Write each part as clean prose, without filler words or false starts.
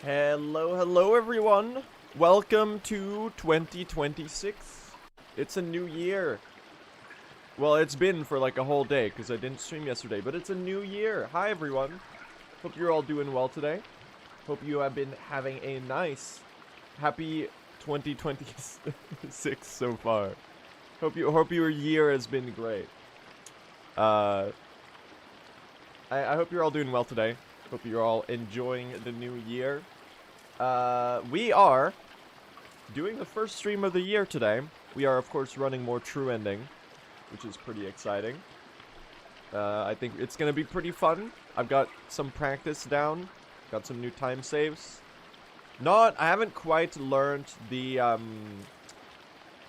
Hello everyone. Welcome to 2026. It's a new year. Well, it's been for like a whole day because I didn't stream yesterday, but it's a new year. Hi everyone. Hope you're all doing well today. Hope you have been having a nice, happy 2026 so far. Hope your year has been great. I hope you're all doing well today. Hope you're all enjoying the new year. We are doing the first stream of the year today. We are, of course, running more True Ending, which is pretty exciting. I think it's gonna be pretty fun. I've got some practice down. Got some new time saves. I haven't quite learned the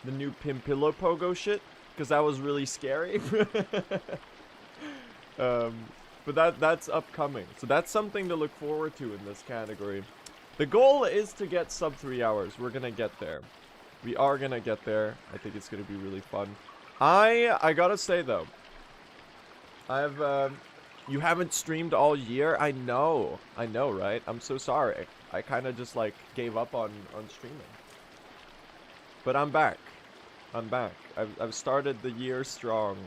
new Pimpillo Pogo shit, because that was really scary. But that's upcoming. So that's something to look forward to in this category. The goal is to get sub 3 hours. We're gonna get there. We are gonna get there. I think it's gonna be really fun. I gotta say though, you haven't streamed all year. I know, right? I'm so sorry. I kind of just like gave up on streaming. But I'm back. I've started the year strong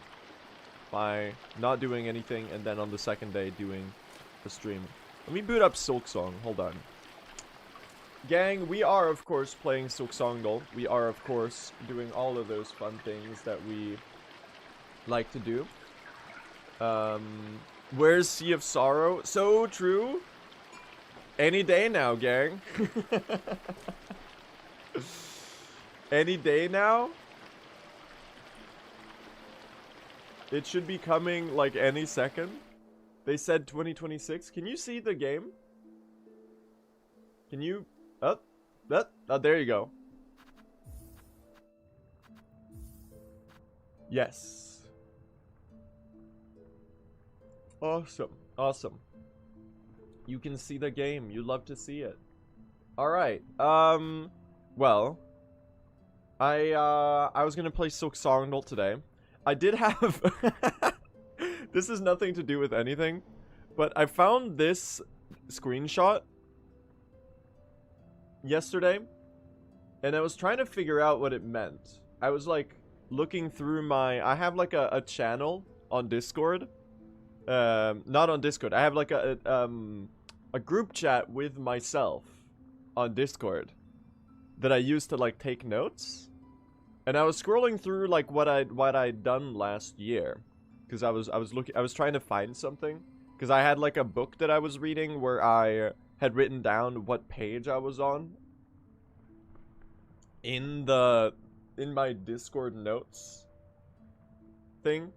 by not doing anything, and then on the second day doing a stream. Let me boot up Silksong. Hold on. Gang, we are of course playing Silksongdle. We are of course doing all of those fun things that we like to do. Where's Sea of Sorrow? So true. Any day now, gang. Any day now. It should be coming like any second. They said 2026. Can you see the game? Can you? Oh, there you go. Yes. Awesome. You can see the game. You love to see it. All right. Well, I was gonna play Silksongdle today. I did have this is nothing to do with anything, but I found this screenshot yesterday, and I was trying to figure out what it meant. I was like looking through I have like a channel on Discord. Not on Discord. I have like a group chat with myself on Discord that I use to like take notes. And I was scrolling through like what I'd done last year, because I was trying to find something, because I had like a book that I was reading where I had written down what page I was on in my Discord notes thing.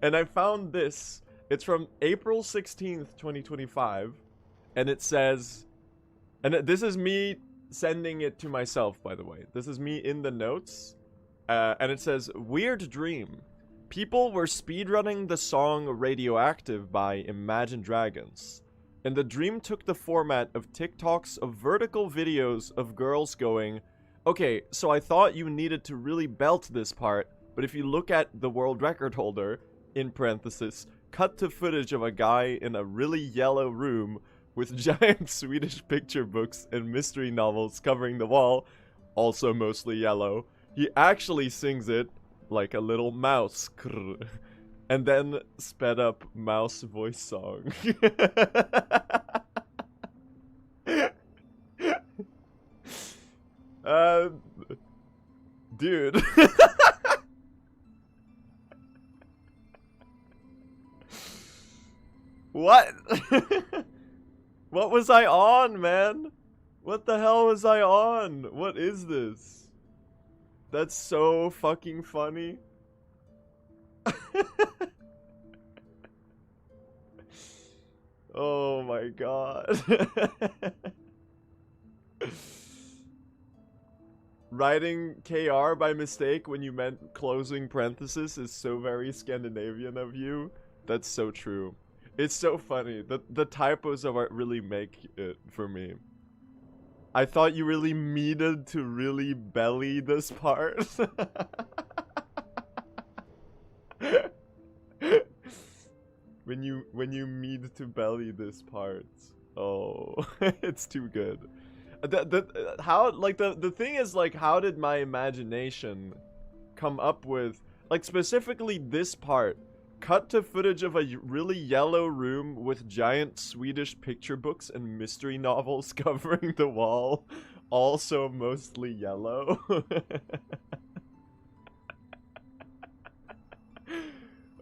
And I found this. It's from April 16th, 2025, and it says, and this is me sending it to myself, by the way. This is me in the notes. And it says, "Weird dream. People were speedrunning the song Radioactive by Imagine Dragons. And the dream took the format of TikToks of vertical videos of girls going, okay, so I thought you needed to really belt this part, but if you look at the world record holder, in parenthesis, cut to footage of a guy in a really yellow room with giant Swedish picture books and mystery novels covering the wall, also mostly yellow. He actually sings it like a little mouse. And then sped up mouse voice song." Dude. What? What was I on, man? What the hell was I on? What is this? That's so fucking funny. Oh my god. Writing KR by mistake when you meant closing parenthesis is so very Scandinavian of you. That's so true. It's so funny. The typos of art really make it for me. I thought you really needed to really belly this part. when you need to belly this part. Oh, it's too good. How, like, the thing is, like, how did my imagination come up with, like, specifically this part? Cut to footage of a really yellow room with giant Swedish picture books and mystery novels covering the wall, also mostly yellow.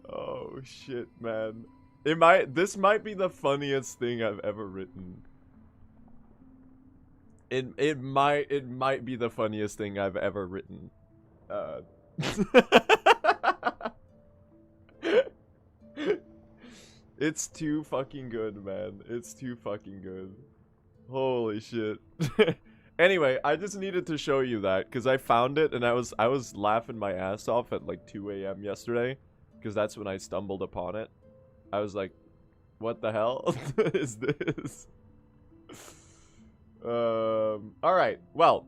Oh shit, man. This might be the funniest thing I've ever written. It might be the funniest thing I've ever written. It's too fucking good, man. It's too fucking good. Holy shit. Anyway, I just needed to show you that because I found it and I was laughing my ass off at like 2 a.m. yesterday because that's when I stumbled upon it. I was like, what the hell is this? Alright, well,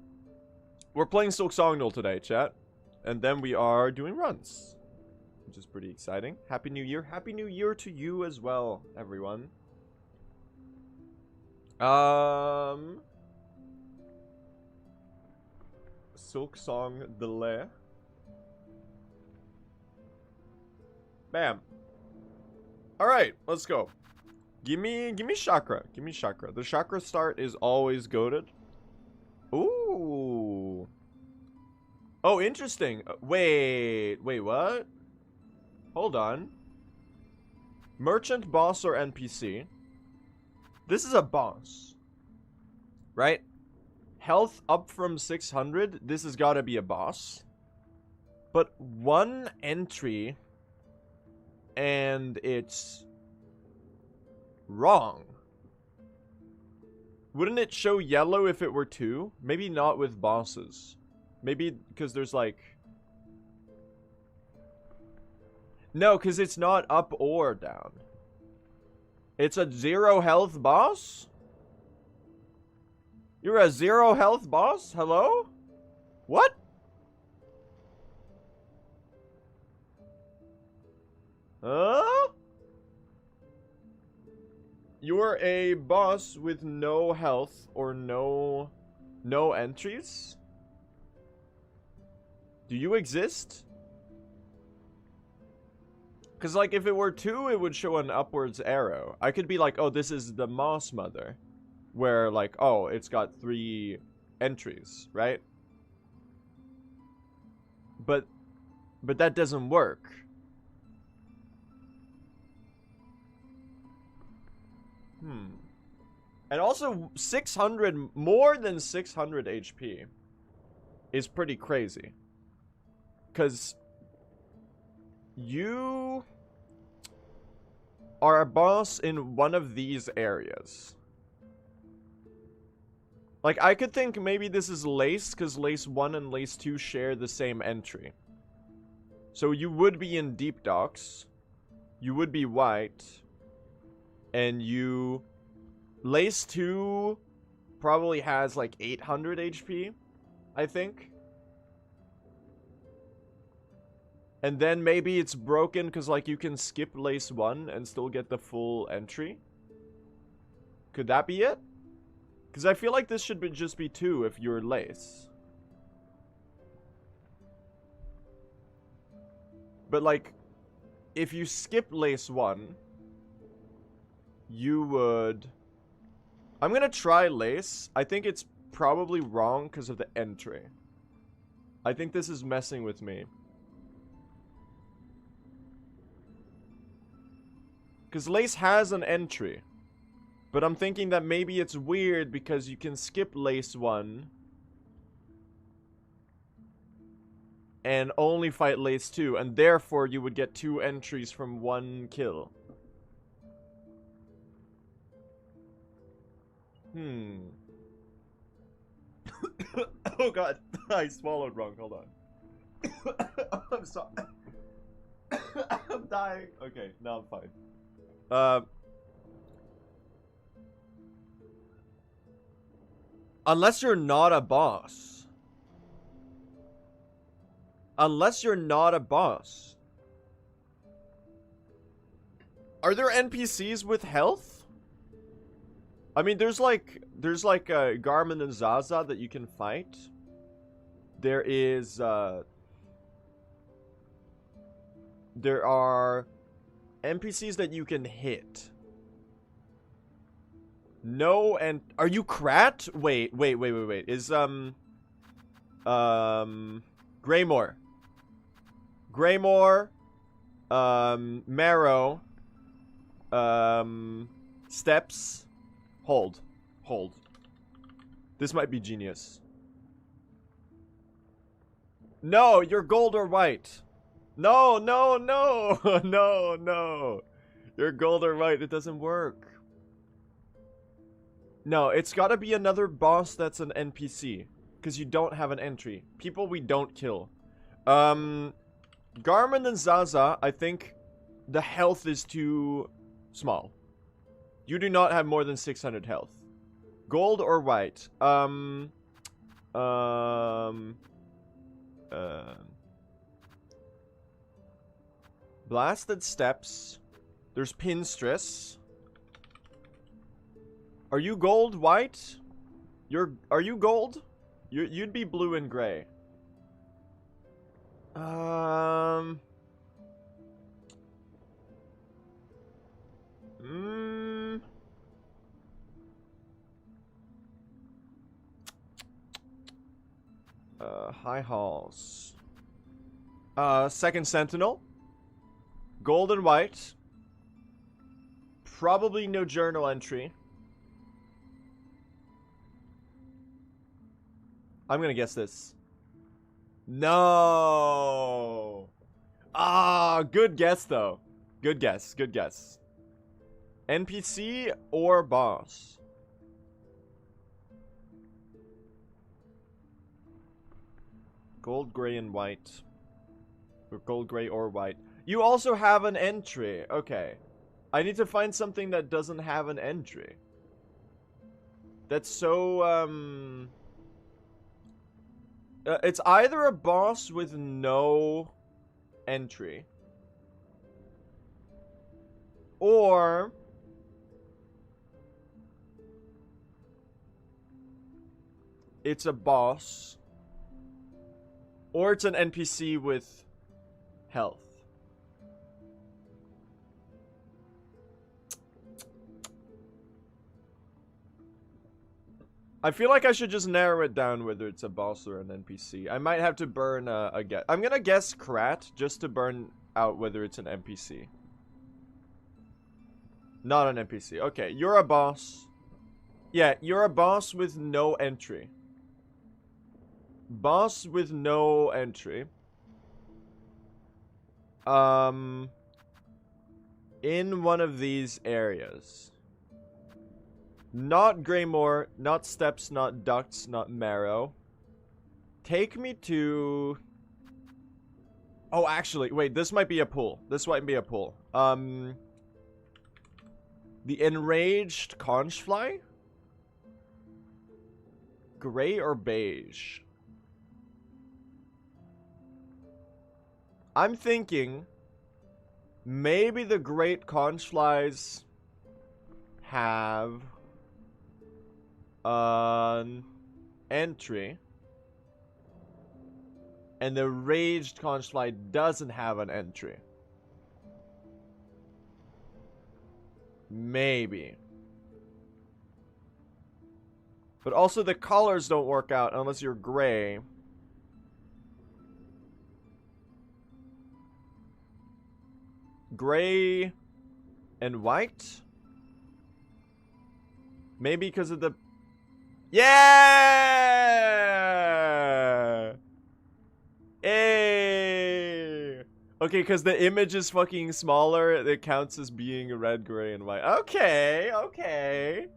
we're playing Silksongdle today, chat. And then we are doing runs, which is pretty exciting. Happy New Year. Happy New Year to you as well, everyone. Silksongdle. Bam. Alright, let's go. Give me chakra. Give me chakra. The chakra start is always goated. Ooh. Oh, interesting. Wait, what? Hold on. Merchant, boss, or NPC. This is a boss. Right? Health up from 600. This has got to be a boss. But one entry and it's wrong. Wouldn't it show yellow if it were 2? Maybe not with bosses. Maybe because there's like... No, because it's not up or down. It's a 0 health boss? You're a 0 health boss? Hello? What? You're a boss with no health or no entries? Do you exist? Because, like, if it were 2, it would show an upwards arrow. I could be like, oh, this is the Moss Mother. Where, like, oh, it's got 3 entries, right? But that doesn't work. And also, 600, more than 600 HP is pretty crazy. Because you are a boss in one of these areas. Like, I could think maybe this is Lace, because Lace 1 and Lace 2 share the same entry. So you would be in Deep Docks. You would be white. And you... Lace 2 probably has like 800 HP, I think. And then maybe it's broken because, like, you can skip Lace 1 and still get the full entry. Could that be it? Because I feel like this should just be 2 if you're Lace. But, like, if you skip Lace 1, you would... I'm gonna try Lace. I think it's probably wrong because of the entry. I think this is messing with me. Because Lace has an entry. But I'm thinking that maybe it's weird because you can skip Lace 1 and only fight Lace 2, and therefore you would get 2 entries from 1 kill. Oh god, I swallowed wrong, hold on. I'm sorry. I'm dying. Okay, now I'm fine. Unless you're not a boss. Unless you're not a boss. Are there NPCs with health? I mean, there's like Garmin and Zaza that you can fight. There is there are NPCs that you can hit. No, and are you Krat? Wait. Is Greymore, Marrow, Steps, hold. This might be genius. No, you're gold or white. No. You're gold or white. It doesn't work. No, it's gotta be another boss that's an NPC. Because you don't have an entry. People we don't kill. Garmin and Zaza, I think the health is too small. You do not have more than 600 health. Gold or white? Blasted Steps. There's Pinstress. Are you gold, white? Are you gold? You'd be blue and gray. High Halls. Second Sentinel. Gold and white. Probably no journal entry. I'm gonna guess this. No. Ah, good guess though. Good guess. NPC or boss? Gold, gray, and white. Or gold, gray, or white. You also have an entry. Okay. I need to find something that doesn't have an entry. That's so, it's either a boss with no entry, or it's a boss, or it's an NPC with health. I feel like I should just narrow it down whether it's a boss or an NPC. I might have to burn a guess. I'm gonna guess Krat just to burn out whether it's an NPC. Not an NPC. Okay, you're a boss. Yeah, you're a boss with no entry. Boss with no entry. In one of these areas. Not Greymore, not Steps, not Ducts, not Marrow. Take me to... Oh, actually, wait, this might be a pool. The Enraged Conchfly? Gray or beige? I'm thinking maybe the Great Conchflies have an entry, and the Raged Conchfly doesn't have an entry. Maybe. But also the colors don't work out unless you're gray. Gray and white? Maybe because of the... Yeah! Hey! Okay, because the image is fucking smaller, it counts as being red, gray, and white. Okay, okay.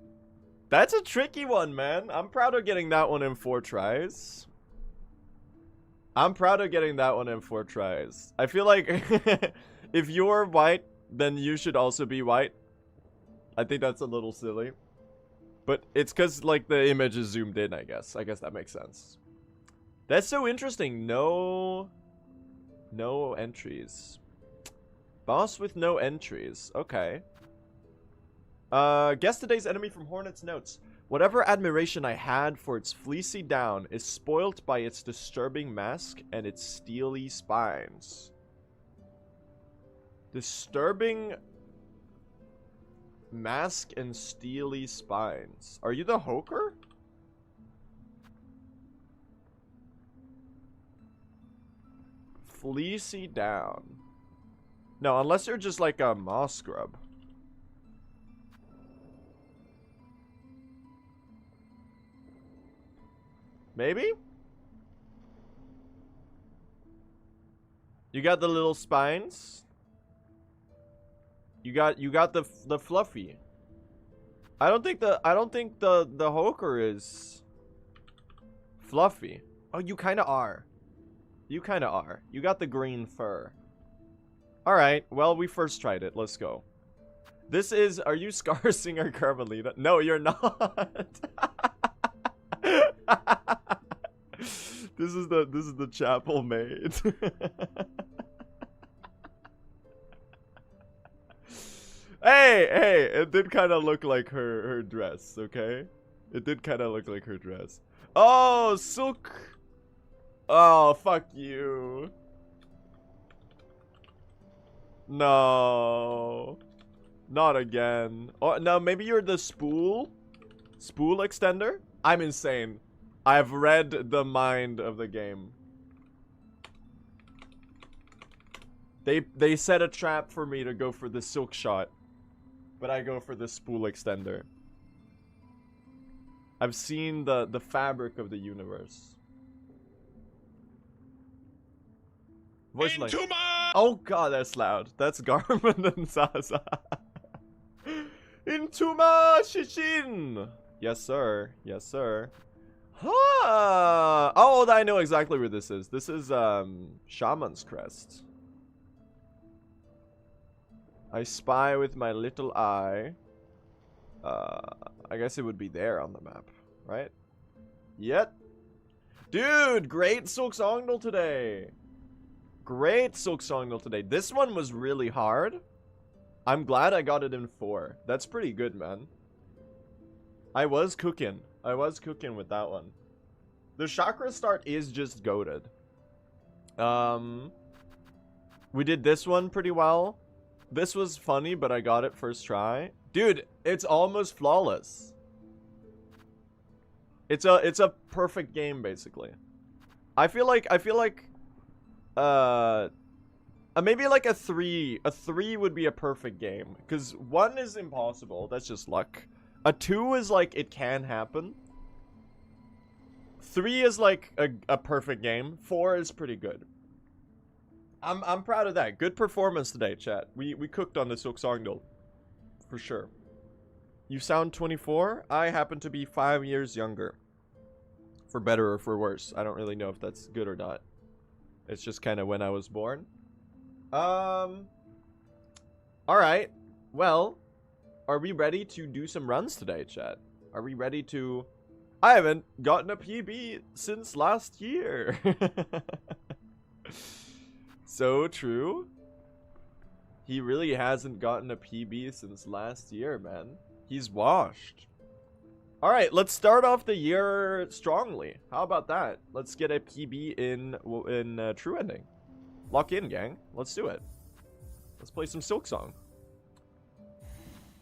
That's a tricky one, man. I'm proud of getting that one in 4 tries. I feel like if you're white, then you should also be white. I think that's a little silly. But it's because, like, the image is zoomed in, I guess. I guess that makes sense. That's so interesting. No entries. Boss with no entries. Okay. Guess today's enemy from Hornet's notes. Whatever admiration I had for its fleecy down is spoilt by its disturbing mask and its steely spines. Disturbing mask and steely spines. Are you the Hoker? Fleecy down. No, unless you're just like a moss scrub. Maybe? You got the little spines? You got the fluffy. I don't think the Hoker is fluffy. Oh, you kind of are. You kind of are. You got the green fur. All right. Well, we first tried it. Let's go. This is. Are you Scar Singer Carmelita? No, you're not. This is the chapel maid. Hey, it did kind of look like her dress, okay? It did kind of look like her dress. Oh, Silk. Oh, fuck you. No. Not again. Oh, no, maybe you're the spool extender? I'm insane. I've read the mind of the game. They set a trap for me to go for the silk shot, but I go for the spool extender. I've seen the fabric of the universe. Voice line. Oh god, that's loud. That's Garmin and Zaza. Intuma Shishin. Yes, sir. Yes, sir. Huh. Oh, I know exactly where this is. This is Shaman's Crest. I spy with my little eye. I guess it would be there on the map, right? Yep. Dude, great Silksongdle today. Great Silksongdle today. This one was really hard. I'm glad I got it in 4. That's pretty good, man. I was cooking with that one. The chakra start is just goated. We did this one pretty well. This was funny, but I got it first try. Dude, it's almost flawless. It's a perfect game, basically. I feel like maybe like a 3. A 3 would be a perfect game, because 1 is impossible. That's just luck. A 2 is like it can happen. 3 is like a perfect game. 4 is pretty good. I'm proud of that. Good performance today, chat. We cooked on the Silksongdle. For sure. You sound 24. I happen to be 5 years younger. For better or for worse. I don't really know if that's good or not. It's just kind of when I was born. Alright. Well, are we ready to do some runs today, chat? Are we ready to... I haven't gotten a PB since last year. So true. He really hasn't gotten a PB since last year, man. He's washed. Alright, let's start off the year strongly. How about that? Let's get a PB in True Ending. Lock in, gang. Let's do it. Let's play some Silksong.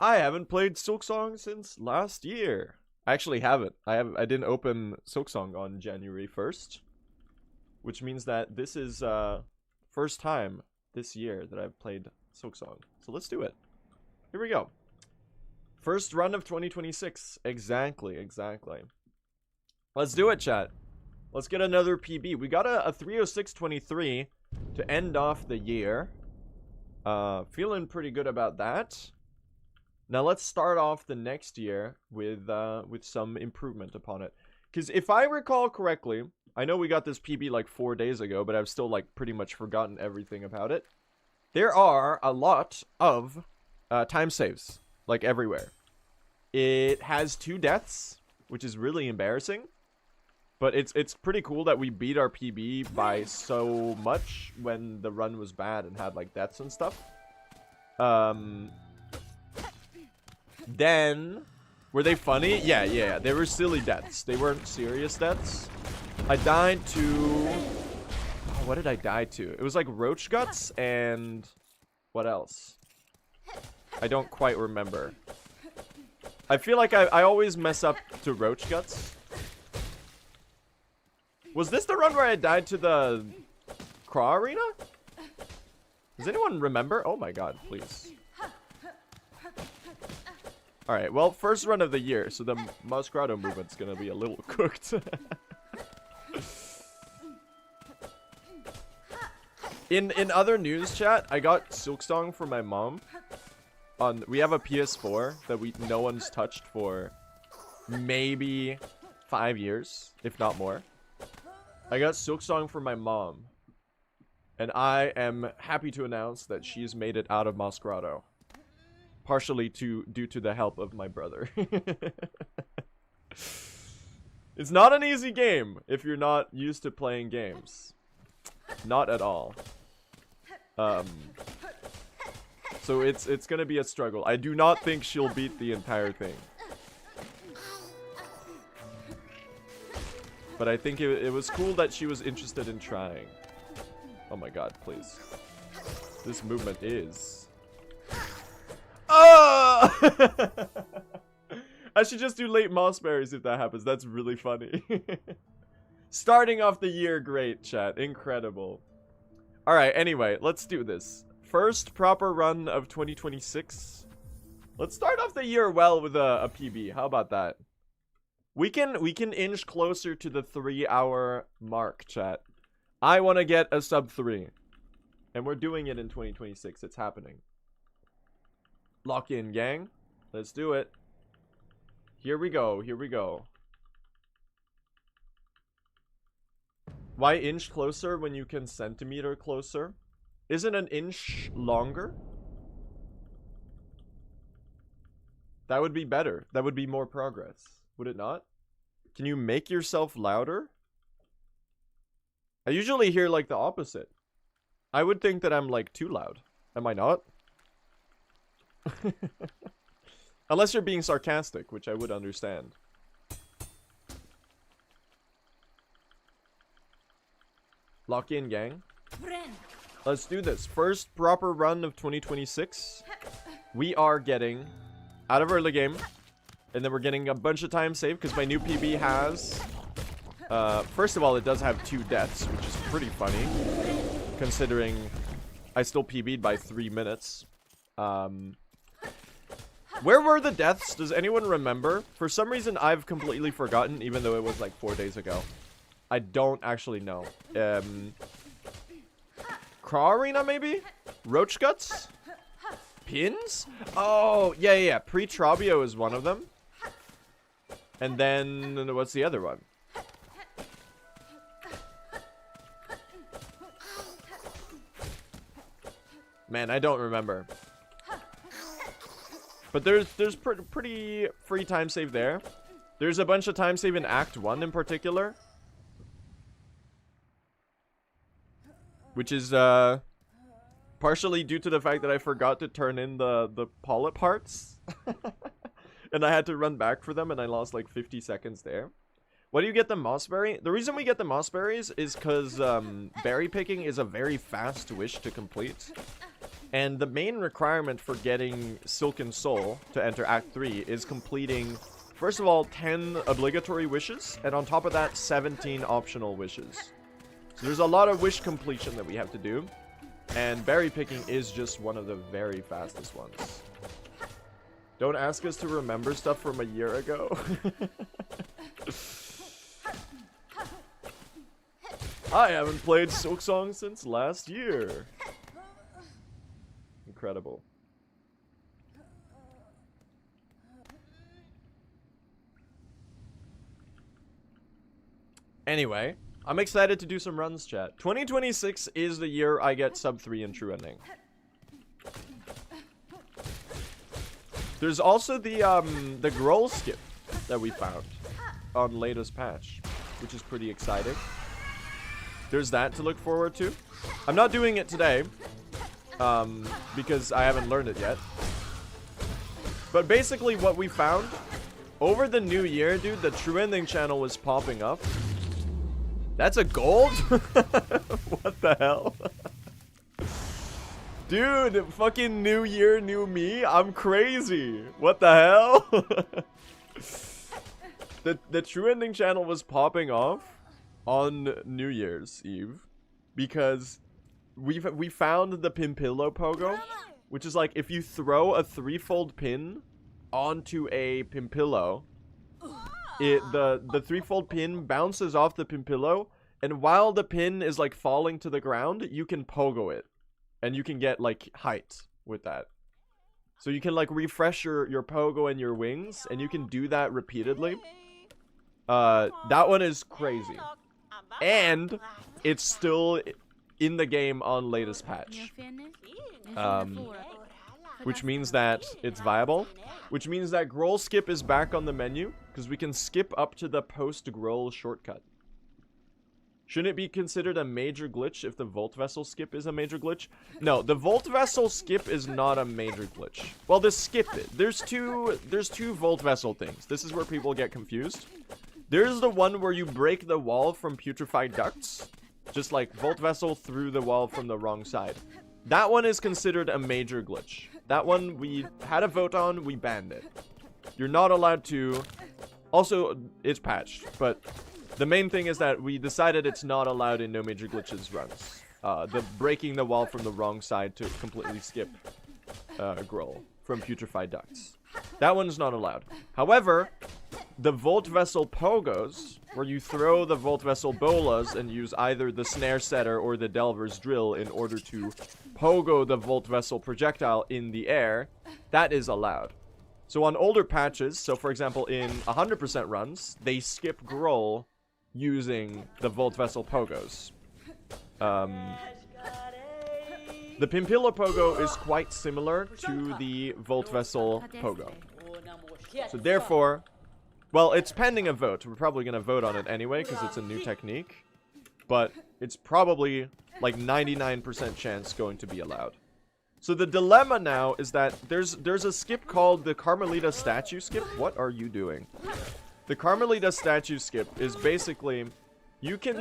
I haven't played Silksong since last year. I actually haven't. I didn't open Silksong on January 1st. Which means that this is first time this year that I've played Silksong. So let's do it. Here we go. First run of 2026. Exactly. Let's do it, chat. Let's get another PB. We got a 306.23 to end off the year. Feeling pretty good about that. Now let's start off the next year with some improvement upon it. Because if I recall correctly, I know we got this PB like 4 days ago, but I've still like pretty much forgotten everything about it. There are a lot of time saves, like everywhere. It has 2 deaths, which is really embarrassing. But it's pretty cool that we beat our PB by so much when the run was bad and had like deaths and stuff. Then, were they funny? Yeah. They were silly deaths. They weren't serious deaths. I died to... Oh, what did I die to? It was like roach guts and... What else? I don't quite remember. I feel like I always mess up to roach guts. Was this the run where I died to the Craw Arena? Does anyone remember? Oh my god, please. Alright, well, first run of the year, so the mouse grotto movement's gonna be a little cooked. In other news chat, I got Silksong for my mom. We have a PS4 that no one's touched for maybe 5 years, if not more. I got Silksong for my mom. And I am happy to announce that she's made it out of Mouse Grotto. Partially due to the help of my brother. It's not an easy game if you're not used to playing games. Not at all. So it's gonna be a struggle. I do not think she'll beat the entire thing. But I think it was cool that she was interested in trying. Oh my god, please. This movement is... Oh! I should just do late mossberries if that happens. That's really funny. Starting off the year great, chat. Incredible. Alright, anyway, let's do this. First proper run of 2026. Let's start off the year well with a PB. How about that? We can inch closer to the 3-hour mark, chat. I want to get a sub 3. And we're doing it in 2026. It's happening. Lock in, gang. Let's do it. Here we go. Here we go. Why inch closer when you can centimeter closer? Isn't an inch longer? That would be better. That would be more progress. Would it not? Can you make yourself louder? I usually hear like the opposite. I would think that I'm like too loud. Am I not? Unless you're being sarcastic, which I would understand. Lock in, gang. Let's do this. First proper run of 2026. We are getting out of early game. And then we're getting a bunch of time saved because my new PB has... first of all, it does have 2 deaths, which is pretty funny. Considering I still PB'd by 3 minutes. Where were the deaths? Does anyone remember? For some reason, I've completely forgotten, even though it was like 4 days ago. I don't actually know. Craw Arena, maybe? Roach Guts? Pins? Oh, yeah. Pre-Trabio is one of them. And then, what's the other one? Man, I don't remember. But there's pretty free time save there. There's a bunch of time save in Act 1 in particular. Which is, partially due to the fact that I forgot to turn in the polyp hearts. And I had to run back for them, and I lost like 50 seconds there. Why do you get the mossberry? The reason we get the mossberries is because berry picking is a very fast wish to complete. And the main requirement for getting Silken Soul to enter Act 3 is completing, first of all, 10 obligatory wishes, and on top of that, 17 optional wishes. So there's a lot of wish completion that we have to do, and berry picking is just one of the very fastest ones. Don't ask us to remember stuff from a year ago. I haven't played Silksong since last year. Incredible. Anyway, I'm excited to do some runs, chat. 2026 is the year I get sub 3 in true ending. There's also the Growl skip that we found on latest patch, which is pretty exciting. There's that to look forward to. I'm not doing it today. because I haven't learned it yet. But basically what we found, over the new year, dude, the true ending channel was popping up. That's a gold? What the hell? Dude, fucking new year, new me? I'm crazy. What the hell? The true ending channel was popping off on New Year's Eve because we found the Pimpillo Pogo, which is like if you throw a threefold pin onto a Pimpillo, the threefold pin bounces off the Pimpillo, and while the pin is like falling to the ground, you can pogo it, and you can get like height with that. So you can like refresh your pogo and your wings, and you can do that repeatedly. That one is crazy, and it's still in the game on latest patch, which means that it's viable, which means that Growl skip is back on the menu because we can skip up to the post Growl shortcut. Shouldn't it be considered a major glitch if the Volt Vessel skip is a major glitch? No, the Volt Vessel skip is not a major glitch. Well, the skip it. There's two Volt Vessel things. This is where people get confused. There's the one where you break the wall from putrefied ducts. Just like Volt Vessel through the wall from the wrong side. That one is considered a major glitch. That one we had a vote on, we banned it. You're not allowed to... Also, it's patched, but the main thing is that we decided it's not allowed in No Major Glitches runs. The breaking the wall from the wrong side to completely skip Growl from putrefied ducts. That one's not allowed. However, the Volt Vessel Pogos, where you throw the Volt Vessel Bolas and use either the Snare Setter or the Delver's Drill in order to pogo the Volt Vessel projectile in the air, that is allowed. So on older patches, so for example in 100% runs, they skip Growl using the Volt Vessel Pogos. The Pimpillo Pogo is quite similar to the Volt Vessel Pogo. So therefore, well, it's pending a vote. We're probably going to vote on it anyway because it's a new technique. But it's probably like 99% chance going to be allowed. So the dilemma now is that there's a skip called the Carmelita Statue Skip. What are you doing? The Carmelita Statue Skip is basically, you can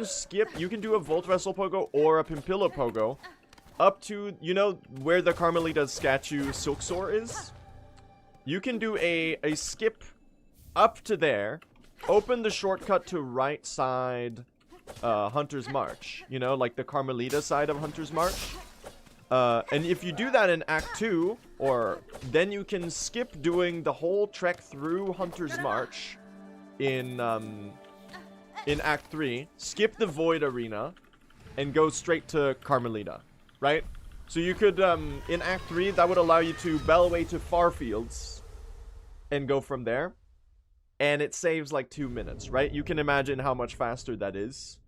do a Volt Vessel Pogo or a Pimpillo Pogo up to, you know, where the Carmelita statue Silksong is? You can do a skip up to there, open the shortcut to right side Hunter's March. You know, like the Carmelita side of Hunter's March. And if you do that in Act 2, or then you can skip doing the whole trek through Hunter's March in Act 3, skip the Void Arena, and go straight to Carmelita, right? So you could, in Act 3, that would allow you to bell away to Farfields and go from there. And it saves like 2 minutes, right? You can imagine how much faster that is.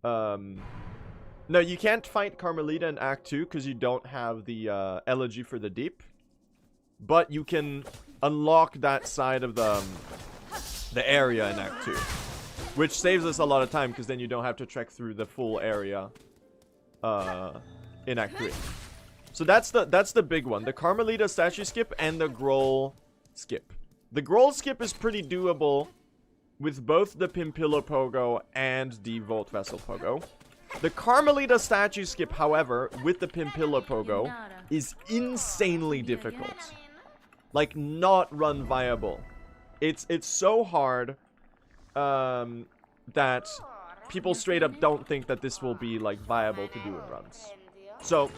No, you can't fight Carmelita in Act 2 because you don't have the Elegy for the Deep. But you can unlock that side of the area in Act 2. Which saves us a lot of time because then you don't have to trek through the full area in Act 3. So that's the big one. The Carmelita statue skip and the Growl skip. The Growl skip is pretty doable with both the Pimpillo Pogo and the Volt Vessel Pogo. The Carmelita statue skip, however, with the Pimpillo Pogo, is insanely difficult. Like, not run viable. It's so hard that people straight up don't think that this will be, like, viable to do in runs. So,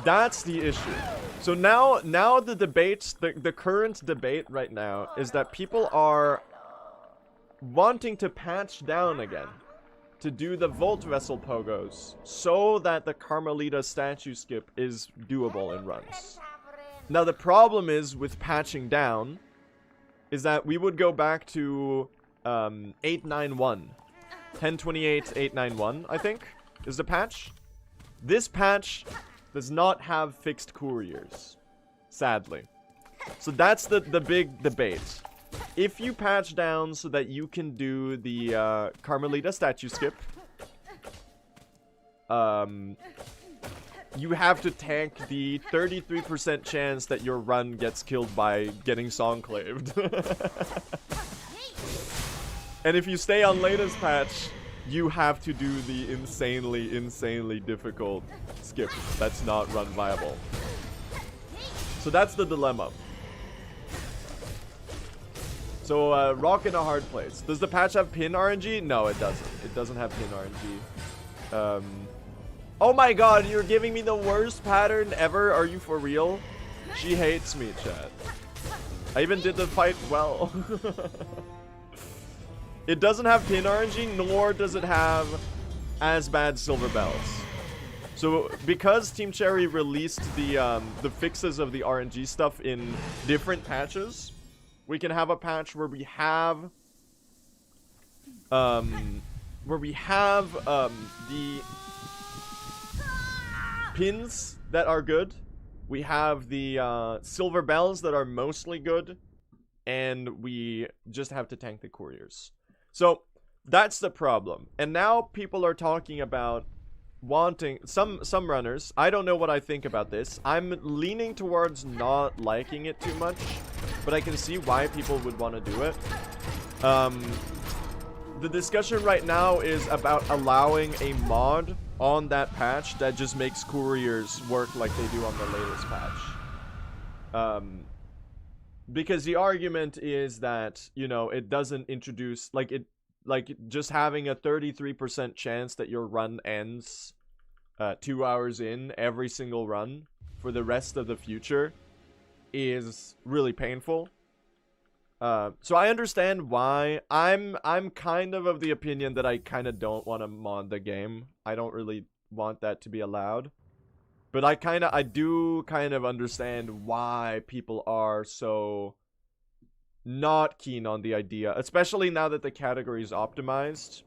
that's the issue. So now the debate, the current debate right now is that people are wanting to patch down again to do the Volt Vessel Pogos so that the Carmelita statue skip is doable in runs. Now the problem is with patching down is that we would go back to 891. 1028.891, I think, is the patch. This patch does not have fixed couriers, sadly. So that's the big debate. If you patch down so that you can do the Carmelita statue skip, you have to tank the 33% chance that your run gets killed by getting songclaved. And if you stay on latest patch, you have to do the insanely difficult skip that's not run viable. So that's the dilemma. So, rock in a hard place. Does the patch have pin RNG? No, it doesn't. It doesn't have pin RNG. Oh my god, you're giving me the worst pattern ever? Are you for real? She hates me, chat. I even did the fight well. It doesn't have pin RNG, nor does it have as bad silver bells. So, because Team Cherry released the fixes of the RNG stuff in different patches, we can have a patch where we have the pins that are good. We have the silver bells that are mostly good, and we just have to tank the couriers. So that's the problem. And now people are talking about wanting some runners. I don't know what I think about this. I'm leaning towards not liking it too much, but I can see why people would want to do it. The discussion right now is about allowing a mod on that patch that just makes couriers work like they do on the latest patch. Because the argument is that, you know, it doesn't introduce, like just having a 33% chance that your run ends 2 hours in every single run for the rest of the future is really painful. So I understand why. I'm kind of the opinion that I kind of don't want to mod the game. I don't really want that to be allowed. But I do kind of understand why people are so not keen on the idea, especially now that the category is optimized.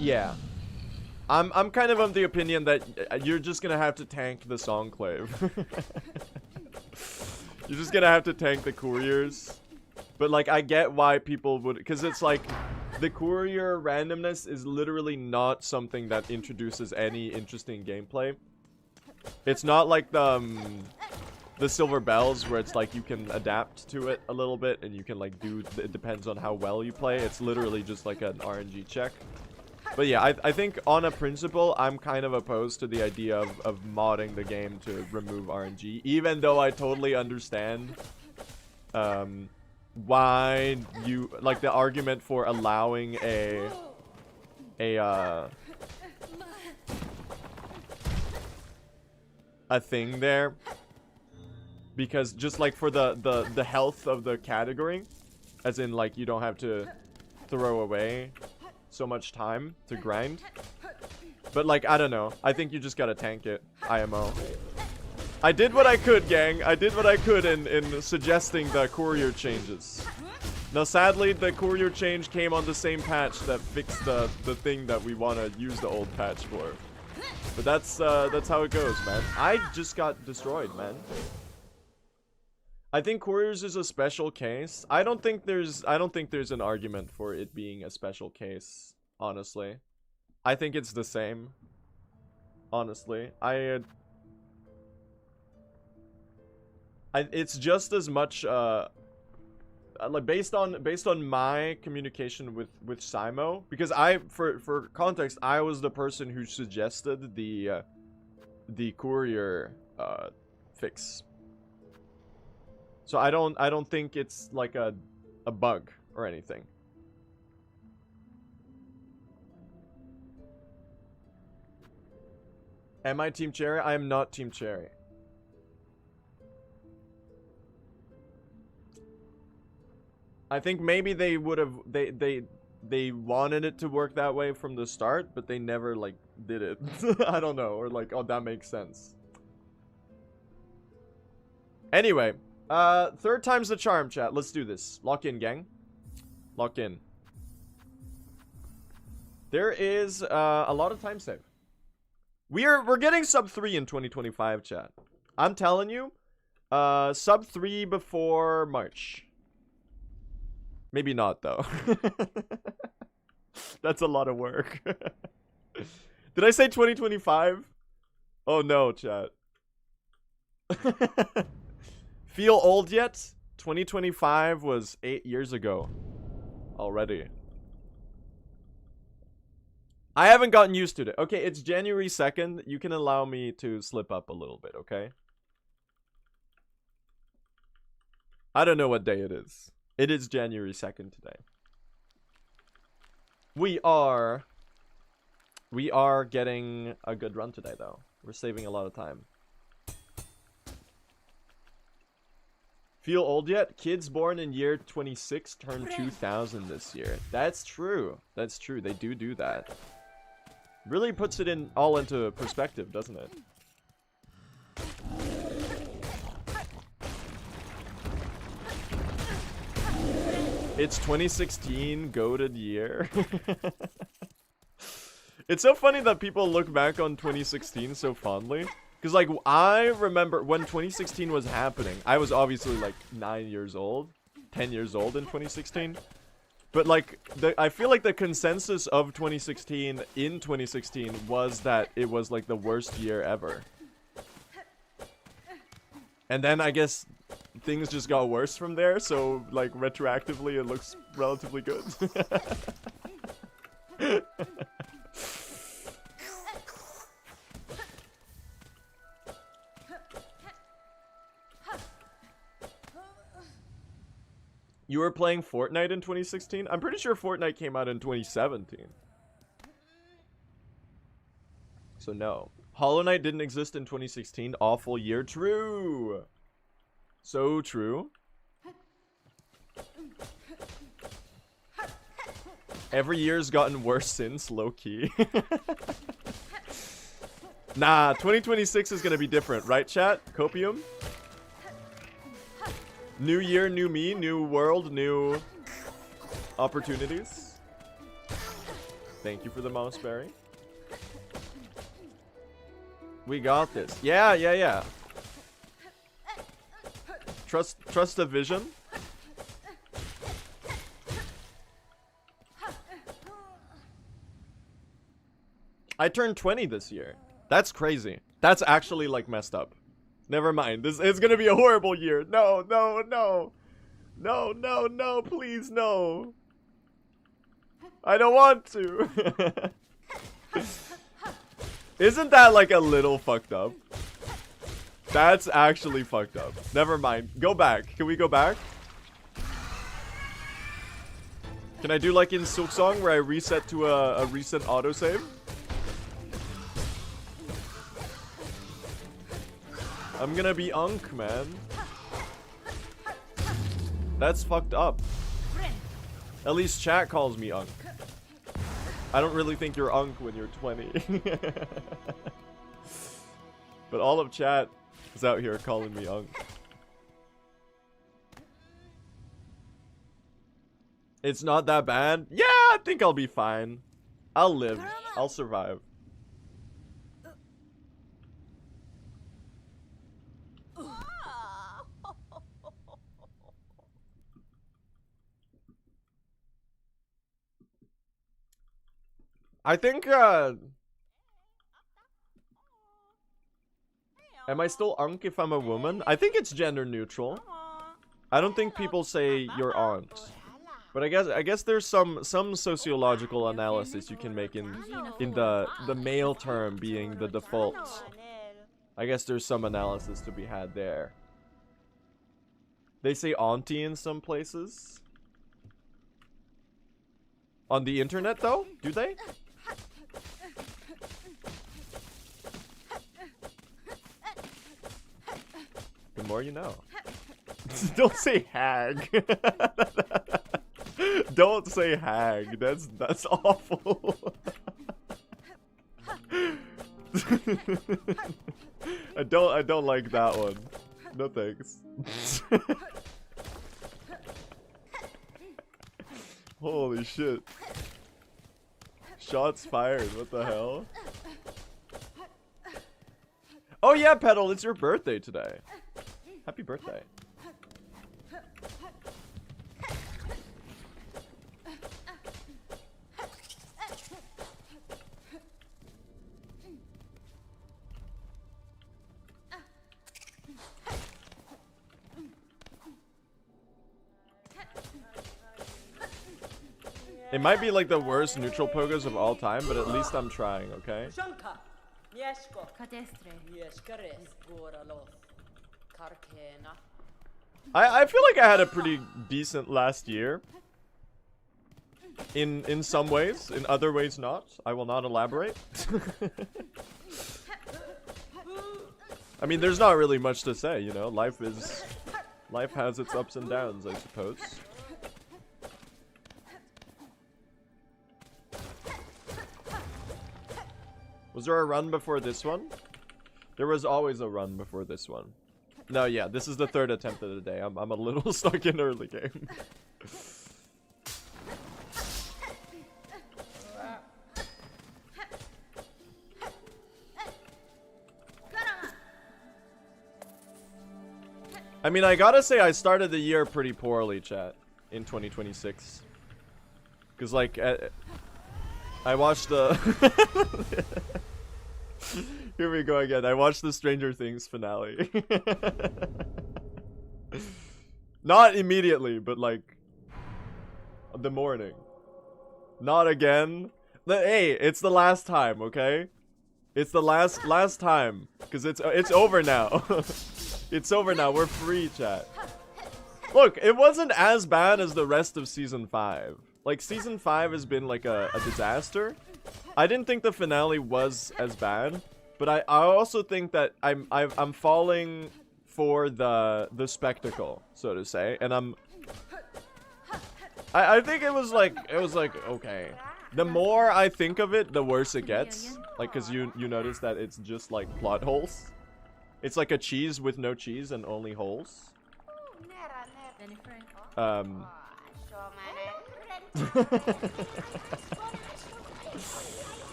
Yeah. I'm kind of the opinion that you're just gonna have to tank the songclave. You're just gonna have to tank the couriers. But, like, I get why people would... Because it's like, the courier randomness is literally not something that introduces any interesting gameplay. It's not like the silver bells where it's like you can adapt to it a little bit and you can, like, do... It depends on how well you play. It's literally just like an RNG check. But yeah, I think on a principle, I'm kind of opposed to the idea of modding the game to remove RNG. Even though I totally understand why you... Like, the argument for allowing a thing there. Because just, like, for the health of the category. As in, like, you don't have to throw away so much time to grind. But, like, I don't know. I think you just gotta tank it. IMO. I did what I could, gang. I did what I could in suggesting the courier changes. Now, sadly, the courier change came on the same patch that fixed the thing that we want to use the old patch for. But that's how it goes, man. I just got destroyed, man. I think couriers is a special case. I don't think there's an argument for it being a special case, honestly. I think it's the same. Honestly. It's just as much like based on my communication with Simo, because for context, I was the person who suggested the courier fix. So I don't think it's like a bug or anything. Am I Team Cherry? I am not Team Cherry. I think maybe they would have they wanted it to work that way from the start, but they never like did it. I don't know, or like, oh, that makes sense. Anyway, third time's the charm, chat. Let's do this. Lock in, gang. Lock in. There is a lot of time save. We're getting sub 3 in 2025, chat. I'm telling you, sub 3 before March. Maybe not, though. That's a lot of work. Did I say 2025? Oh no, chat. Feel old yet? 2025 was 8 years ago. Already. I haven't gotten used to it. Okay, it's January 2nd. You can allow me to slip up a little bit, okay? I don't know what day it is. It is January 2nd today. We are getting a good run today, though. We're saving a lot of time. Feel old yet? Kids born in year 26 turn 2000 this year. That's true. That's true. They do that. Really puts it in all into perspective, doesn't it? It's 2016, goated year. It's so funny that people look back on 2016 so fondly. Because, like, I remember when 2016 was happening, I was obviously, like, 9 years old. 10 years old in 2016. But, like, I feel like the consensus of 2016 in 2016 was that it was, like, the worst year ever. And then, I guess, things just got worse from there. So, like, retroactively, it looks relatively good. You were playing Fortnite in 2016? I'm pretty sure Fortnite came out in 2017. So no. Hollow Knight didn't exist in 2016. Awful year. True. So true. Every year's gotten worse since, low-key. Nah, 2026 is gonna be different, right, chat? Copium? New year, new me, new world, new opportunities. Thank you for the mouse berry. We got this. Yeah. Trust the vision. I turned 20 this year. That's crazy. That's actually, like, messed up. Never mind. This is gonna be a horrible year. No, please, no. I don't want to. Isn't that, like, a little fucked up? That's actually fucked up. Never mind. Go back. Can we go back? Can I do like in Silksong where I reset to a recent autosave? I'm gonna be Unk, man. That's fucked up. At least chat calls me Unk. I don't really think you're Unk when you're 20. But all of chat is out here calling me Unk. It's not that bad. Yeah, I think I'll be fine. I'll live. I'll survive. I think, am I still Unk if I'm a woman? I think it's gender neutral. I don't think people say you're aunt. But I guess there's some sociological analysis you can make in the male term being the default. I guess there's some analysis to be had there. They say auntie in some places. On the internet though? Do they? The more you know. Don't say hag. Don't say hag. That's awful. I don't like that one. No thanks. Holy shit. Shots fired. What the hell? Oh yeah, Petal, it's your birthday today. Happy birthday. It might be like the worst neutral pogos of all time, but at least I'm trying, okay? I feel like I had a pretty decent last year. In some ways, in other ways not. I will not elaborate. I mean, there's not really much to say, you know. Life has its ups and downs, I suppose. Was there a run before this one? There was always a run before this one. No, yeah, this is the third attempt of the day. I'm a little stuck in early game. I mean, I gotta say I started the year pretty poorly, chat, in 2026. Cause like, I watched the... Here we go again. I watched the Stranger Things finale. Not immediately, but like, the morning. Not again. Hey, it's the last time, okay? It's the last time. Cause it's over now. It's over now. We're free, chat. Look, it wasn't as bad as the rest of Season 5. Like, Season 5 has been, like, a disaster. I didn't think the finale was as bad. But I also think that I'm falling for the spectacle, so to say. And I think it was like, okay. The more I think of it, the worse it gets. Like, cause you notice that it's just, like, plot holes. It's like a cheese with no cheese and only holes.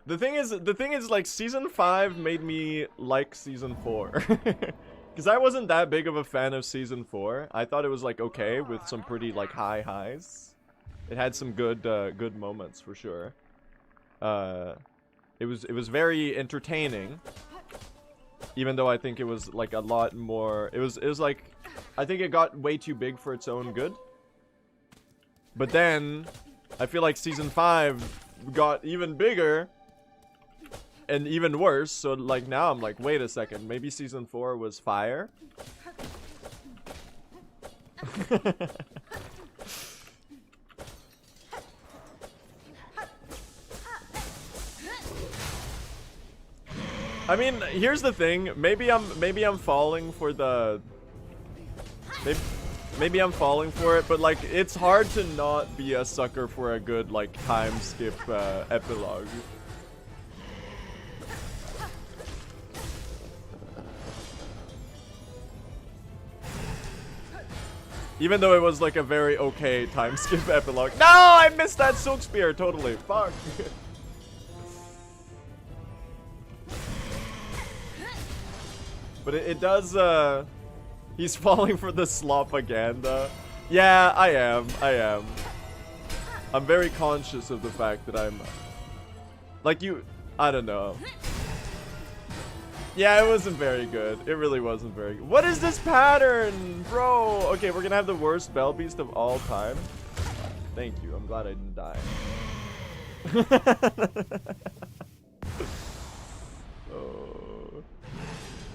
The thing is like Season 5 made me like Season 4. Cuz I wasn't that big of a fan of Season 4. I thought it was like okay with some pretty like high highs. It had some good good moments for sure. It was very entertaining. Even though I think it was like a lot more, it was like, I think it got way too big for its own good. But then, I feel like Season 5 got even bigger and even worse. So like now I'm like, wait a second, maybe Season 4 was fire? I mean, here's the thing. Maybe I'm falling for the. Maybe I'm falling for it, but like it's hard to not be a sucker for a good like time skip epilogue. Even though it was like a very okay time skip epilogue. No, I missed that silk spear totally. Fuck. But it does, he's falling for the slop again, though. Yeah, I am. I'm very conscious of the fact that I'm, like I don't know. Yeah, it wasn't very good. It really wasn't very good. What is this pattern, bro? Okay, we're gonna have the worst Bell Beast of all time. Thank you, I'm glad I didn't die. Oh.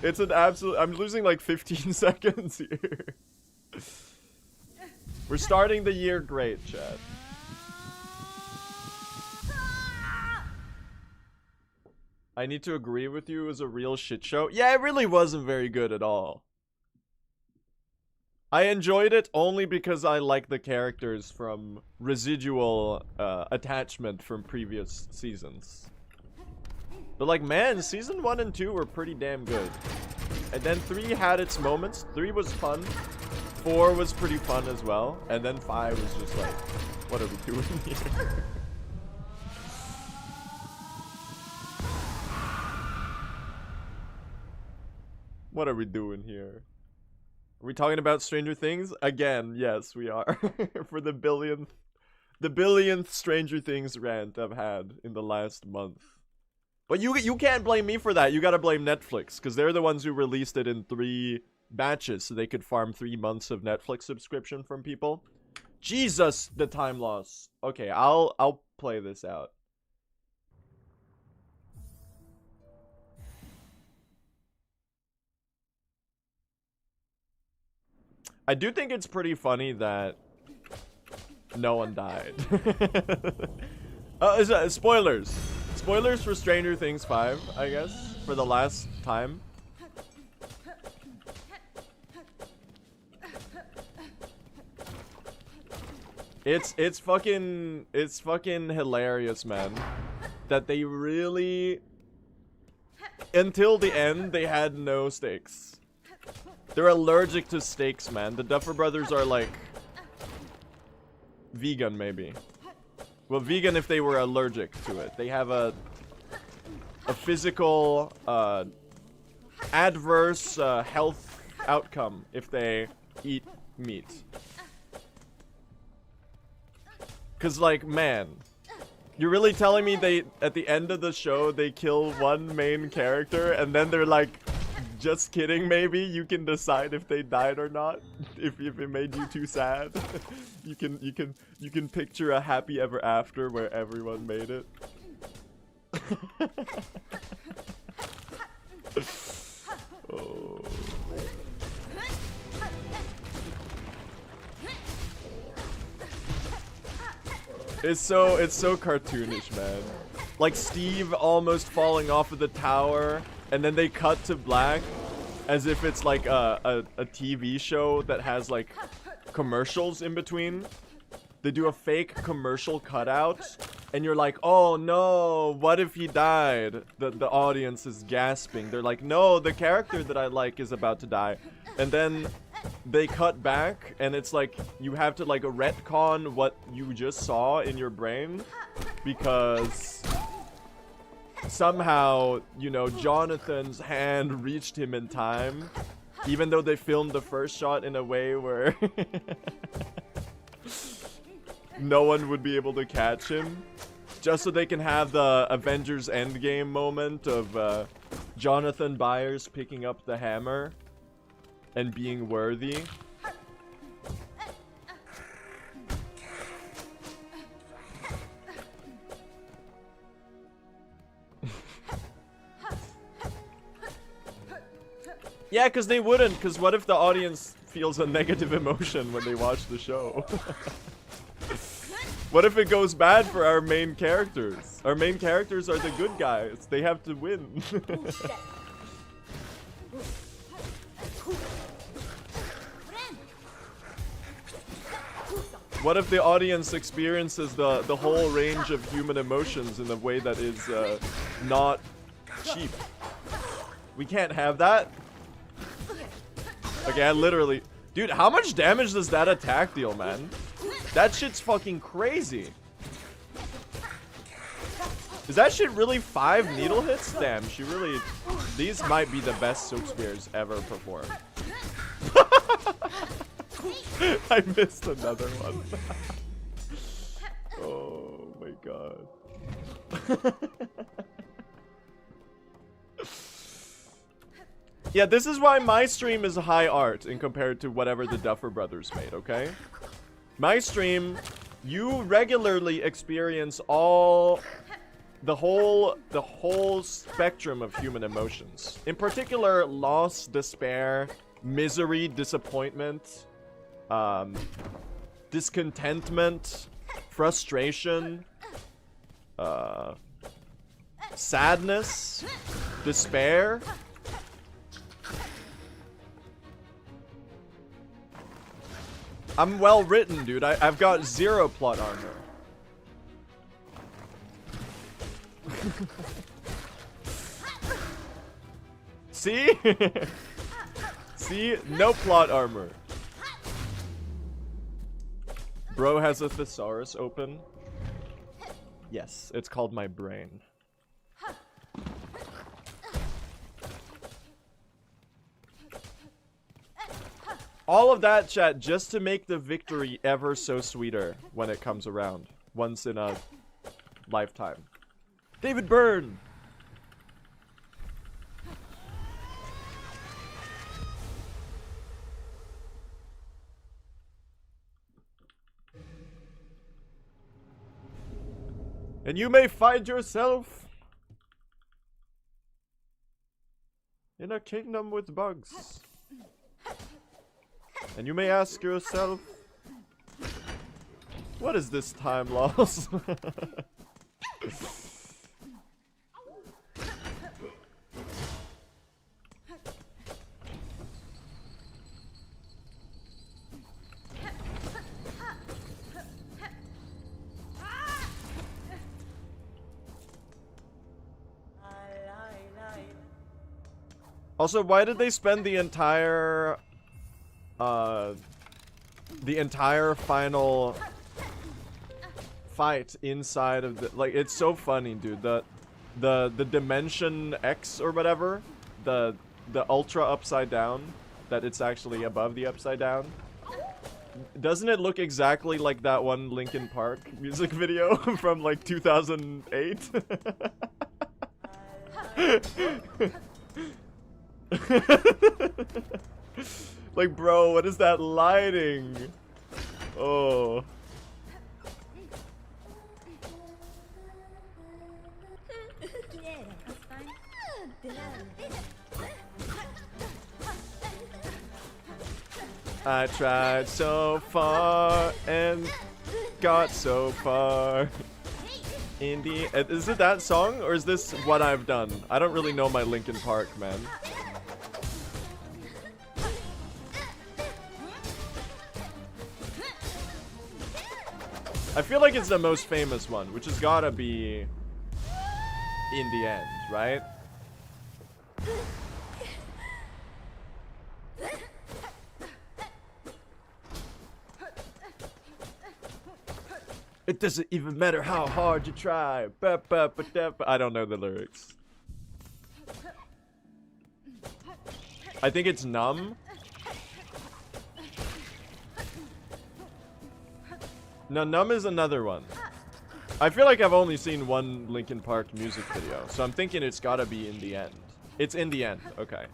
It's an absolute... I'm losing like 15 seconds here. We're starting the year great, chat. I need to agree with you, it was a real shit show. Yeah, it really wasn't very good at all. I enjoyed it only because I like the characters from residual attachment from previous seasons. But like, man, season 1 and 2 were pretty damn good. And then 3 had its moments. 3 was fun. 4 was pretty fun as well. And then 5 was just like, what are we doing here? What are we doing here? Are we talking about Stranger Things? Again, yes, we are. For the billionth Stranger Things rant I've had in the last month. But you can't blame me for that. You gotta blame Netflix, because they're the ones who released it in 3 batches so they could farm 3 months of Netflix subscription from people. Jesus, the time loss. Okay, I'll play this out. I do think it's pretty funny that no one died. Spoilers. Spoilers for Stranger Things 5, I guess, for the last time. It's fucking hilarious, man. That they really, until the end, they had no stakes. They're allergic to steaks, man. The Duffer Brothers are like vegan, maybe. Well, vegan if they were allergic to it. They have a physical adverse health outcome if they eat meat. Cause like, man, you're really telling me they, at the end of the show, they kill one main character and then they're like, just kidding, maybe you can decide if they died or not, if it made you too sad. you can picture a happy ever after where everyone made it. Oh. It's so cartoonish, man. Like Steve almost falling off of the tower, and then they cut to black as if it's like a TV show that has like commercials in between. They do a fake commercial cutout, and you're like, oh no, what if he died? The audience is gasping. They're like, no, the character that I like is about to die. And then they cut back, and it's like you have to like retcon what you just saw in your brain, because somehow, you know, Jonathan's hand reached him in time, even though they filmed the first shot in a way where no one would be able to catch him, just so they can have the Avengers Endgame moment of Jonathan Byers picking up the hammer and being worthy. Yeah, because they wouldn't, because what if the audience feels a negative emotion when they watch the show? What if it goes bad for our main characters? Our main characters are the good guys. They have to win. What if the audience experiences the whole range of human emotions in a way that is not cheap? We can't have that. Okay, I literally... Dude, how much damage does that attack deal, man? That shit's fucking crazy. Is that shit really 5 needle hits? Damn, she really... These might be the best Silk Spears ever performed. I missed another one. Oh my god. Yeah, this is why my stream is high art in compared to whatever the Duffer Brothers made, okay? My stream, you regularly experience the whole spectrum of human emotions. In particular, loss, despair, misery, disappointment, discontentment, frustration, sadness, despair. I'm well written, dude. I've got 0 plot armor. See? See? No plot armor. Bro has a thesaurus open. Yes, it's called my brain. All of that, chat, just to make the victory ever so sweeter when it comes around. Once in a lifetime. David Byrne! And you may find yourself in a kingdom with bugs. And you may ask yourself, what is this time loss? Also, why did they spend the entire final fight inside of the, like, it's so funny, dude. The dimension X or whatever, the ultra upside down, that it's actually above the upside down. Doesn't it look exactly like that one Linkin Park music video from like 2008? Like, bro, what is that lighting? Oh. I tried so far and got so far. Indie. Is it that song or is this What I've Done? I don't really know my Linkin Park, man. I feel like it's the most famous one, which has gotta be In the End, right? It doesn't even matter how hard you try. I don't know the lyrics. I think it's Numb. No, Numb is another one. I feel like I've only seen one Linkin Park music video, so I'm thinking it's gotta be In the End. It's In the End, okay.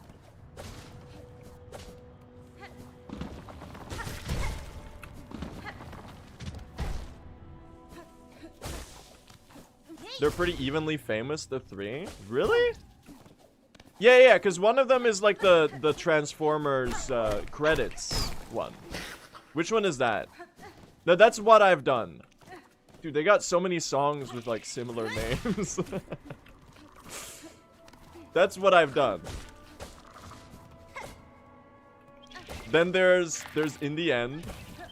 They're pretty evenly famous, the three? Really? Yeah, because one of them is like the Transformers credits one. Which one is that? No, that's What I've Done. Dude, they got so many songs with like similar names. That's What I've Done. Then there's In the End,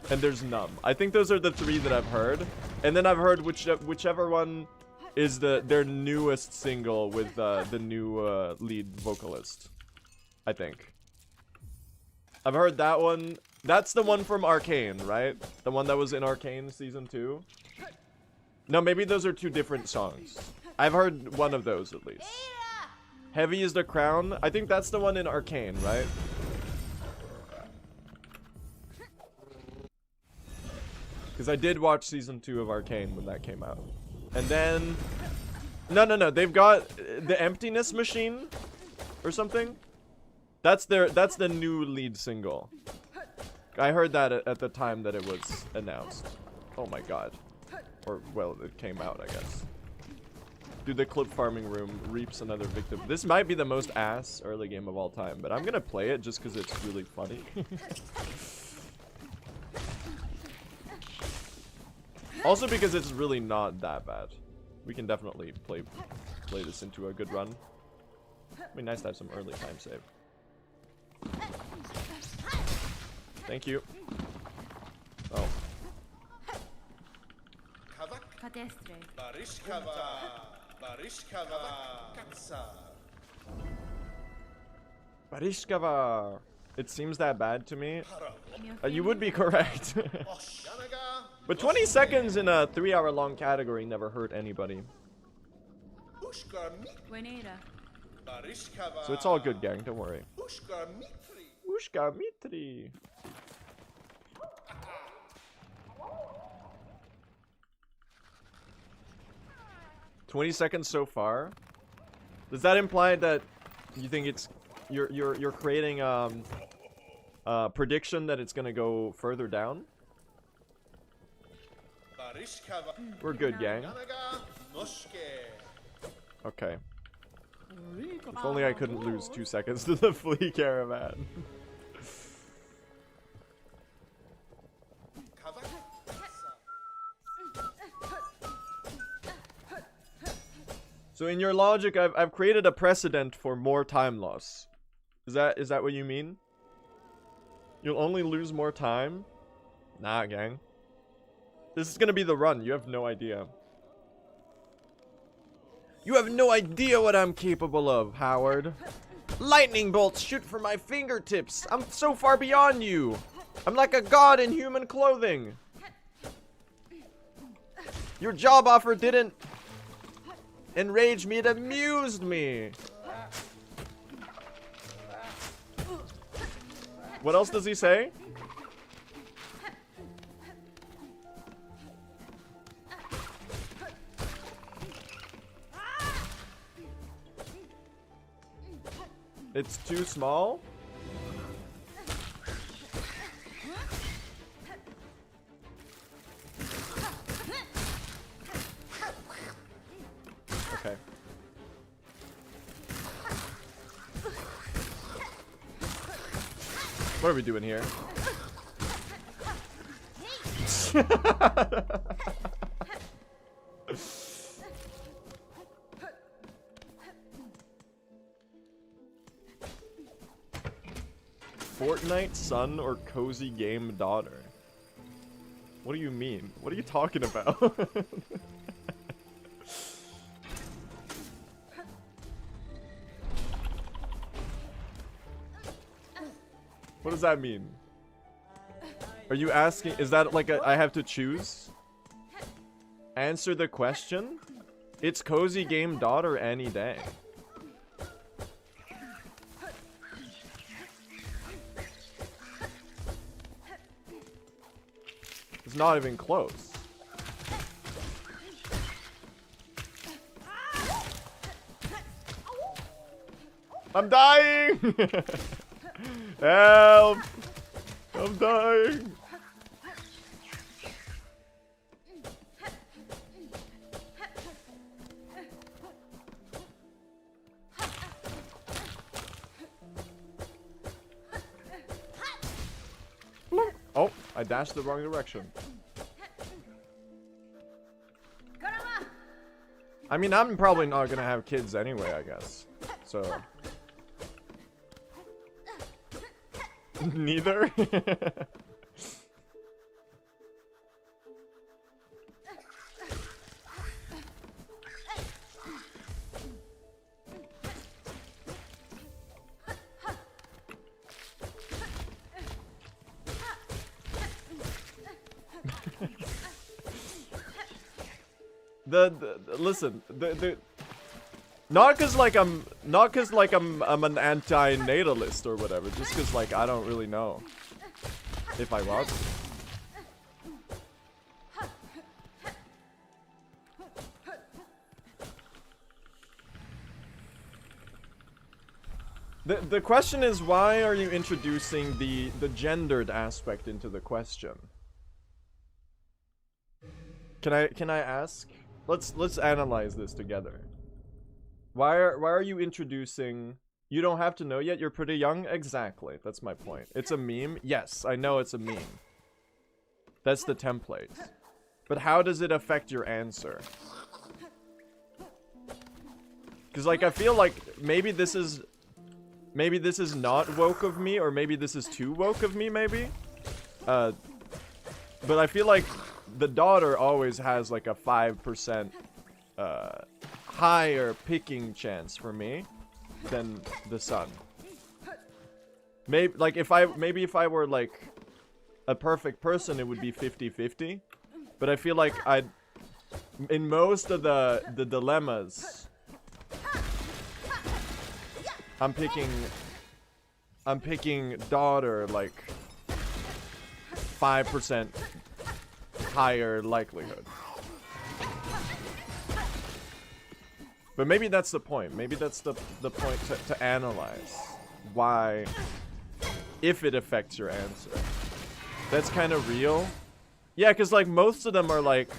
and there's Numb. I think those are the three that I've heard. And then I've heard whichever one is their newest single with the new lead vocalist, I think. I've heard that one. That's the one from Arcane, right? The one that was in Arcane Season 2? No, maybe those are two different songs. I've heard one of those at least. Heavy is the Crown. I think that's the one in Arcane, right? Because I did watch Season 2 of Arcane when that came out. And then... No. They've got the Emptiness Machine or something. That's the new lead single. I heard that at the time that it was announced. Oh my god. Or, well, it came out, I guess. Dude, the clip farming room reaps another victim. This might be the most ass early game of all time, but I'm gonna play it just because it's really funny. Also because it's really not that bad. We can definitely play this into a good run. It'd be nice to have some early time save. Thank you. Oh. Barishkava. It seems that bad to me. You would be correct. But 20 seconds in a 3-hour-long category never hurt anybody. So it's all good, gang. Don't worry. Ushka Mitri. 20 seconds so far. Does that imply that you think it's you're creating a prediction that it's gonna go further down? We're good, gang. Okay. If only I couldn't lose 2 seconds to the flea caravan. So in your logic, I've created a precedent for more time loss. Is that what you mean? You'll only lose more time? Nah, gang. This is gonna be the run. You have no idea. You have no idea what I'm capable of, Howard. Lightning bolts shoot from my fingertips. I'm so far beyond you. I'm like a god in human clothing. Your job offer didn't enrage me, it amused me. What else does he say? It's too small? Okay. What are we doing here? Fortnite son or cozy game daughter? What do you mean? What are you talking about? What does that mean? Are you asking, is that like I have to choose? Answer the question? It's cozy game daughter any day. It's not even close. I'm dying! Help! I'm dying! Oh, I dashed the wrong direction. I mean, I'm probably not gonna have kids anyway, I guess. So. Neither? Listen, not cause like I'm an anti-natalist or whatever, just cause like I don't really know if I was. The question is, why are you introducing the gendered aspect into the question? Can I ask? Let's analyze this together. Why are you introducing? You don't have to know yet. You're pretty young. Exactly. That's my point. It's a meme. Yes, I know it's a meme. That's the template. But how does it affect your answer? Because like I feel like maybe this is not woke of me, or maybe this is too woke of me. Maybe. But I feel like the daughter always has like a 5% higher picking chance for me than the son. Maybe like if I were like a perfect person, it would be 50-50. But I feel like in most of the dilemmas, I'm picking daughter like 5% higher likelihood. But maybe that's the point. Maybe that's the point to analyze why, if it affects your answer. That's kind of real. Yeah, because like most of them are like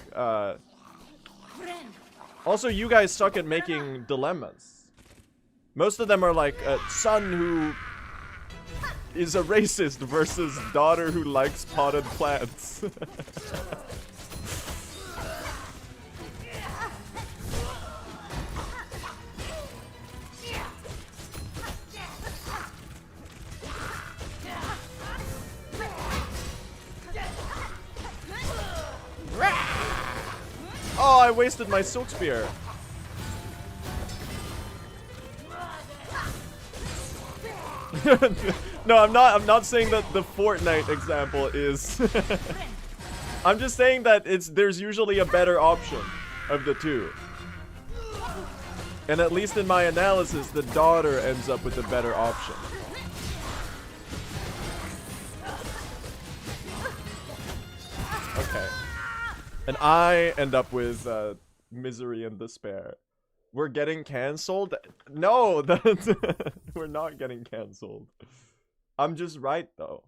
also you guys suck at making dilemmas. Most of them are like a son who is a racist versus daughter who likes potted plants. Oh, I wasted my silk spear. No, I'm not saying that the Fortnite example is I'm just saying that there's usually a better option of the two. And at least in my analysis, the daughter ends up with the better option. Okay. And I end up with misery and despair. We're getting cancelled? No, we're not getting cancelled. I'm just right, though.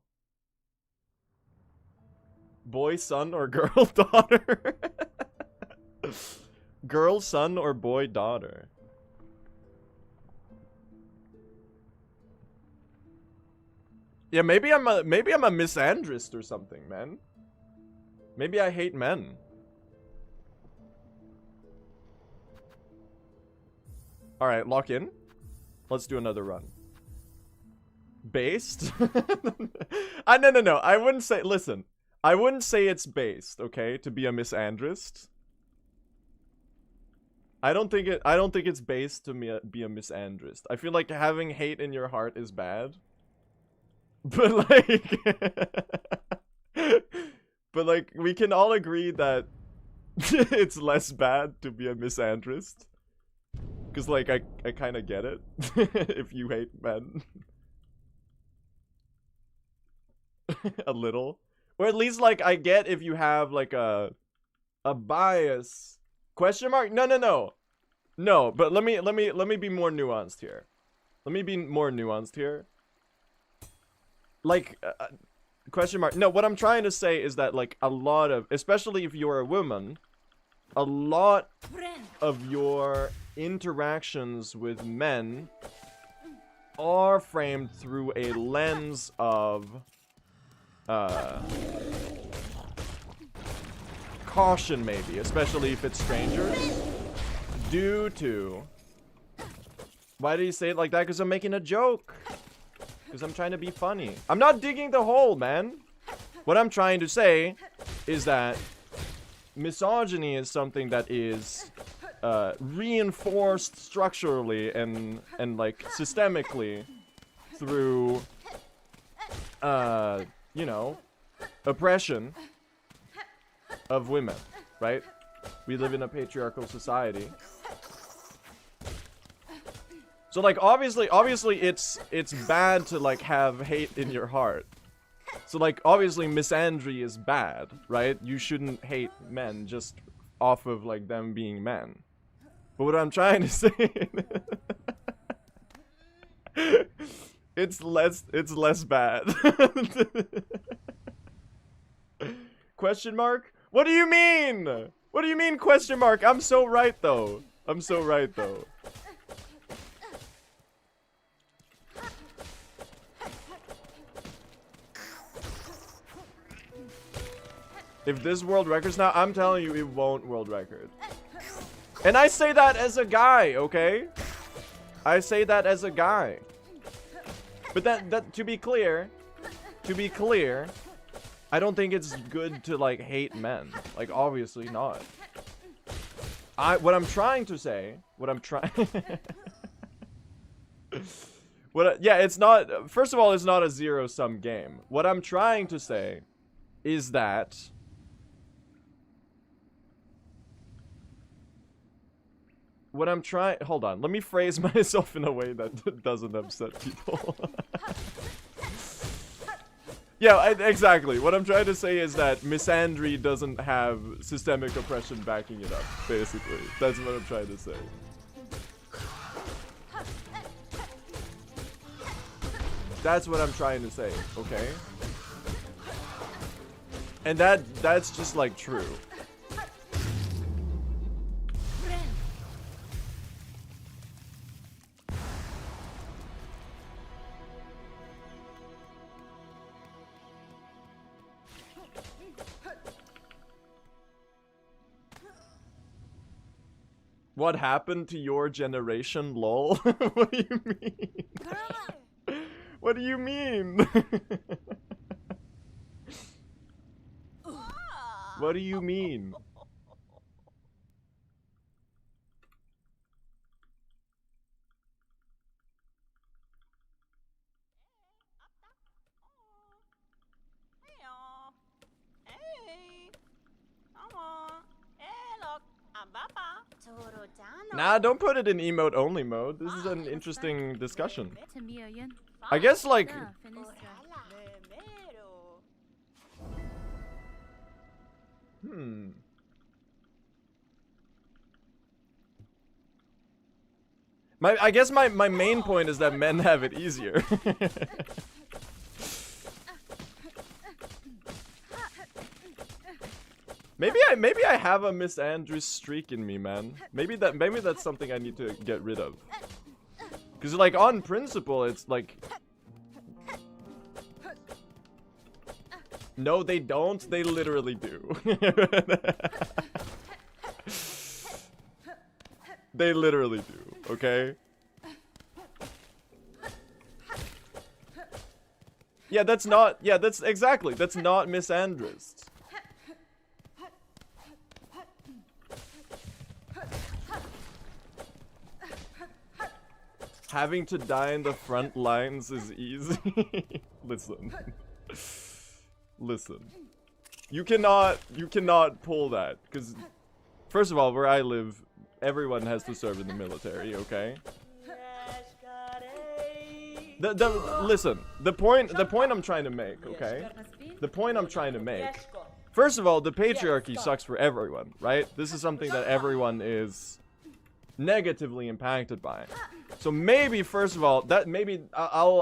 Boy, son, or girl, daughter? Girl, son, or boy, daughter? Yeah, maybe I'm a misandrist or something, man. Maybe I hate men. Alright, lock in. Let's do another run. Based? No. I wouldn't say, listen. I wouldn't say it's based, okay, to be a misandrist. I don't think it's based to be a misandrist. I feel like having hate in your heart is bad. But like but like we can all agree that it's less bad to be a misandrist. Cause like I kind of get it if you hate men. A little. Or at least like I get if you have like a bias. Question mark? No, but let me be more nuanced here. Like question mark. No, what I'm trying to say is that like a lot of, especially if you're a woman, a lot of your interactions with men are framed through a lens of caution, maybe, especially if it's strangers, due to, why do you say it like that? Because I'm making a joke, because I'm trying to be funny. I'm not digging the hole, man. What I'm trying to say is that misogyny is something that is reinforced structurally and like systemically through you know, oppression of women, right? We live in a patriarchal society. So like obviously it's bad to like have hate in your heart. So like obviously misandry is bad, right? You shouldn't hate men just off of like them being men. But what I'm trying to say it's less bad. Question mark? What do you mean? What do you mean question mark? I'm so right though. If this world records now, I'm telling you it won't world record. And I say that as a guy, okay? I say that as a guy. But that to be clear, I don't think it's good to like hate men. Like obviously not. What I'm trying to say, yeah, it's not, first of all, it's not a zero-sum game. What I'm trying to say is that hold on, let me phrase myself in a way that doesn't upset people. Yeah, exactly. What I'm trying to say is that misandry doesn't have systemic oppression backing it up, basically. That's what I'm trying to say. That's what I'm trying to say, okay? And that's just like true. What happened to your generation, lol? What do you mean? What do you mean? What do you mean? Nah, don't put it in emote only mode. This is an interesting discussion. I guess like I guess my main point is that men have it easier. Maybe I have a Miss Andrews streak in me, man. Maybe that's something I need to get rid of. Cause like on principle, it's like no, they don't. They literally do. They literally do. Okay. Yeah, that's not. Yeah, that's exactly. That's not Miss Andrews. Having to die in the front lines is easy. Listen. Listen. You cannot pull that. Because, first of all, where I live, everyone has to serve in the military, okay? Listen, the point I'm trying to make, okay? The point I'm trying to make. First of all, the patriarchy sucks for everyone, right? This is something that everyone is negatively impacted by. So maybe first of all, that maybe I'll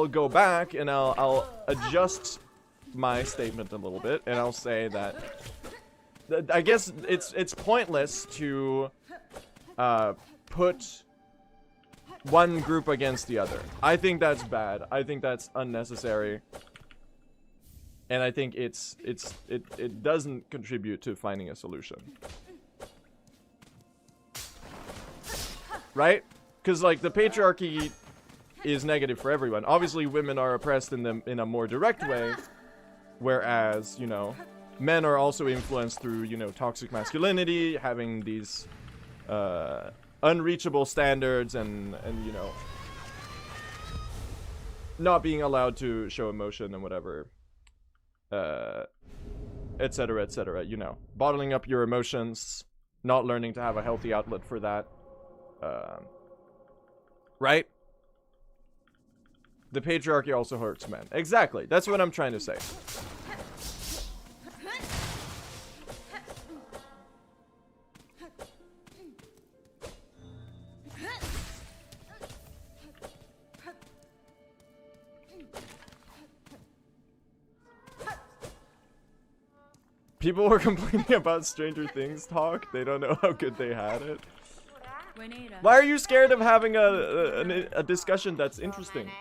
go back and I'll adjust my statement a little bit, and I'll say that I guess it's pointless to put one group against the other. I think that's bad. I think that's unnecessary. And I think it doesn't contribute to finding a solution. Right? Because like the patriarchy is negative for everyone. Obviously women are oppressed in a more direct way, whereas, you know, men are also influenced through, you know, toxic masculinity, having these unreachable standards and you know, not being allowed to show emotion and whatever, etc., you know, bottling up your emotions, not learning to have a healthy outlet for that. Right? The patriarchy also hurts men. Exactly. That's what I'm trying to say. People were complaining about Stranger Things talk. They don't know how good they had it. Why are you scared of having a discussion that's interesting?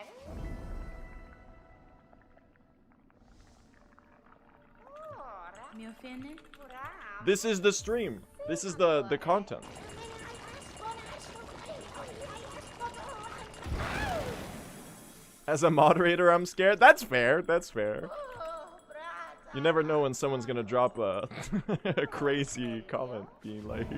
This is the stream. This is the content. As a moderator, I'm scared. That's fair. That's fair. You never know when someone's gonna drop a, a crazy comment being like...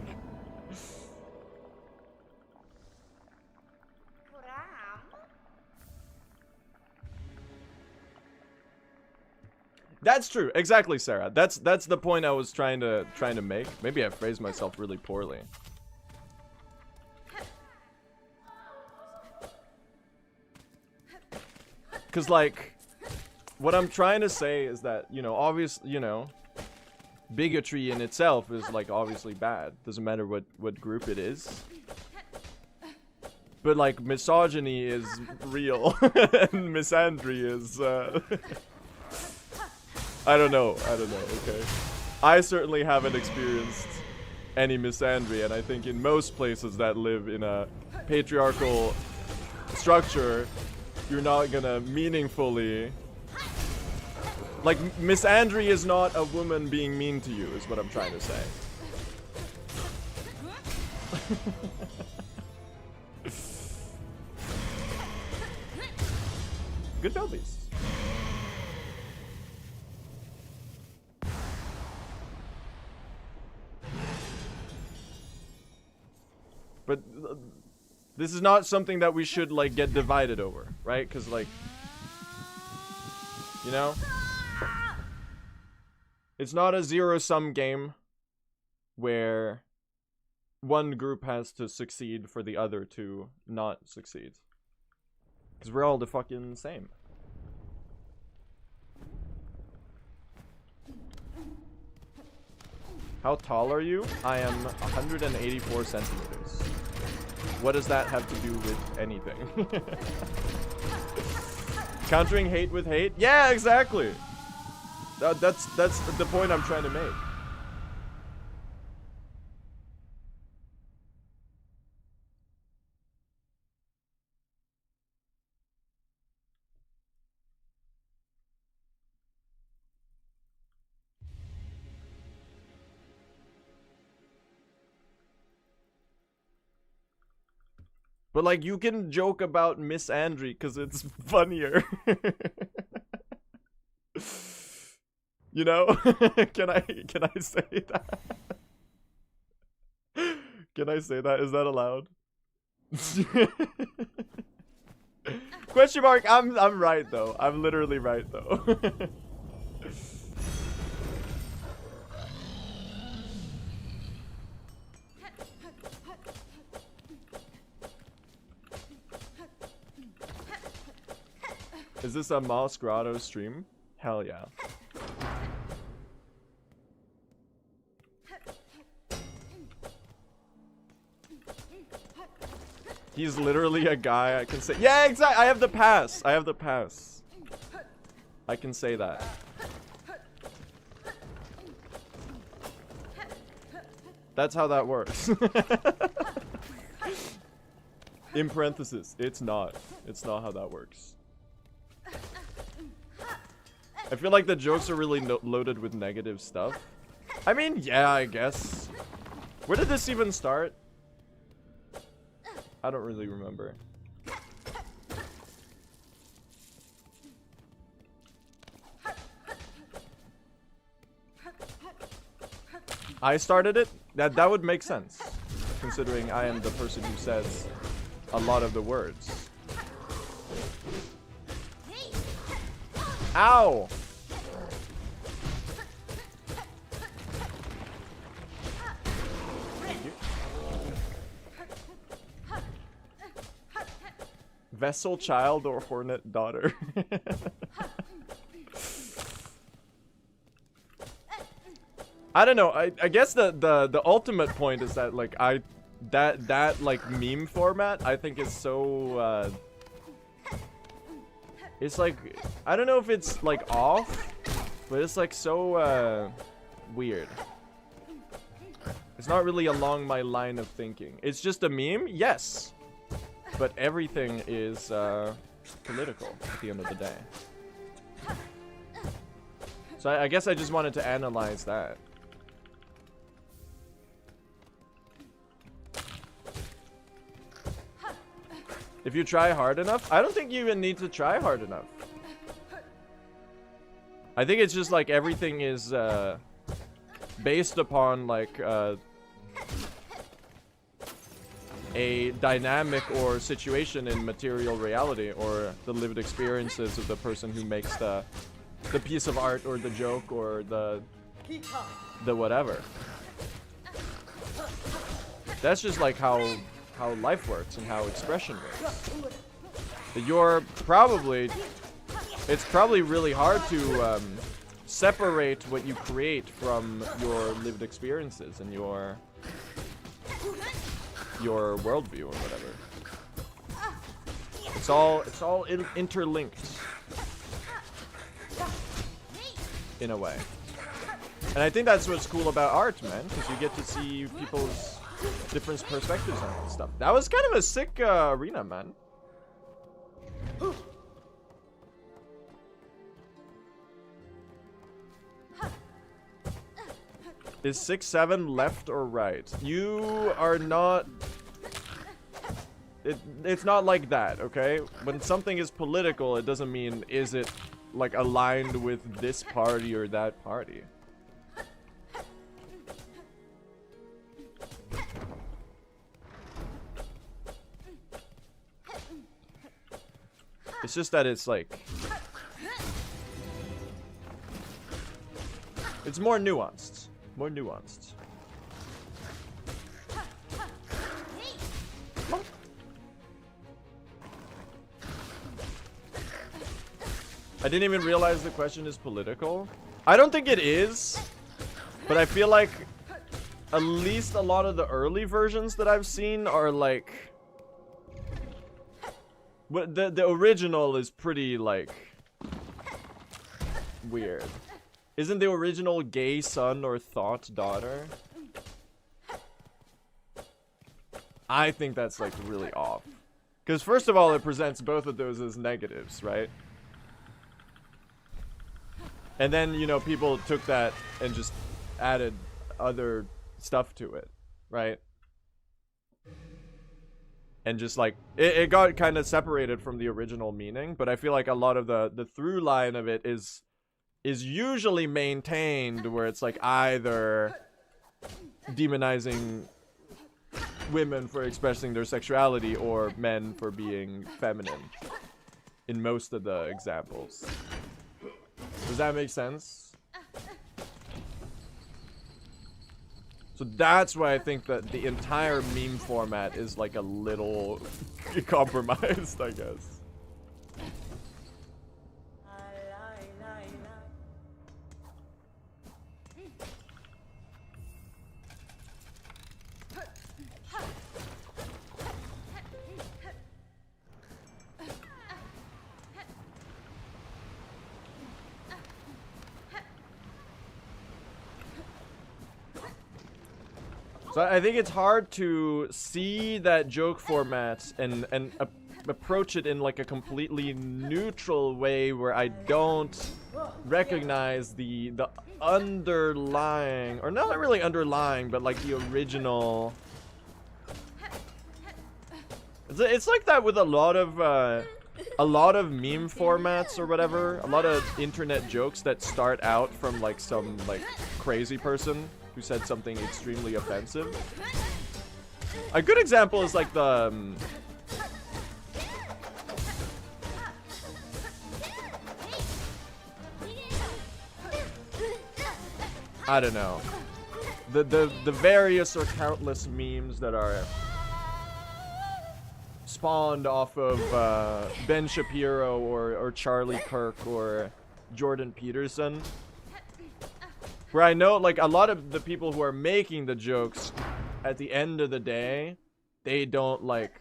That's true. Exactly, Sarah. That's the point I was trying to make. Maybe I phrased myself really poorly. Cause like, what I'm trying to say is that, you know, obviously, you know, bigotry in itself is like obviously bad. Doesn't matter what group it is. But like misogyny is real, and misandry is I don't know, okay? I certainly haven't experienced any misandry, and I think in most places that live in a patriarchal structure, you're not gonna meaningfully... Like, misandry is not a woman being mean to you, is what I'm trying to say. Good bellies. But this is not something that we should like get divided over, right? Because like, you know, it's not a zero-sum game where one group has to succeed for the other to not succeed. Because we're all the fucking same. How tall are you? I am 184 centimeters. What does that have to do with anything? Countering hate with hate? Yeah, exactly. That's the point I'm trying to make. But like, you can joke about Miss Andre because it's funnier. You know? Can I say that? Can I say that? Is that allowed? Question mark, I'm right though. I'm literally right though. Is this a Moss Grotto stream? Hell yeah. He's literally a guy I can say. Yeah, exactly. I have the pass. I have the pass. I can say that. That's how that works. In parentheses, it's not. It's not how that works. I feel like the jokes are really loaded with negative stuff. I mean, yeah, I guess. Where did this even start? I don't really remember. I started it? That would make sense, considering I am the person who says a lot of the words. Ow! Vessel child or hornet daughter? I don't know. I guess the ultimate point is that like that like meme format I think is so it's like, I don't know if it's like off, but it's like so weird. It's not really along my line of thinking. It's just a meme, yes, but everything is political at the end of the day. So I guess I just wanted to analyze that. If you try hard enough, I don't think you even need to try hard enough. I think it's just like everything is based upon like a dynamic or situation in material reality, or the lived experiences of the person who makes the piece of art or the joke or the whatever. That's just like how life works and how expression works. It's probably really hard to separate what you create from your lived experiences and your worldview or whatever. It's all interlinked. in a way. And I think that's what's cool about art, man, because you get to see people's different perspectives on stuff. That was kind of a sick arena, man. Is 6-7 left or right? You are not... It's not like that, okay? When something is political, it doesn't mean is it like aligned with this party or that party. It's just that it's like... It's more nuanced. More nuanced. I didn't even realize the question is political. I don't think it is. But I feel like at least a lot of the early versions that I've seen are like... The original is pretty like... weird. Isn't the original gay son or thought daughter? I think that's like really off. Because first of all, it presents both of those as negatives, right? And then, you know, people took that and just added other stuff to it, right? And just like, it got kind of separated from the original meaning, but I feel like a lot of the through line of it is usually maintained where it's like either demonizing women for expressing their sexuality or men for being feminine in most of the examples. Does that make sense? So that's why I think that the entire meme format is like a little compromised, I guess. So I think it's hard to see that joke format and approach it in like a completely neutral way where I don't recognize the underlying, or not really underlying, but like the original. It's like that with a lot of meme formats or whatever, a lot of internet jokes that start out from like some like crazy person who said something extremely offensive. A good example is like the I don't know, the various or countless memes that are spawned off of Ben Shapiro or Charlie Kirk or Jordan Peterson. Where I know, like, a lot of the people who are making the jokes, at the end of the day, they don't, like,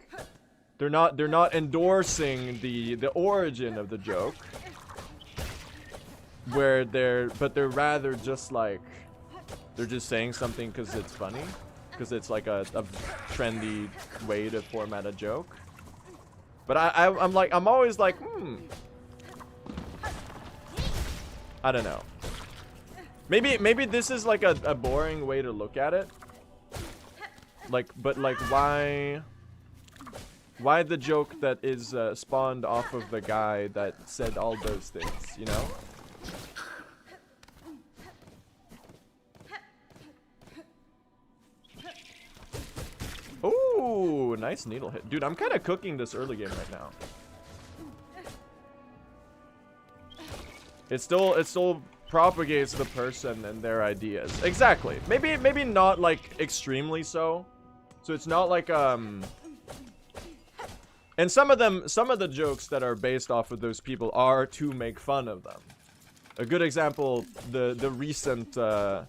they're not endorsing the origin of the joke. But they're rather just, like, they're just saying something because it's funny. Because it's, like, a trendy way to format a joke. But I'm always like, I don't know. Maybe this is like a boring way to look at it. Like, but like why the joke that is spawned off of the guy that said all those things, you know? Ooh, nice needle hit. Dude, I'm kind of cooking this early game right now. It still propagates the person and their ideas. Exactly. Maybe not like extremely so. So it's not like and some of the jokes that are based off of those people are to make fun of them. A good example, the recent the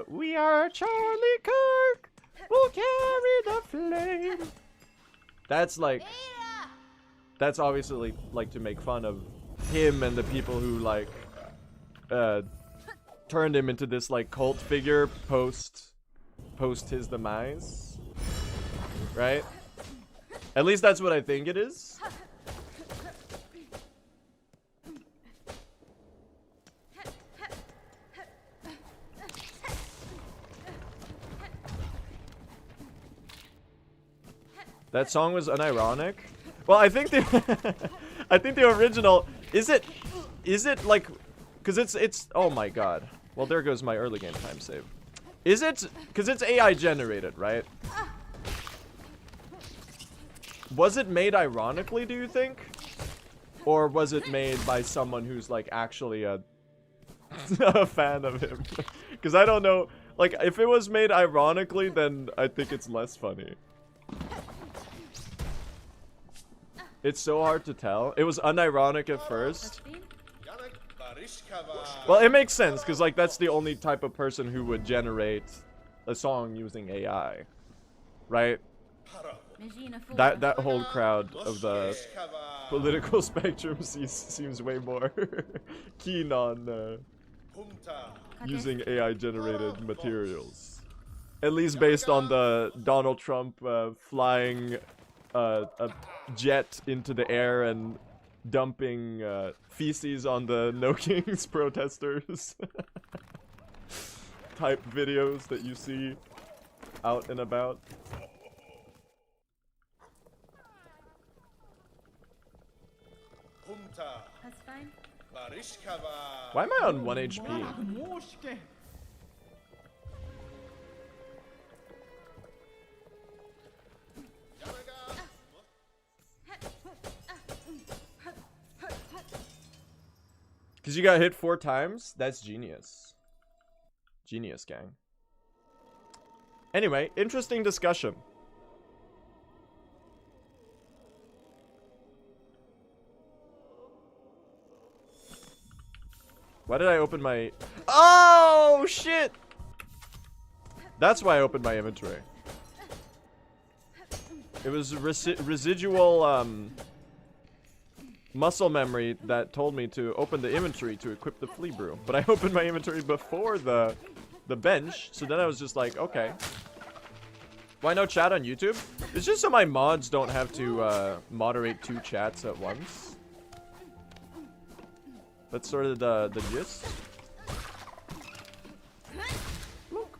"We are Charlie Kirk, we'll carry the flame." That's like, that's obviously like to make fun of him and the people who like turned him into this like cult figure post his demise, right? At least that's what I think it is. That song was unironic. Well, I think the I think the original is it like, because it's oh my god. Well, there goes my early game time save. Is it because it's AI generated, right? Was it made ironically, do you think? Or was it made by someone who's like actually a fan of him? Because I don't know, like if it was made ironically, then I think it's less funny. It's so hard to tell. It was unironic at first. Well, it makes sense, because like that's the only type of person who would generate a song using AI, right? That whole crowd of the political spectrum seems way more keen on using AI generated materials. At least based on the Donald Trump flying a jet into the air and dumping feces on the No Kings protesters type videos that you see out and about. That's fine. Why am I on 1 HP? Because you got hit 4 times? That's genius. Genius, gang. Anyway, interesting discussion. Why did I open my... Oh, shit! That's why I opened my inventory. It was residual, muscle memory that told me to open the inventory to equip the flea brew. But I opened my inventory before the bench, so then I was just like, okay. Why no chat on YouTube? It's just so my mods don't have to moderate 2 chats at once. That's sort of the gist. Look.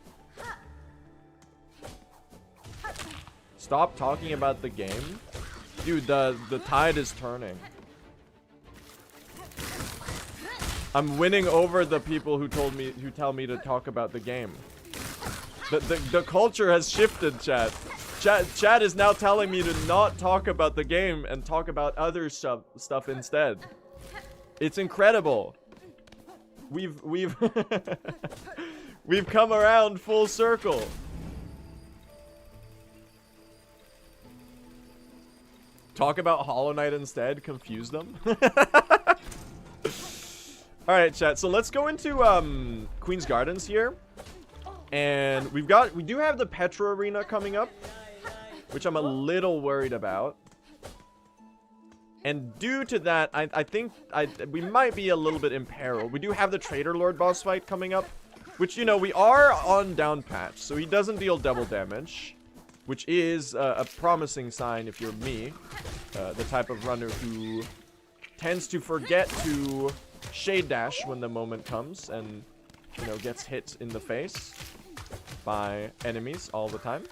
Stop talking about the game. Dude, the tide is turning. I'm winning over the people who tell me to talk about the game. The culture has shifted, chat. Chat is now telling me to not talk about the game and talk about other stuff instead. It's incredible. We've we've come around full circle. Talk about Hollow Knight instead, confuse them. Alright, chat, so let's go into Queen's Gardens here. And we do have the Petra Arena coming up, which I'm a little worried about. And due to that, I think we might be a little bit in peril. We do have the Trader Lord boss fight coming up, which, you know, we are on down patch, so he doesn't deal double damage, which is a promising sign if you're me, the type of runner who tends to forget to shade dash when the moment comes and, you know, gets hit in the face by enemies all the time.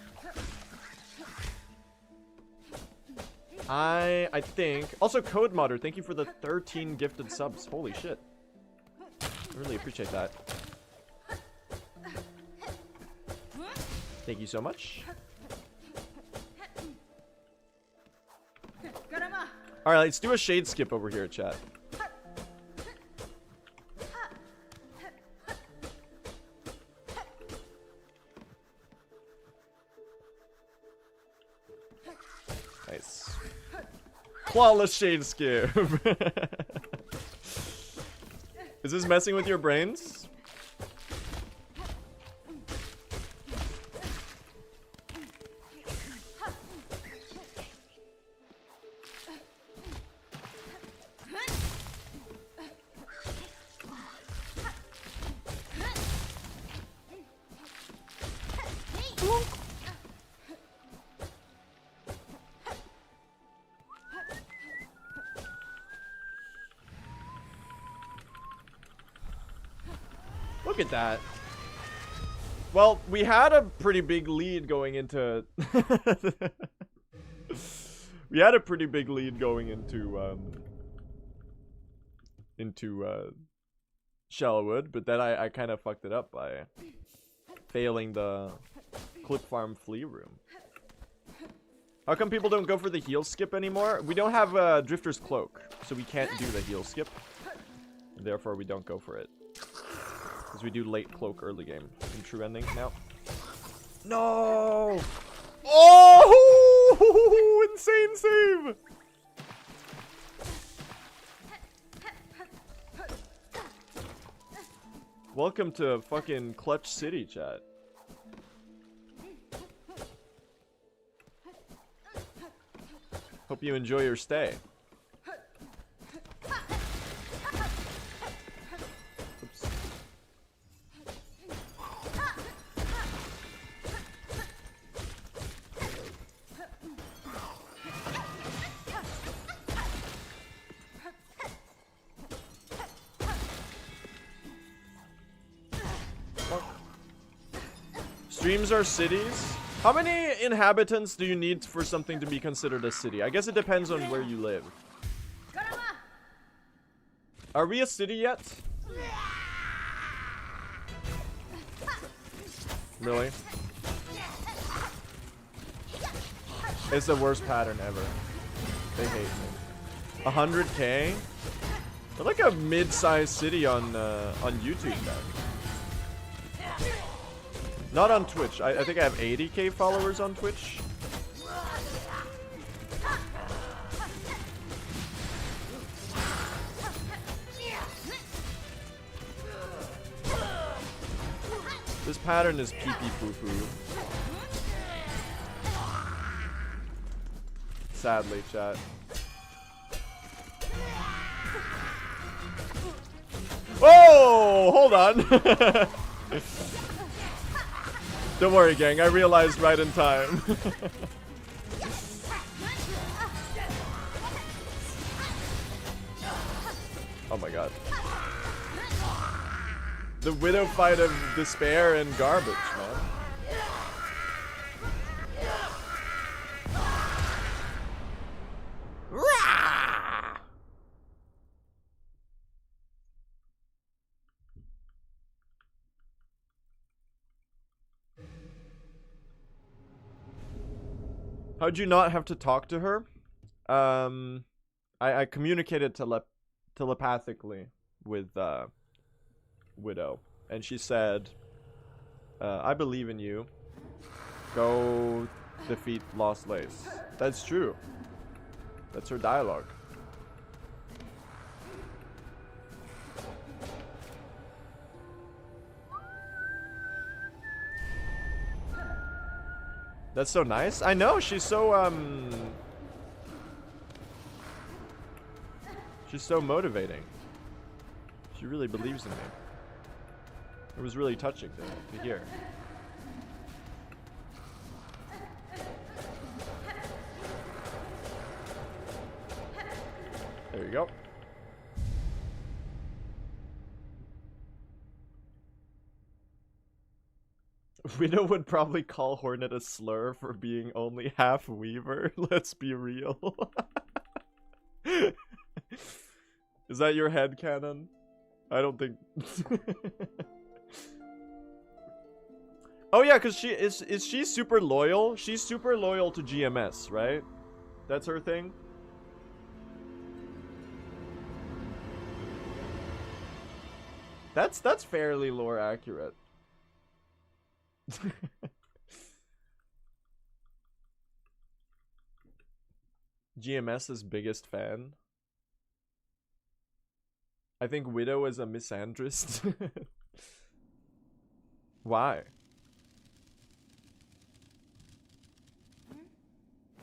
I think also Code Modder, thank you for the 13 gifted subs. Holy shit, I really appreciate that. Thank you so much. All right, let's do a shade skip over here, chat. Nice. Flawless shade skip. Is this messing with your brains? Look at that. Well, we had a pretty big lead going into... we had a pretty big lead going into Shallowwood, but then I kind of fucked it up by failing the Clip Farm Flea Room. How come people don't go for the heel skip anymore? We don't have Drifter's Cloak, so we can't do the heel skip. And therefore, we don't go for it. Because we do late cloak early game in true ending now. No! Oh! Insane save! Welcome to fucking Clutch City, chat. Hope you enjoy your stay. Oops. Streams are cities. How many inhabitants do you need for something to be considered a city? I guess it depends on where you live. Are we a city yet? Really? It's the worst pattern ever. They hate me. 100K? We're like a mid-sized city on YouTube then. Not on Twitch. I think I have 80K followers on Twitch. This pattern is pee-pee poo-poo. Sadly, chat. Whoa! Hold on. Don't worry, gang. I realized right in time. Oh my god. The widow fight of despair and garbage, man. How'd you not have to talk to her? I communicated telepathically with Widow, and she said, I believe in you. Go defeat Lost Lace. That's true. That's her dialogue. That's so nice. I know, she's so she's so motivating. She really believes in me. It was really touching to hear. There you go. Widow would probably call Hornet a slur for being only half Weaver. Let's be real. Is that your headcanon? I don't think... Oh yeah, because is she super loyal? She's super loyal to GMS, right? That's her thing? That's fairly lore accurate. GMS's biggest fan. I think Widow is a misandrist. Why?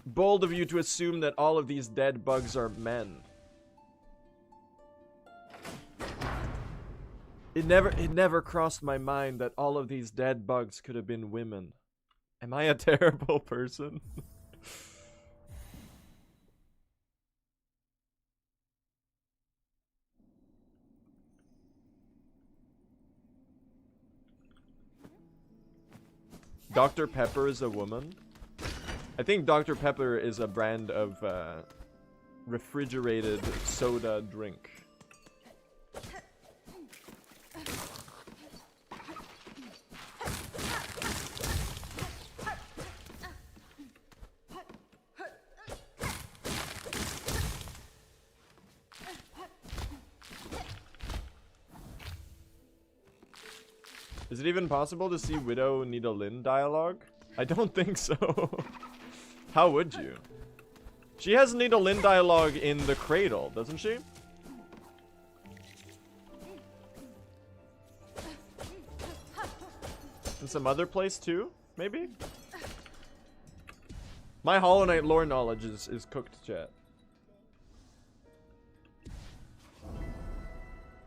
Bold of you to assume that all of these dead bugs are men. It never crossed my mind that all of these dead bugs could have been women. Am I a terrible person? Dr. Pepper is a woman. I think Dr. Pepper is a brand of refrigerated soda drink. Is it even possible to see Widow Nita Lynn dialogue? I don't think so. How would you? She has Nita Lynn dialogue in The Cradle, doesn't she? In some other place too, maybe? My Hollow Knight lore knowledge is cooked, chat.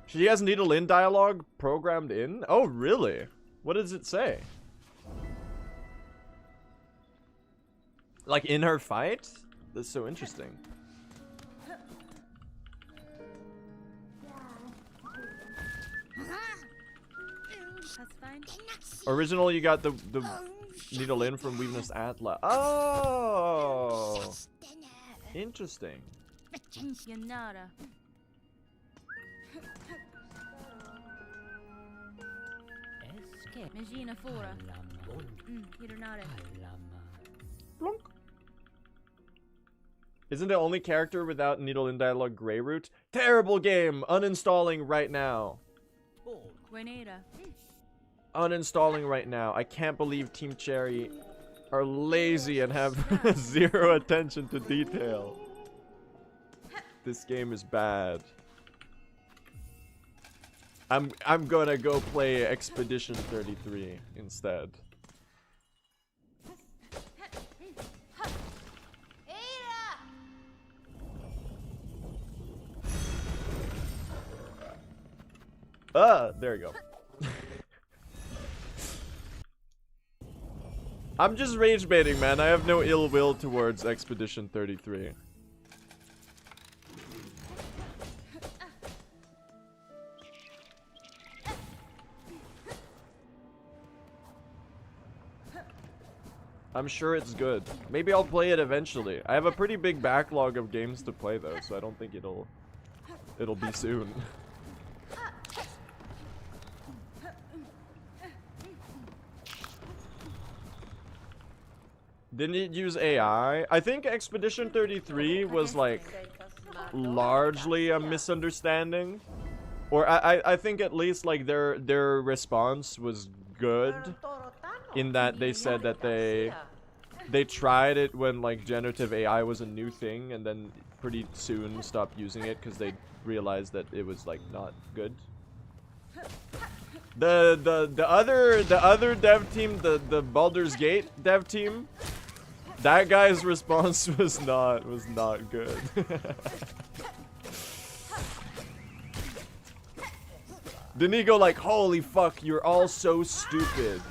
She has Nita Lynn dialogue programmed in? Oh, really? What does it say? Like in her fight? That's so interesting. Original, you got the Nita Lynn from Weakness Atla. Oh! Interesting. Blunk. Isn't the only character without Nita Lynn dialogue Greyroot? Terrible game! Uninstalling right now. Uninstalling right now. I can't believe Team Cherry are lazy and have zero attention to detail. This game is bad. I'm gonna go play Expedition 33 instead. There you go. I'm just rage baiting, man. I have no ill will towards Expedition 33. I'm sure it's good. Maybe I'll play it eventually. I have a pretty big backlog of games to play though, so I don't think it'll be soon. Didn't it use AI? I think Expedition 33 was like largely a misunderstanding. Or I think at least like their response was good in that they said that they tried it when like generative AI was a new thing and then pretty soon stopped using it because they realized that it was like not good. The other dev team, the Baldur's Gate dev team, that guy's response was not good. Didn't he go like, holy fuck, you're all so stupid.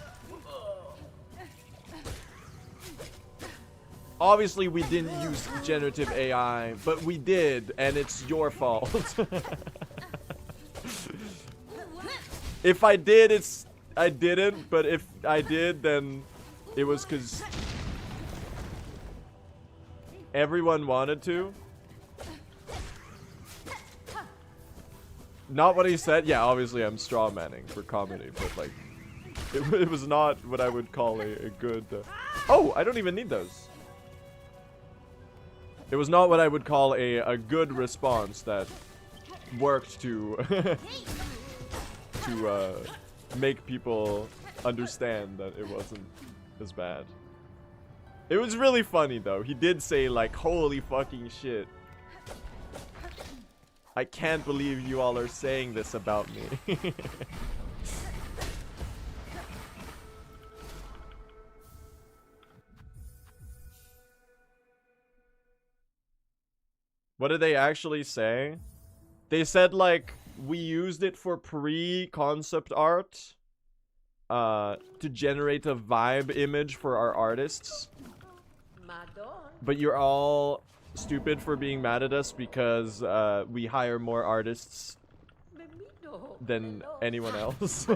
Obviously we didn't use generative AI, but we did, and it's your fault. If I did, I didn't, but if I did, then it was because everyone wanted to. Not what he said. Yeah, obviously I'm straw manning for comedy, but like, it was not what I would call a good. Oh, I don't even need those. It was not what I would call a good response that worked to to make people understand that it wasn't as bad. It was really funny though. He did say like, holy fucking shit. I can't believe you all are saying this about me. What did they actually say? They said like, we used it for pre-concept art to generate a vibe image for our artists. But you're all stupid for being mad at us because we hire more artists than anyone else.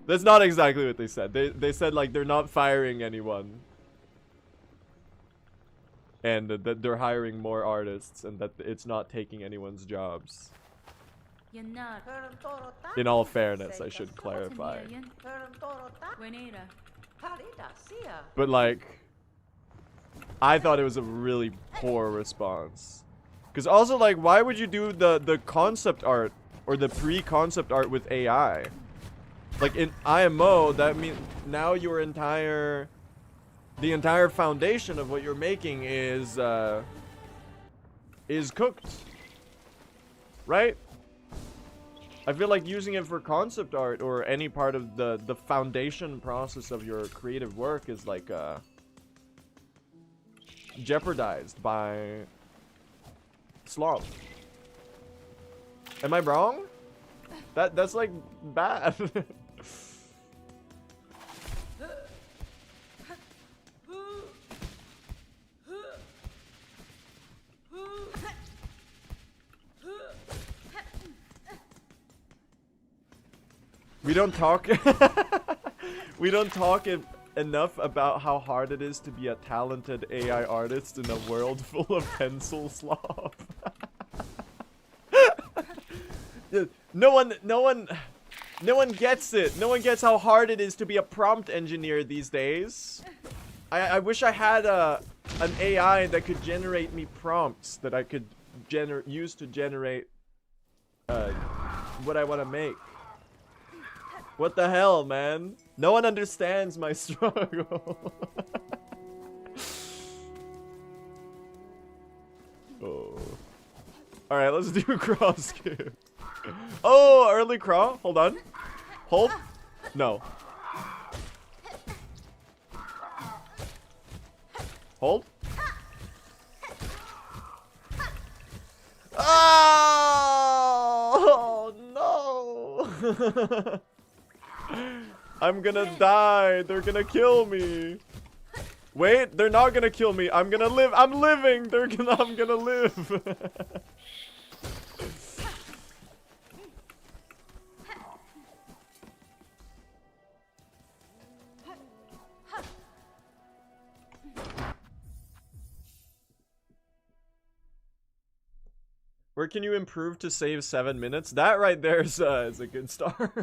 That's not exactly what they said. They said like they're not firing anyone. And that they're hiring more artists and that it's not taking anyone's jobs. In all fairness, I should clarify. But like, I thought it was a really poor response. Because also like, why would you do the concept art or the pre-concept art with AI? Like in IMO, that means now your entire... The entire foundation of what you're making is cooked. Right? I feel like using it for concept art or any part of the foundation process of your creative work is like jeopardized by slop. Am I wrong? That's like bad. We don't talk we don't talk enough about how hard it is to be a talented AI artist in a world full of pencil slop. No one gets it. No one gets how hard it is to be a prompt engineer these days. I wish I had an AI that could generate me prompts that I could use to generate what I want to make. What the hell, man? No one understands my struggle. Oh. Alright, let's do cross skip. Oh, early crawl. Hold on. Hold. No. Hold. Oh no. I'm gonna die. They're gonna kill me. Wait, they're not gonna kill me. I'm gonna live. I'm living. I'm gonna live. Where can you improve to save 7 minutes? That right there is a good start.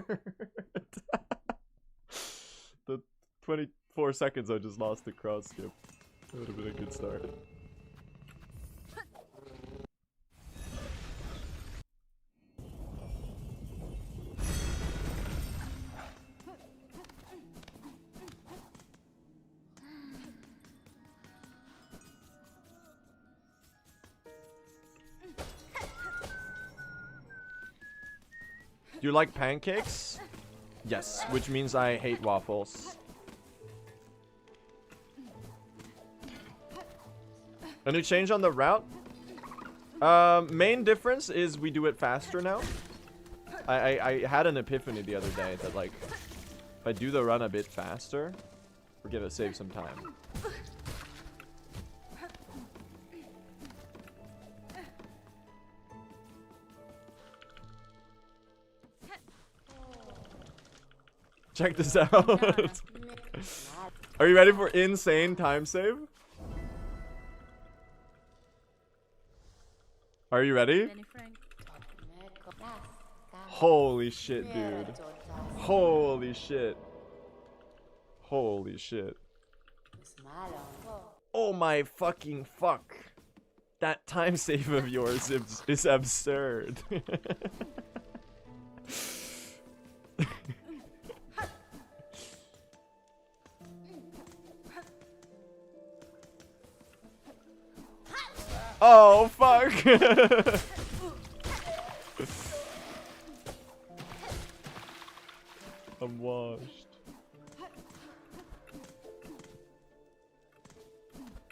The 24 seconds I just lost the cross skip. That would have been a good start. Do you like pancakes? Yes, which means I hate waffles. Any change on the route? Main difference is we do it faster now. I had an epiphany the other day that like, if I do the run a bit faster, we're gonna save some time. Check this out. Are you ready for insane time save? Are you ready? Holy shit, dude. Holy shit. Holy shit. Oh my fucking fuck. That time save of yours is absurd. Oh, fuck. I'm washed.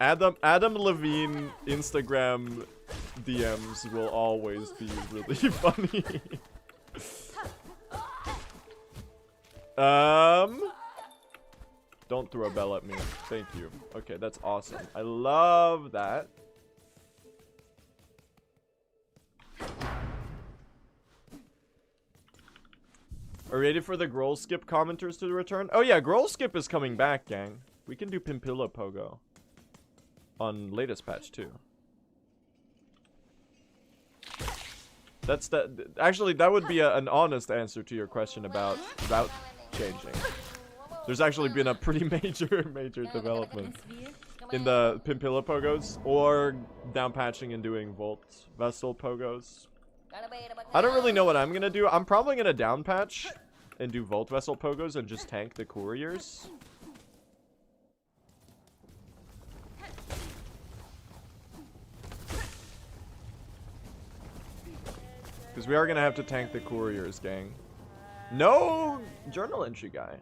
Adam Levine Instagram DMs will always be really funny. Don't throw a bell at me. Thank you. Okay, that's awesome. I love that. Are we ready for the Growl Skip commenters to return? Oh yeah, Growl Skip is coming back, gang. We can do Pimpilla Pogo on latest patch too. That's that. Actually, that would be an honest answer to your question about route changing. There's actually been a pretty major development in the Pimpilla Pogos or down patching and doing Volt Vessel Pogos. I don't really know what I'm gonna do. I'm probably gonna down patch and do Volt Vessel Pogos and just tank the couriers. Because we are gonna have to tank the couriers, gang. No journal entry guy.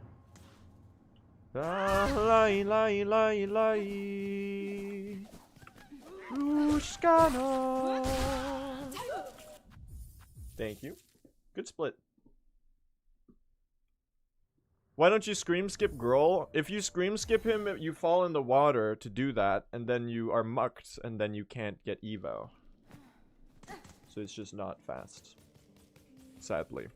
Thank you. Good split. Why don't you scream skip Growl? If you scream skip him, you fall in the water to do that, and then you are mucked, and then you can't get Evo. So it's just not fast. Sadly.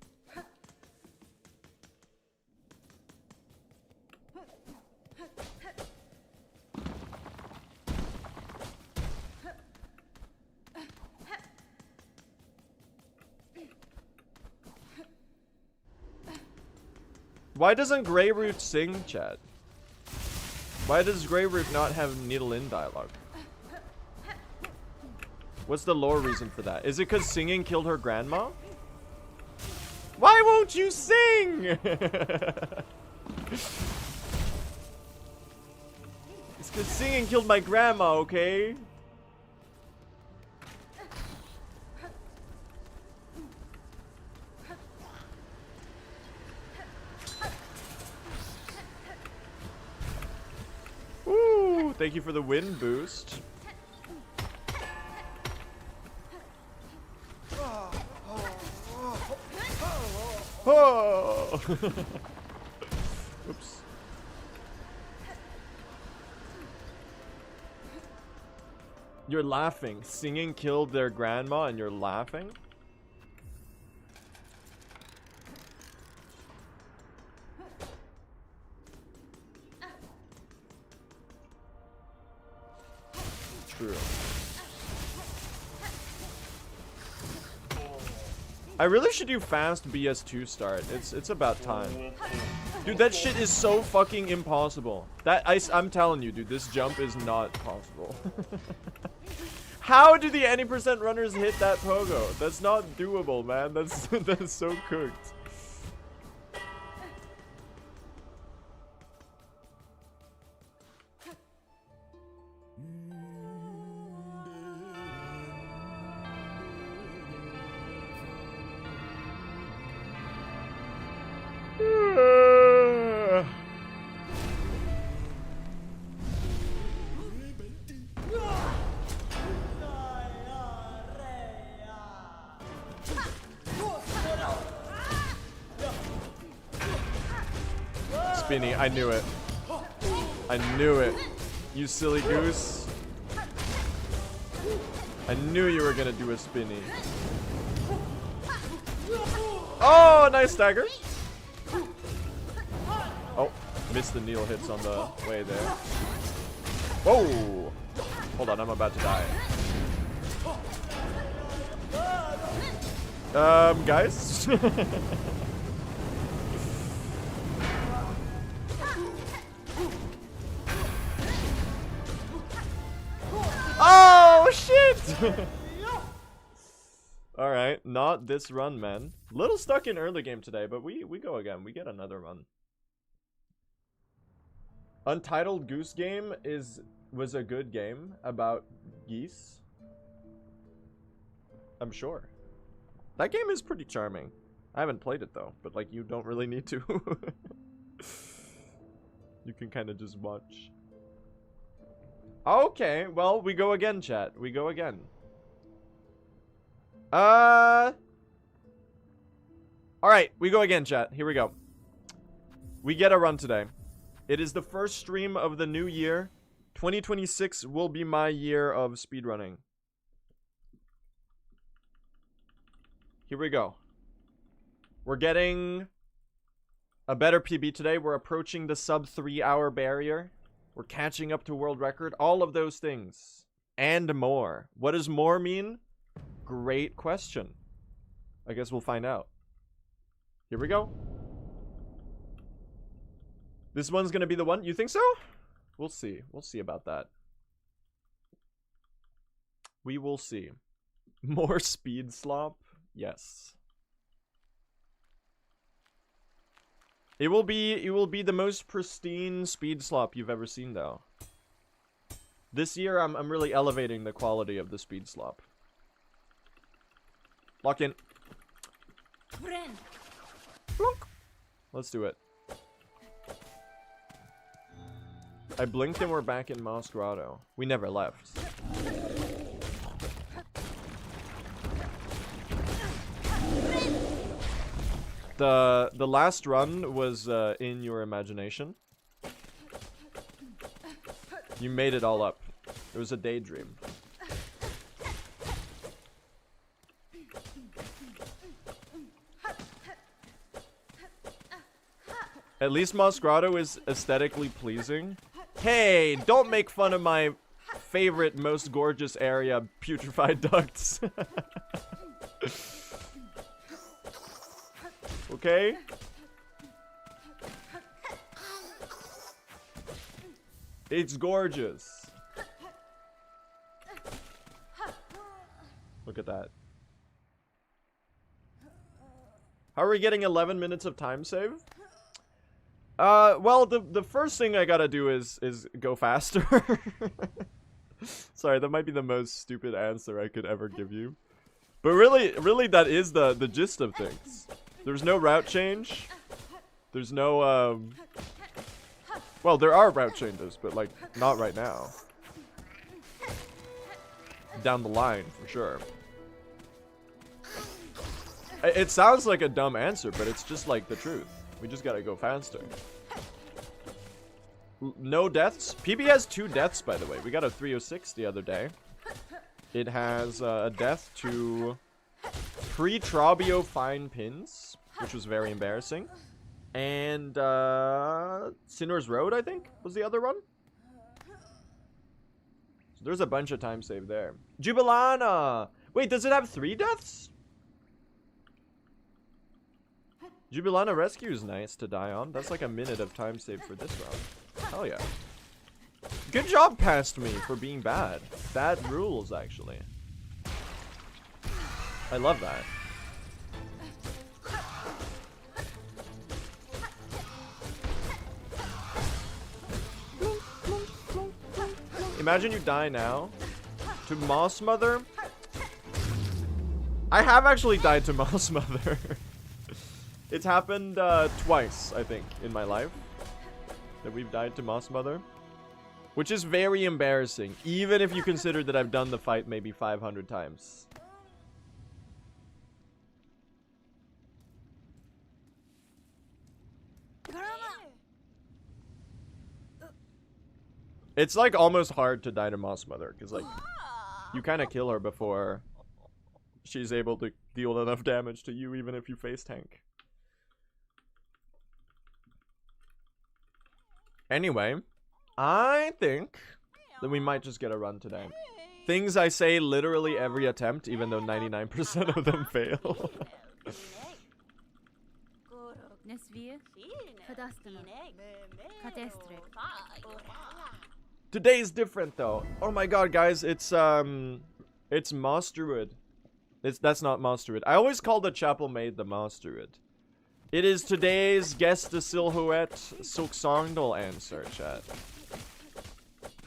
Why doesn't Greyroot sing, chat? Why does Greyroot not have needle in dialogue? What's the lore reason for that? Is it because singing killed her grandma? Why won't you sing? It's because singing killed my grandma, okay? Ooh, thank you for the wind boost. Oh! Oops. You're laughing. Singing killed their grandma and you're laughing? True. I really should do fast BS2 start. It's about time. Dude, that shit is so fucking impossible. I'm telling you, dude, this jump is not possible. How do the any percent runners hit that pogo? That's not doable, man. That's so cooked. Spinny, I knew it. I knew it. You silly goose. I knew you were gonna do a spinny. Oh, nice stagger. Oh, missed the needle hits on the way there. Whoa! Hold on, I'm about to die. Guys? Oh, shit! Alright, not this run, man. Little stuck in early game today, but we go again. We get another run. Untitled Goose Game was a good game about geese. I'm sure. That game is pretty charming. I haven't played it though, but like you don't really need to. You can kind of just watch. Okay, well, we go again, chat. We go again. Alright, we go again, chat. Here we go. We get a run today. It is the first stream of the new year. 2026 will be my year of speedrunning. Here we go. We're getting A better PB today. We're approaching the sub 3-hour barrier. We're catching up to world record. All of those things. And more. What does more mean? Great question. I guess we'll find out. Here we go. This one's gonna be the one. You think so? We'll see. We'll see about that. We will see. More speed slop? Yes. It will be the most pristine speed slop you've ever seen, though. This year, I'm really elevating the quality of the speed slop. Lock in. Plunk. Let's do it. I blinked and we're back in Moss Grotto. We never left. The last run was in your imagination. You made it all up. It was a daydream. At least Moss Grotto is aesthetically pleasing. Hey, don't make fun of my favorite, most gorgeous area, putrefied ducts. Okay? It's gorgeous. Look at that. How are we getting 11 minutes of time save? Well, the first thing I gotta do is go faster. Sorry, that might be the most stupid answer I could ever give you. But really that is the gist of things. There's no route change. There's no, well, there are route changes, but, like, not right now. Down the line, for sure. It sounds like a dumb answer, but it's just, like, the truth. We just gotta go faster. No deaths. PB has 2 deaths, by the way. We got a 306 the other day. It has a death to pre-Trabio fine pins, which was very embarrassing. And Sinner's Road, I think, was the other one. So there's a bunch of time saved there. Jubilana! Wait, does it have 3 deaths? Jubilana Rescue is nice to die on. That's like a minute of time saved for this round. Hell yeah. Good job, past me, for being bad. That rules, actually. I love that. Imagine you die now to Moss Mother. I have actually died to Moss Mother. It's happened twice, I think, in my life that we've died to Moss Mother, which is very embarrassing, even if you consider that I've done the fight maybe 500 times. It's like almost hard to die to Moss Mother, because like you kind of kill her before she's able to deal enough damage to you, even if you face tank. Anyway, I think that we might just get a run today. Things I say literally every attempt, even though 99% of them fail. Today's different though. Oh my god, guys, it's Moss Druid. That's not Moss Druid. I always call the Chapel Maid the Moss Druid. It is today's Guess the Silhouette Silksongdle answer, chat.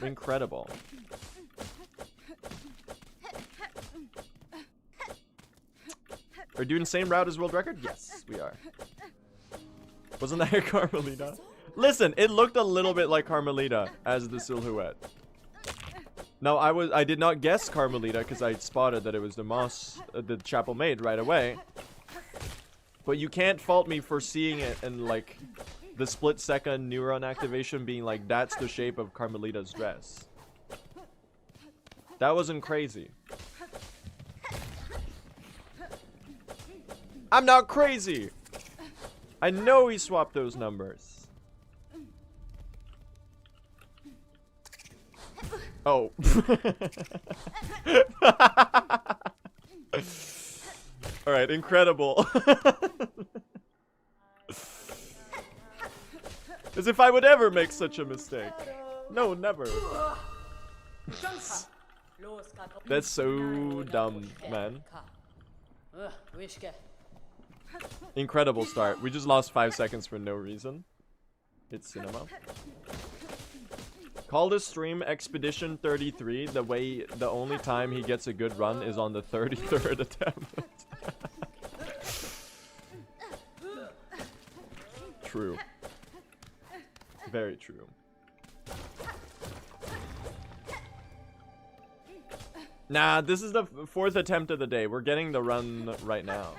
Incredible. Are we doing the same route as world record? Yes, we are. Wasn't that Carmelita? Listen, it looked a little bit like Carmelita as the silhouette. No, I did not guess Carmelita because I spotted that it was the Chapel Maid right away. But you can't fault me for seeing it and like the split-second neuron activation being like, that's the shape of Carmelita's dress. That wasn't crazy. I'm not crazy. I know he swapped those numbers. Oh. Alright, incredible. As if I would ever make such a mistake. No, never. That's so dumb, man. Incredible start. We just lost 5 seconds for no reason. It's cinema. Call this stream Expedition 33. The only time he gets a good run is on the 33rd attempt. True. Very true. Nah, this is the 4th attempt of the day. We're getting the run right now.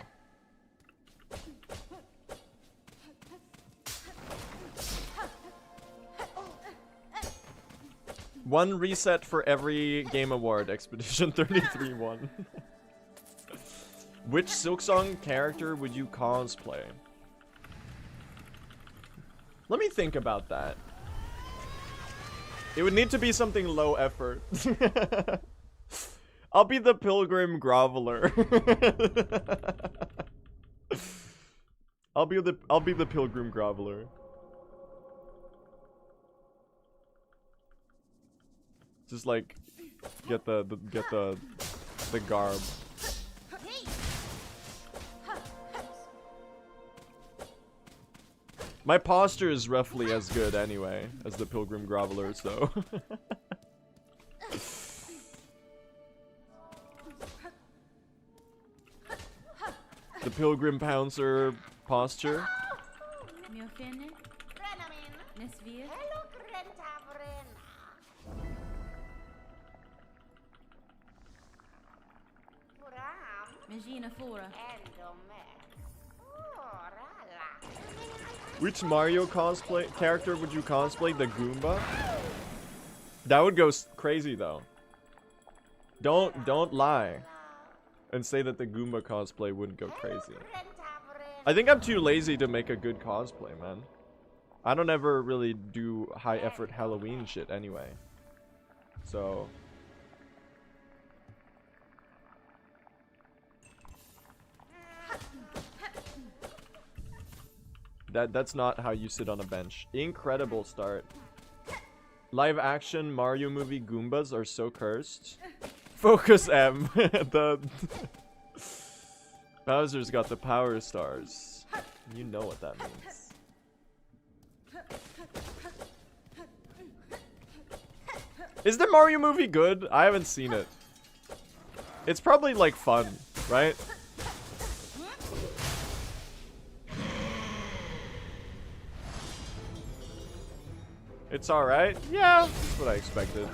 One reset for every game award. Expedition 33 won. Which Silksong character would you cosplay? Let me think about that. It would need to be something low effort. I'll be the Pilgrim Groveler. I'll be the Pilgrim Groveler. Just like get the garb. My posture is roughly as good anyway as the Pilgrim Groveler, so. The Pilgrim Pouncer posture. Which Mario cosplay character would you cosplay? The Goomba? That would go crazy though. Don't lie and say that the Goomba cosplay wouldn't go crazy. I think I'm too lazy to make a good cosplay, man. I don't ever really do high effort Halloween shit anyway. So that's not how you sit on a bench. Incredible start. Live action Mario movie Goombas are so cursed. Focus M. The Bowser's got the power stars. You know what that means. Is the Mario movie good? I haven't seen it. It's probably like fun, right? It's alright. Yeah, that's what I expected.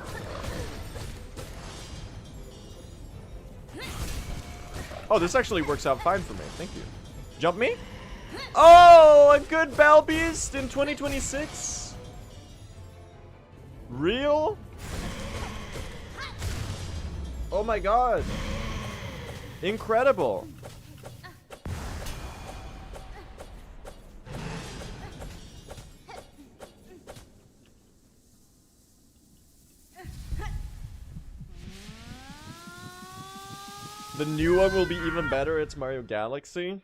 Oh, this actually works out fine for me. Thank you. Jump me? Oh, a good Bell Beast in 2026? Real? Oh my god. Incredible. The new one will be even better. It's Mario Galaxy.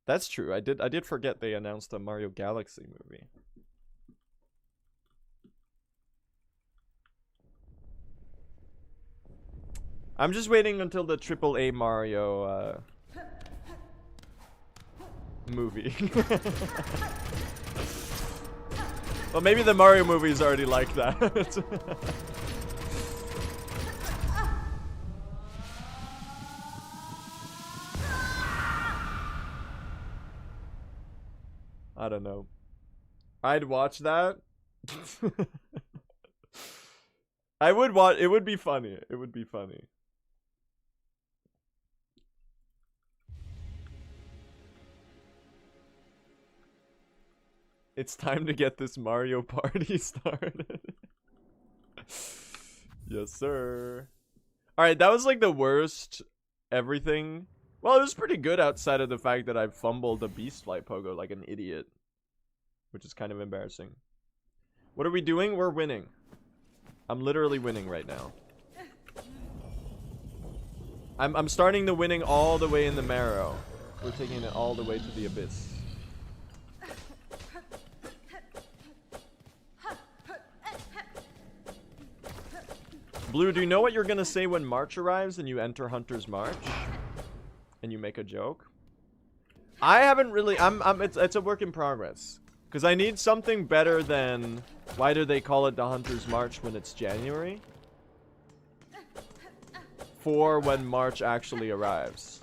That's true. I did forget they announced a Mario Galaxy movie. I'm just waiting until the AAA Mario movie. Well, maybe the Mario movie is already like that. I don't know. I'd watch that. I would watch. It would be funny. It would be funny. It's time to get this Mario Party started. Yes, sir. Alright, that was like the worst everything Well, it was pretty good outside of the fact that I fumbled a Beast Flight Pogo like an idiot. Which is kind of embarrassing. What are we doing? We're winning. I'm literally winning right now. I'm starting the winning all the way in the marrow. We're taking it all the way to the abyss. Blue, do you know what you're gonna say when March arrives and you enter Hunter's March? And you make a joke? I haven't really, it's a work in progress. Because I need something better than, why do they call it the Hunter's March when it's January? For when March actually arrives.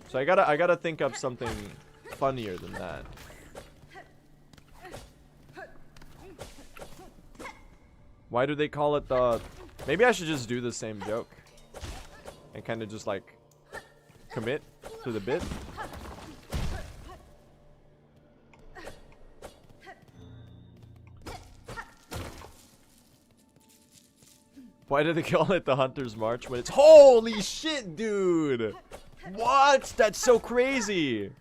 So I gotta think up something funnier than that. Why do they call it the... Maybe I should just do the same joke. And kind of just like commit to the bit. Why do they call it the Hunter's March when it's... Holy shit, dude! What? That's so crazy!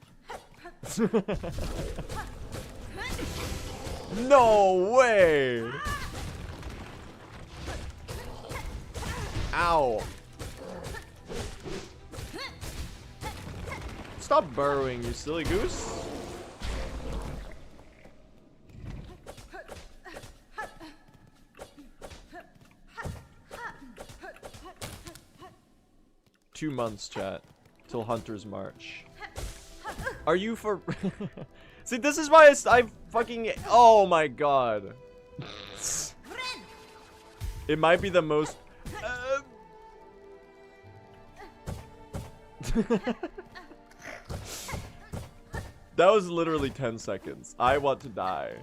No way! Ow. Stop burrowing, you silly goose. Two months, chat, till Hunter's March. Are you for... See, this is why I fucking... Oh my god. It might be the most... That was literally 10 seconds. I want to die.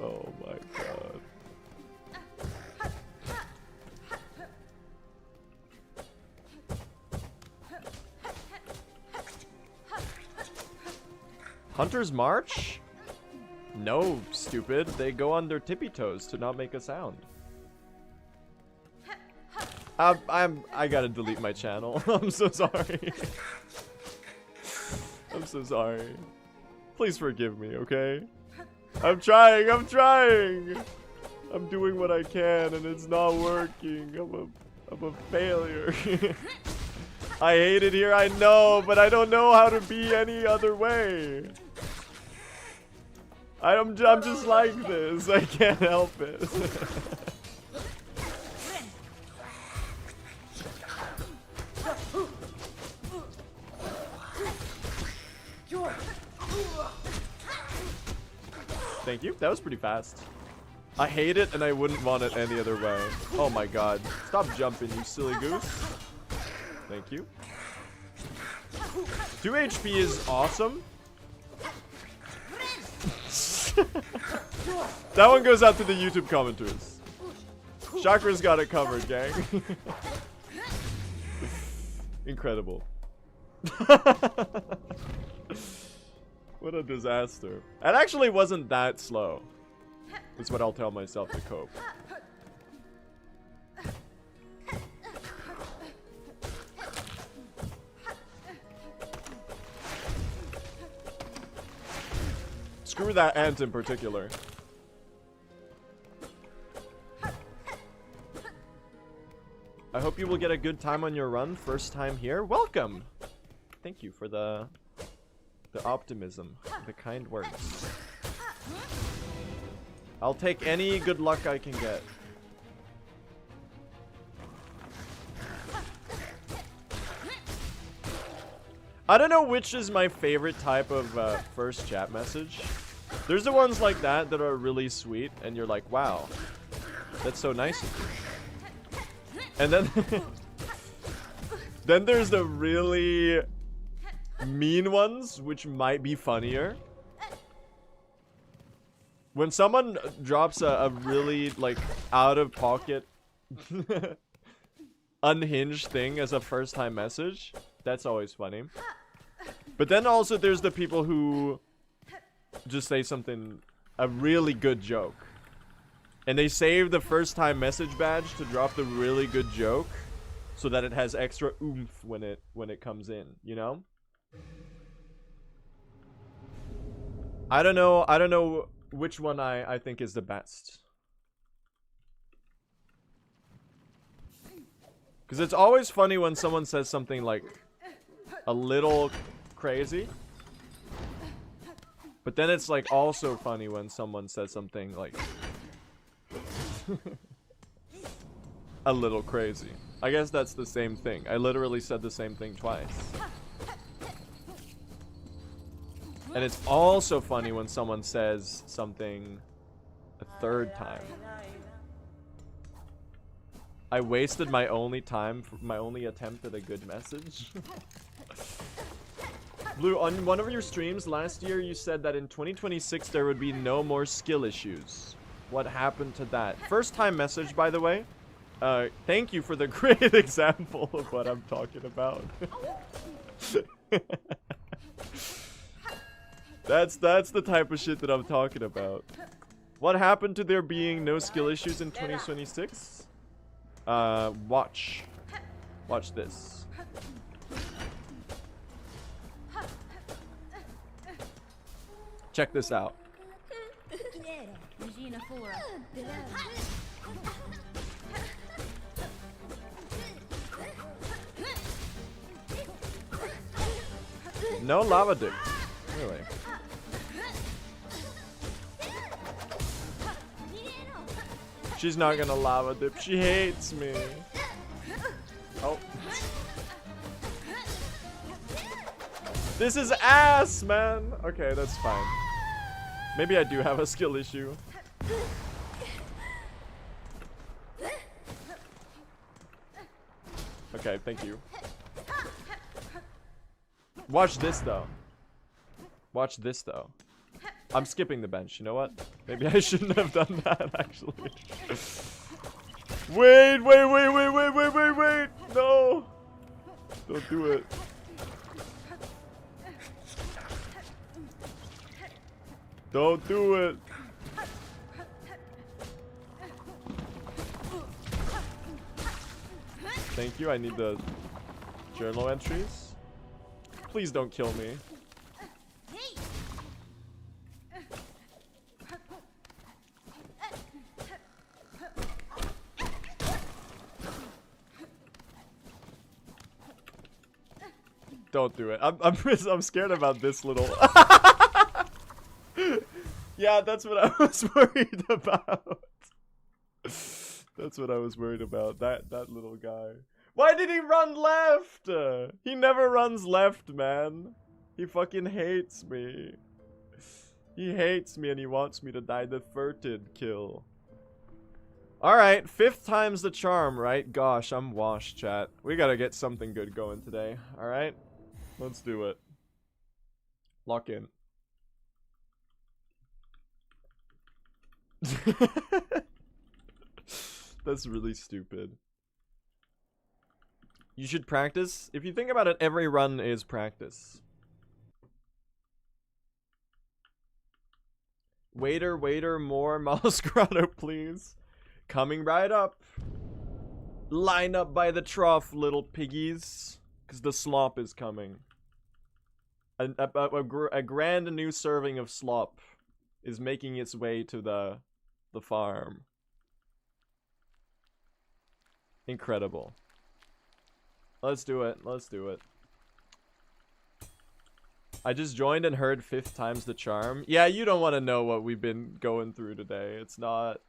Oh my god. Hunter's March? No, stupid. They go on their tippy toes to not make a sound. I gotta delete my channel. I'm so sorry. I'm so sorry. Please forgive me, okay? I'm trying. I'm doing what I can and it's not working. I'm a failure. I hate it here, I know, but I don't know how to be any other way. I'm just like this. I can't help it. Thank you. That was pretty fast. I hate it and I wouldn't want it any other way. Oh my god. Stop jumping, you silly goose. Thank you. 2 HP is awesome. That one goes out to the YouTube commenters. Chakra's got it covered, gang. Incredible. What a disaster. It actually wasn't that slow. That's what I'll tell myself to cope. Screw that ant in particular. I hope you will get a good time on your run. First time here. Welcome! Thank you for the optimism, the kind words. I'll take any good luck I can get. I don't know which is my favorite type of first chat message. There's the ones like that are really sweet and you're like, wow, that's so nice of you. And then then there's the really mean ones, which might be funnier. When someone drops a really like out of pocket unhinged thing as a first time message, that's always funny. But then also there's the people who just say something, a really good joke. And they save the first time message badge to drop the really good joke so that it has extra oomph when it comes in, you know? I don't know which one I think is the best. Because it's always funny when someone says something like a little crazy. But then it's like also funny when someone says something like a little crazy. I guess that's the same thing. I literally said the same thing twice. And it's also funny when someone says something a third time. I wasted my only time, my only attempt at a good message. Blue, on one of your streams last year, you said that in 2026 there would be no more skill issues. What happened to that? First time message, by the way. Thank you for the great example of what I'm talking about. That's the type of shit that I'm talking about. What happened to there being no skill issues in 2026? Watch this. Check this out. No lava dip. Really? She's not gonna lava dip. She hates me. Oh. This is ass, man. Okay, that's fine. Maybe I do have a skill issue. Okay, thank you. Watch this, though. Watch this, though. I'm skipping the bench. You know what? Maybe I shouldn't have done that, actually. Wait. No. Don't do it. Don't do it. Thank you. I need the journal entries. Please don't kill me. Don't do it. I'm scared about this little. Yeah, that's what I was worried about. That's what I was worried about. That little guy. Why did he run left? He never runs left, man. He fucking hates me. He hates me and he wants me to die the furted kill. Alright, 5th time's the charm, right? Gosh, I'm washed, chat. We gotta get something good going today, alright? Let's do it. Lock in. That's really stupid. You should practice. If you think about it, every run is practice. Waiter, more mouse grotto, please. Coming right up. Line up by the trough, little piggies. Because the slop is coming. A grand new serving of slop is making its way to the farm. Incredible. Let's do it. Let's do it. I just joined and heard 5th time's the charm. Yeah, you don't want to know what we've been going through today. It's not...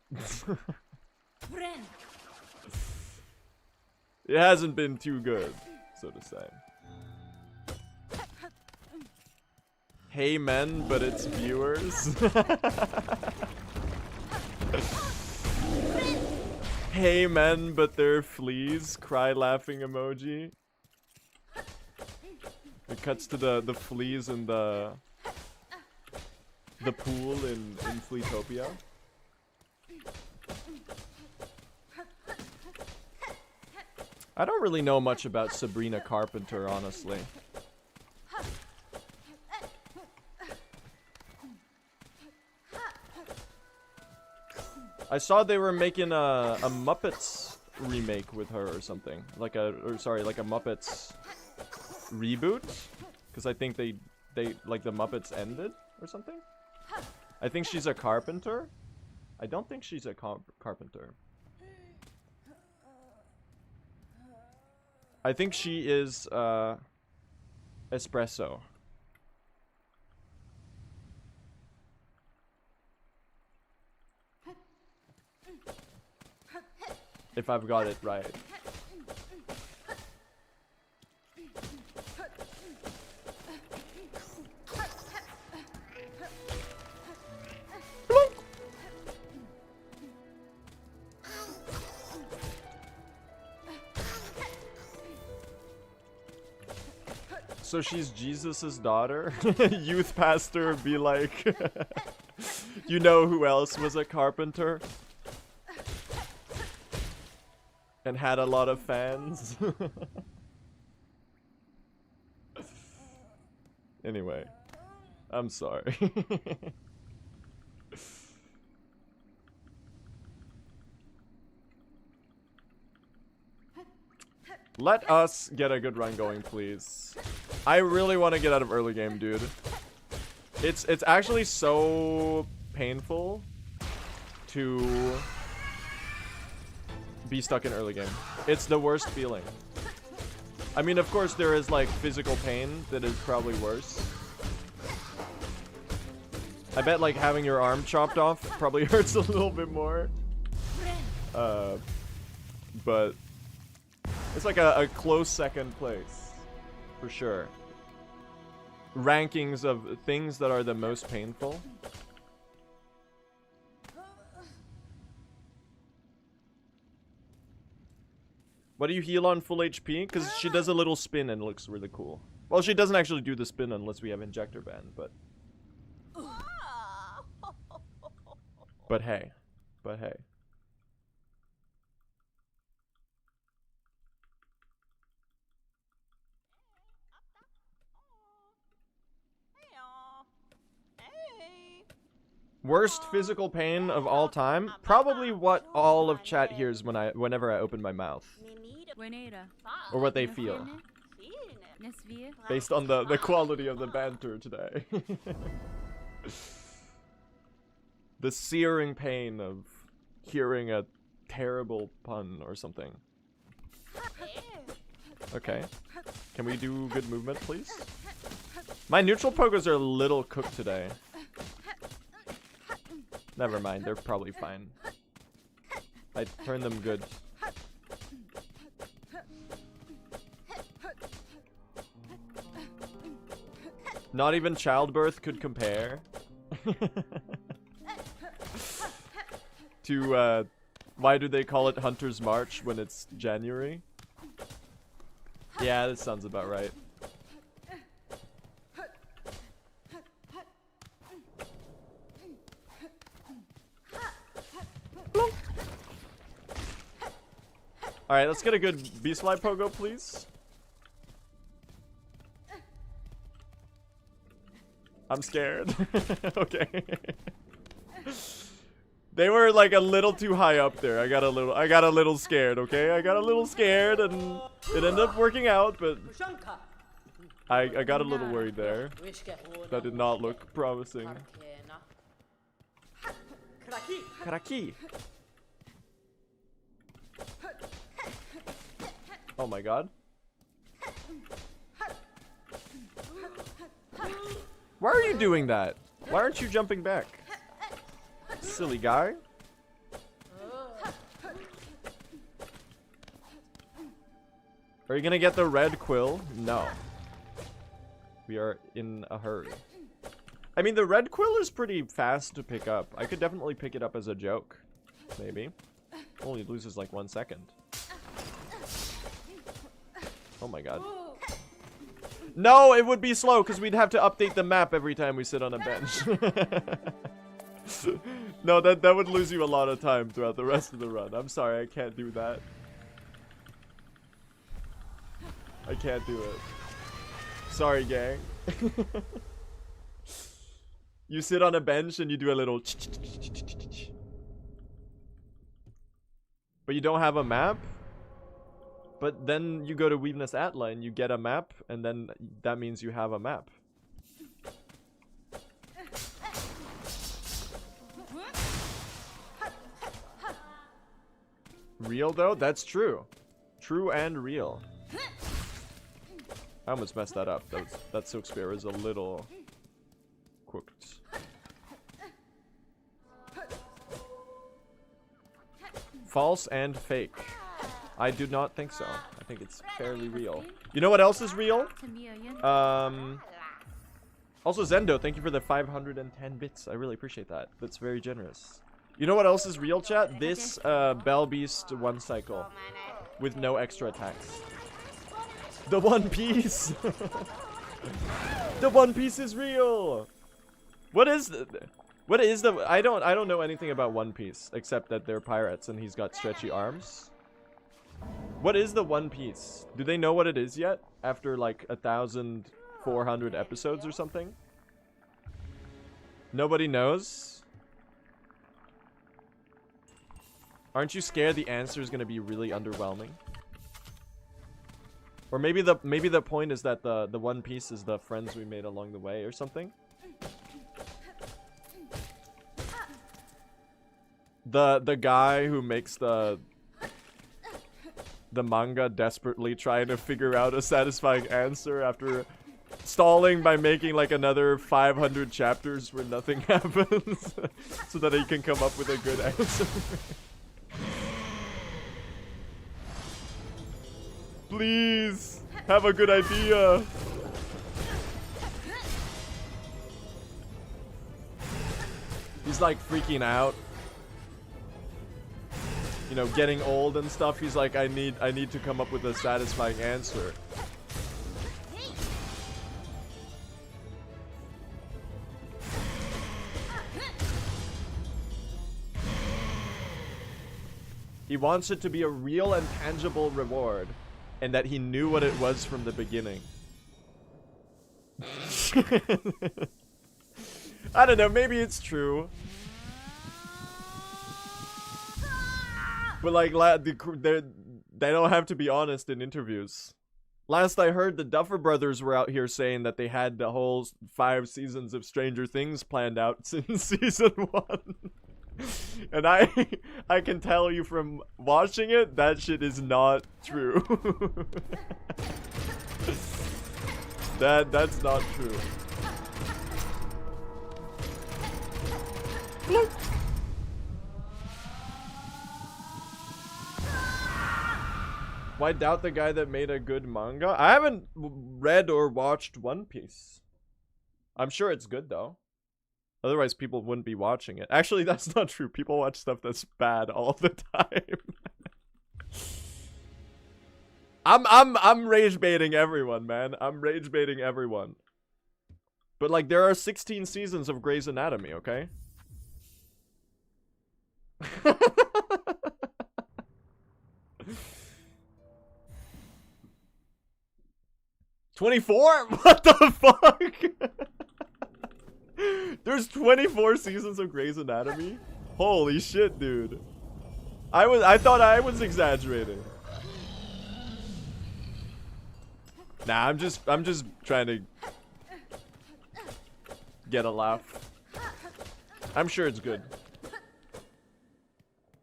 It hasn't been too good, so to say. Hey men, but it's viewers. Hey men, but they're fleas. Cry laughing emoji. It cuts to the fleas in the pool in Fleetopia. I don't really know much about Sabrina Carpenter, honestly. I saw they were making a Muppets remake with her or something. Like a Muppets reboot. Because I think they like the Muppets ended or something. I think she's a carpenter. I don't think she's a carpenter. I think she is espresso. If I've got it right. So she's Jesus's daughter? Youth pastor be like, you know who else was a carpenter? And had a lot of fans? Anyway, I'm sorry. Let us get a good run going, please. I really want to get out of early game, dude. It's actually so painful to be stuck in early game. It's the worst feeling. I mean, of course, there is like physical pain that is probably worse. I bet like having your arm chopped off probably hurts a little bit more. But it's like a close second place, for sure. Rankings of things that are the most painful. What do you heal on full HP? Because she does a little spin and it looks really cool. Well, she doesn't actually do the spin unless we have injector ban, but... But hey. But hey. Worst physical pain of all time? Probably what all of chat hears whenever I open my mouth. Or what they feel. Based on the quality of the banter today. The searing pain of hearing a terrible pun or something. Okay. Can we do good movement, please? My neutral pogos are a little cooked today. Never mind, they're probably fine. I turned them good. Not even childbirth could compare to why do they call it Hunter's March when it's January? Yeah, that sounds about right. Alright, let's get a good beast fly pogo, please. I'm scared. Okay. They were like a little too high up there. I got a little scared, okay? I got a little scared and it ended up working out, but I got a little worried there. That did not look promising. Karaki. Oh my god. Why are you doing that? Why aren't you jumping back? Silly guy. Are you gonna get the red quill? No. We are in a hurry. I mean, the red quill is pretty fast to pick up. I could definitely pick it up as a joke. Maybe. Only loses like 1 second. Oh my god. No, it would be slow because we'd have to update the map every time we sit on a bench. No, that would lose you a lot of time throughout the rest of the run. I'm sorry, I can't do that. I can't do it. Sorry, gang. You sit on a bench and you do a little But you don't have a map? But then you go to Weakness Atla and you get a map, and then that means you have a map. Real though? That's true. True and real. I almost messed that up. That Silk Spear is a little cooked. False and fake. I do not think so. I think it's fairly real. You know what else is real? Also Zendo, thank you for the 510 bits. I really appreciate that. That's very generous. You know what else is real, chat? This Bell Beast 1 cycle with no extra attacks. The One Piece. The One Piece is real. What is the I don't know anything about One Piece except that they're pirates and he's got stretchy arms. What is the One Piece? Do they know what it is yet? After like 1,400 episodes or something? Nobody knows? Aren't you scared the answer is gonna be really underwhelming? Or maybe the point is that the One Piece is the friends we made along the way or something? The guy who makes the manga desperately trying to figure out a satisfying answer after stalling by making like another 500 chapters where nothing happens so that he can come up with a good answer. Please have a good idea. He's like freaking out. You know, getting old and stuff. He's like, I need to come up with a satisfying answer. He wants it to be a real and tangible reward, and that he knew what it was from the beginning. I don't know, maybe it's true. But like, they don't have to be honest in interviews. Last I heard, the Duffer Brothers were out here saying that they had the whole 5 seasons of Stranger Things planned out since season 1. And I can tell you from watching it, that shit is not true. That's not true. Bloop. Why doubt the guy that made a good manga? I haven't read or watched One Piece. I'm sure it's good though. Otherwise people wouldn't be watching it. Actually, that's not true. People watch stuff that's bad all the time. I'm rage baiting everyone, man. I'm rage baiting everyone. But like, there are 16 seasons of Grey's Anatomy, okay? 24? What the fuck? There's 24 seasons of Grey's Anatomy? Holy shit, dude. I thought I was exaggerating. Nah, I'm just trying to get a laugh. I'm sure it's good.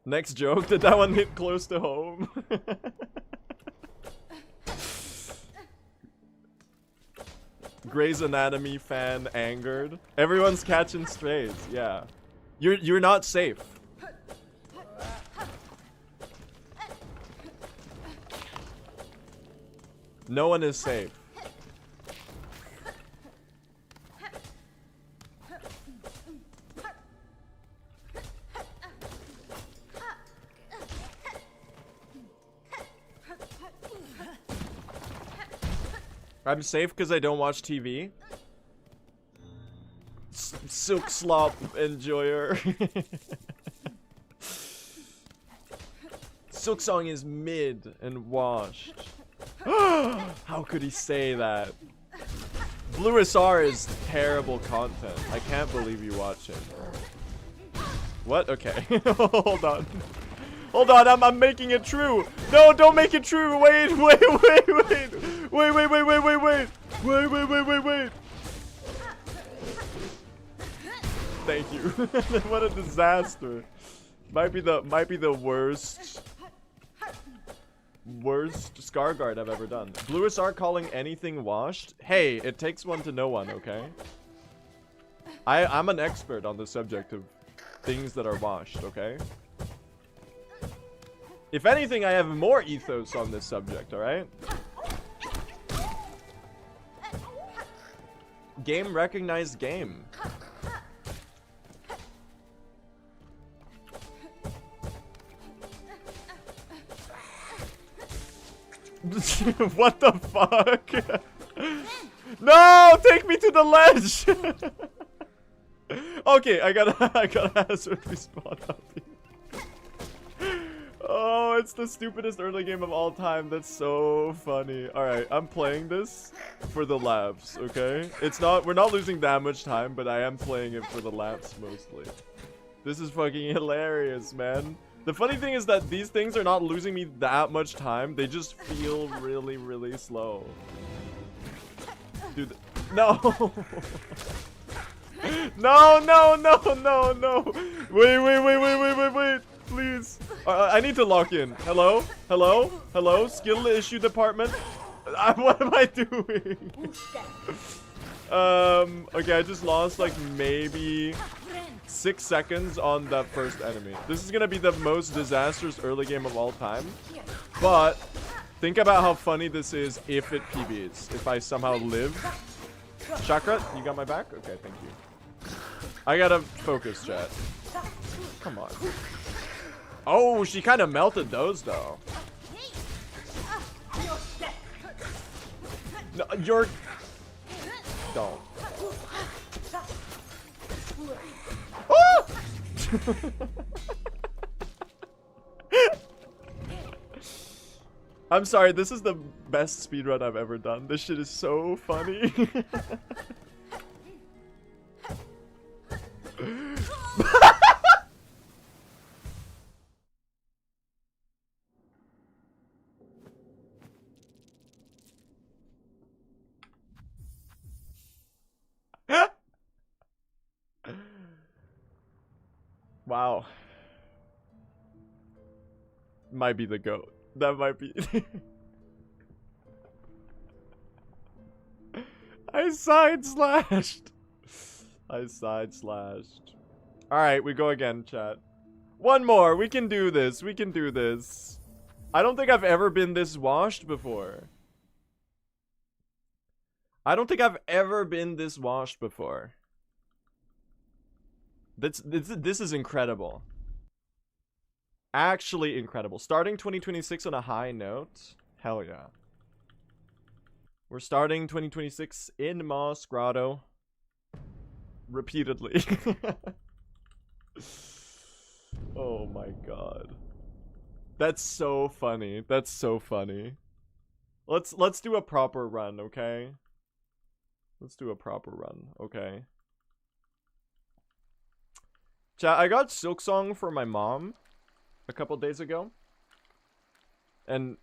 Next joke, did that one hit close to home? Grey's Anatomy fan angered. Everyone's catching strays, yeah. You're not safe. No one is safe. I'm safe because I don't watch TV. Silk slop enjoyer. Silksong is mid and washed. How could he say that? Blue SR is terrible content. I can't believe you watch it. What? Okay. Hold on. Hold on, I'm making it true. No, don't make it true. Wait. Thank you. What a disaster. Might be the worst Scar Guard I've ever done. Bluists are calling anything washed. Hey, it takes one to know one, okay? I'm an expert on the subject of things that are washed, okay? If anything, I have more ethos on this subject, alright? Game recognized game. What the fuck? No, take me to the ledge. Okay, I gotta hazard respawn up here. Oh, it's the stupidest early game of all time. That's so funny. All right, I'm playing this for the laughs. Okay, we're not losing that much time, but I am playing it for the laughs mostly. This is fucking hilarious, man. The funny thing is that these things are not losing me that much time. They just feel really, really slow. Dude, no. No. Wait. Please. I need to lock in. Hello? Skill issue department? What am I doing? Okay, I just lost like maybe 6 seconds on that first enemy. This is gonna be the most disastrous early game of all time. But think about how funny this is if it PBs. If I somehow live. Chakra, you got my back? Okay, thank you. I gotta focus, chat. Come on. Oh, she kind of melted those though. No, you're... Don't. Oh! I'm sorry, this is the best speedrun I've ever done. This shit is so funny. Wow. Might be the GOAT. That might be. I side slashed. Alright, we go again, chat. One more. We can do this. I don't think I've ever been this washed before. This is incredible. Actually incredible. Starting 2026 on a high note. Hell yeah. We're starting 2026 in Moss Grotto. Repeatedly. Oh my god. That's so funny. Let's do a proper run, okay? Okay? Chat, I got Silksong for my mom a couple days ago. And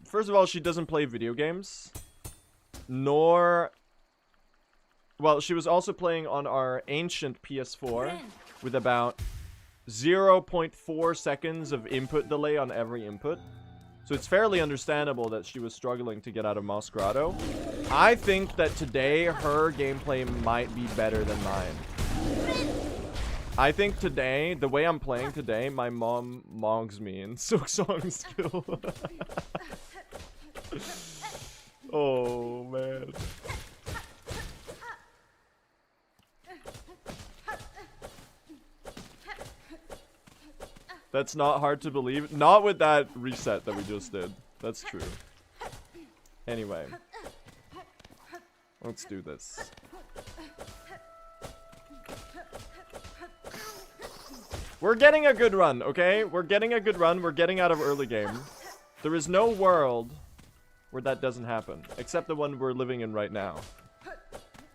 first of all, she doesn't play video games. Well, she was also playing on our ancient PS4 with about 0.4 seconds of input delay on every input. So it's fairly understandable that she was struggling to get out of Moss Grotto. I think that today her gameplay might be better than mine. I think today, the way I'm playing today, my mom mogs me in Silksong skill. Oh, man. That's not hard to believe. Not with that reset that we just did. That's true. Anyway. Let's do this. We're getting a good run, okay? We're getting out of early game. There is no world where that doesn't happen. Except the one we're living in right now.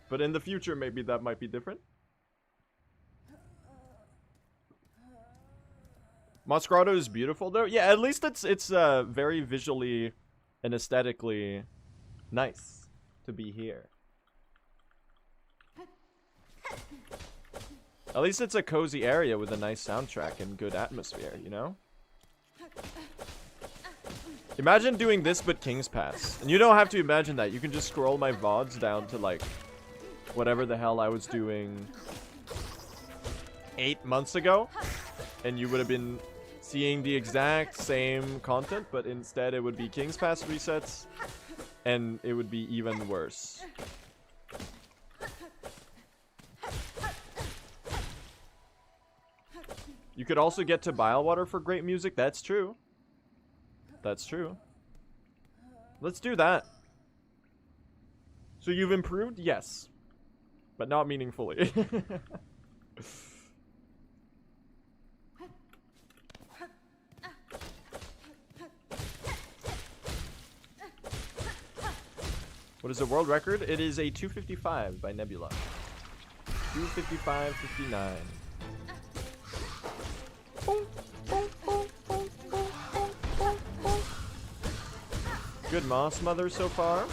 But in the future, maybe that might be different. Moss Grotto is beautiful though. Yeah, at least it's very visually and aesthetically nice to be here. At least it's a cozy area with a nice soundtrack and good atmosphere, you know? Imagine doing this but King's Pass. And you don't have to imagine that. You can just scroll my VODs down to like whatever the hell I was doing 8 months ago. And you would have been seeing the exact same content, but instead it would be King's Pass resets. And it would be even worse. You could also get to Bilewater for great music. That's true. That's true. Let's do that. So you've improved? Yes. But not meaningfully. What is the world record? It is a 255 by Nebula. 255.59. Good Moss Mother so far.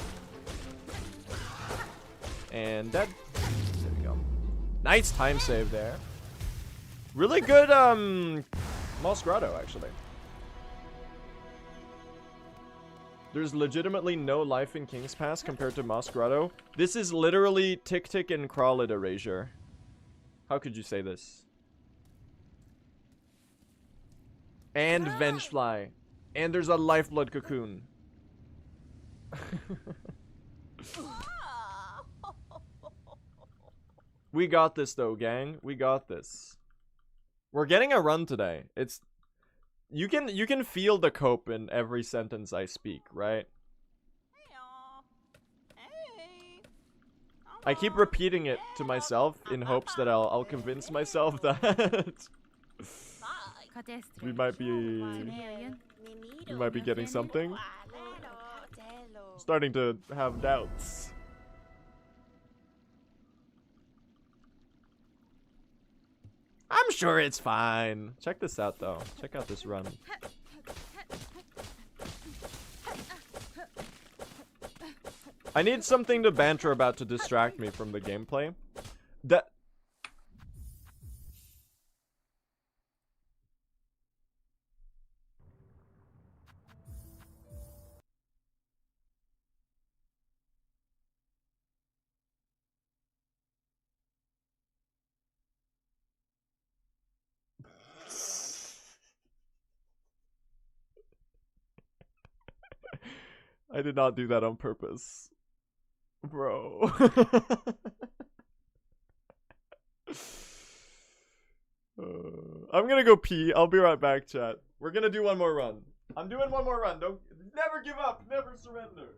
And dead. There we go. Nice time save there. Really good Moss Grotto actually. There's legitimately no life in King's Pass compared to Moss Grotto. This is literally Tick Tick and Crawl It erasure. How could you say this? And Vengefly. And there's a Lifeblood Cocoon. We got this though, gang. We got this. We're getting a run today. It's you can feel the cope in every sentence I speak, right? I keep repeating it to myself in hopes that I'll convince myself that we might be getting something. Starting to have doubts. I'm sure it's fine. Check this out though. Check out this run. I need something to banter about to distract me from the gameplay. That I did not do that on purpose. Bro. I'm gonna go pee. I'll be right back, chat. We're gonna do one more run. I'm doing one more run. Don't never give up. Never surrender.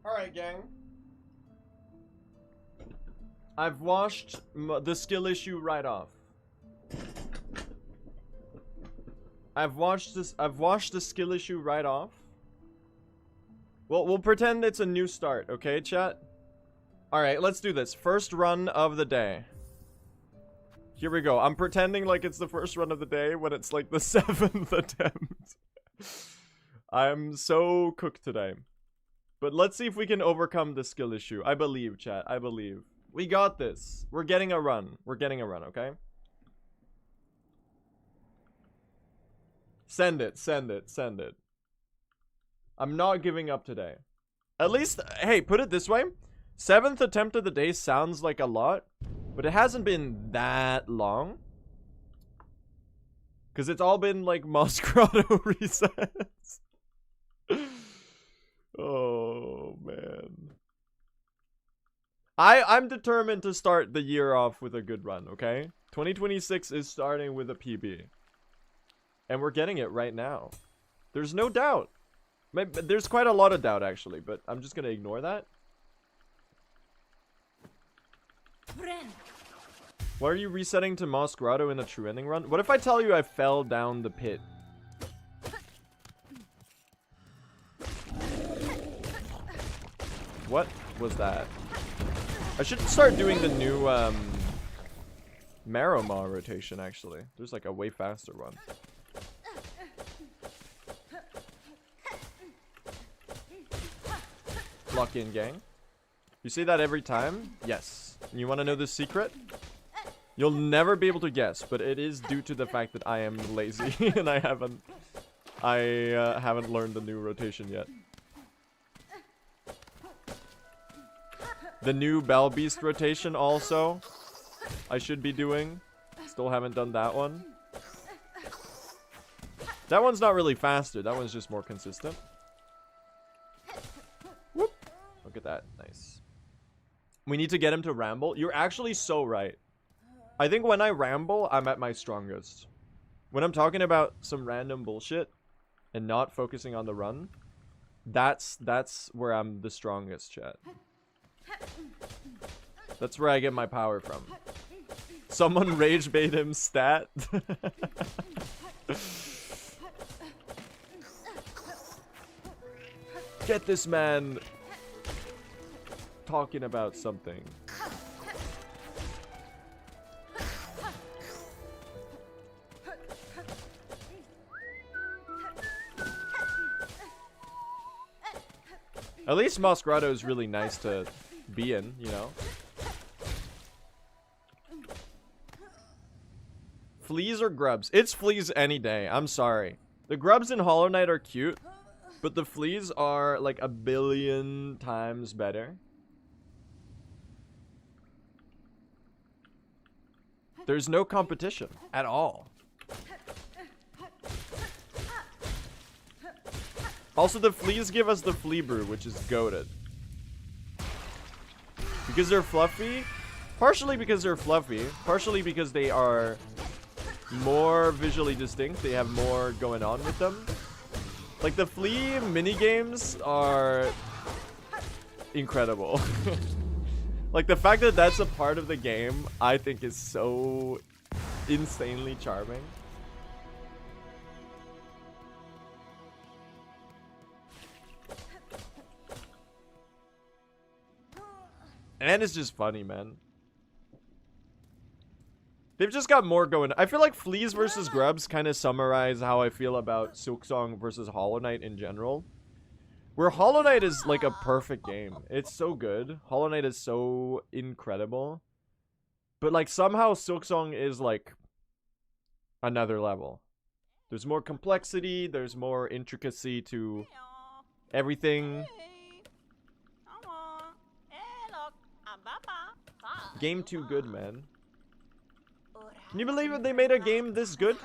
Alright, gang. I've washed the skill issue right off. I've washed the skill issue right off. Well, we'll pretend it's a new start, okay, chat? Alright, let's do this. First run of the day. Here we go. I'm pretending like it's the first run of the day when it's like the 7th attempt. I'm so cooked today. But let's see if we can overcome the skill issue. I believe, chat. I believe. We got this. We're getting a run. We're getting a run, okay? Send it. Send it. Send it. I'm not giving up today. At least, hey, put it this way. 7th attempt of the day sounds like a lot, but it hasn't been that long. Because it's all been like Moss Grotto resets. Oh, man. I'm determined to start the year off with a good run, okay? 2026 is starting with a PB. And we're getting it right now. There's no doubt. There's quite a lot of doubt, actually, but I'm just going to ignore that. Why are you resetting to Moss Grotto in a true ending run? What if I tell you I fell down the pit? What was that? I should start doing the new Marrow-Maw rotation, actually. There's like a way faster one. Lock in, gang. You say that every time? Yes. You want to know the secret? You'll never be able to guess, but it is due to the fact that I am lazy and I haven't learned the new rotation yet. The new Bell Beast rotation also I should be doing. Still haven't done that one. That one's not really faster. That one's just more consistent. Whoop. Look at that. Nice. We need to get him to ramble. You're actually so right. I think when I ramble, I'm at my strongest. When I'm talking about some random bullshit and not focusing on the run, that's where I'm the strongest, chat. That's where I get my power from. Someone rage bait him stat. Get this man talking about something. At least Moss Grotto is really nice to be in, you know? Fleas or grubs? It's fleas any day. I'm sorry. The grubs in Hollow Knight are cute, but the fleas are like a billion times better. There's no competition at all. Also, the fleas give us the flea brew, which is goated. Because they're fluffy. Partially because they're fluffy. Partially because they are more visually distinct. They have more going on with them. Like, the flea minigames are incredible. Like, the fact that that's a part of the game, I think is so insanely charming. And it's just funny, man. They've just got more going. I feel like fleas versus grubs kind of summarize how I feel about Silksong versus Hollow Knight in general. Where Hollow Knight is like a perfect game. It's so good. Hollow Knight is so incredible. But like somehow Silksong is like another level. There's more complexity. There's more intricacy to everything. Game too good, man. Can you believe it? They made a game this good?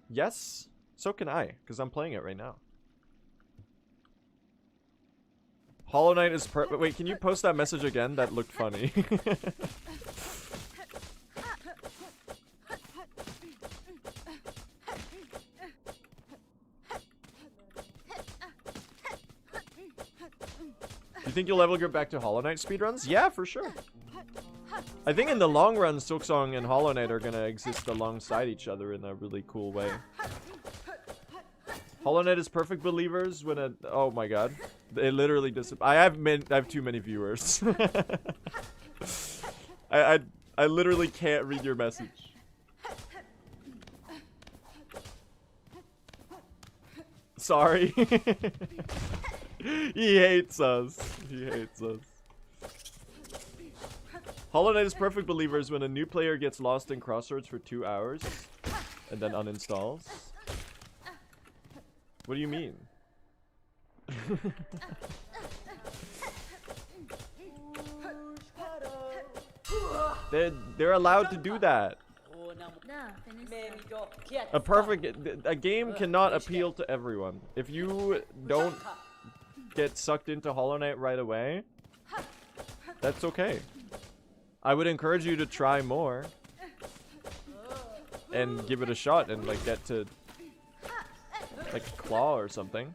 Yes, so can I, because I'm playing it right now. Hollow Knight is wait, can you post that message again? That looked funny. You think you'll ever get back to Hollow Knight speedruns? Yeah, for sure. I think in the long run, Silksong and Hollow Knight are gonna exist alongside each other in a really cool way. Hollow Knight is perfect believers when a... Oh my god. It literally I have too many viewers. I literally can't read your message. Sorry. He hates us. He hates us. Hollow Knight is perfect believers when a new player gets lost in Crossroads for 2 hours and then uninstalls. What do you mean? They're allowed to do that. A game cannot appeal to everyone. If you don't get sucked into Hollow Knight right away, that's okay. I would encourage you to try more and give it a shot and like get to like Claw or something.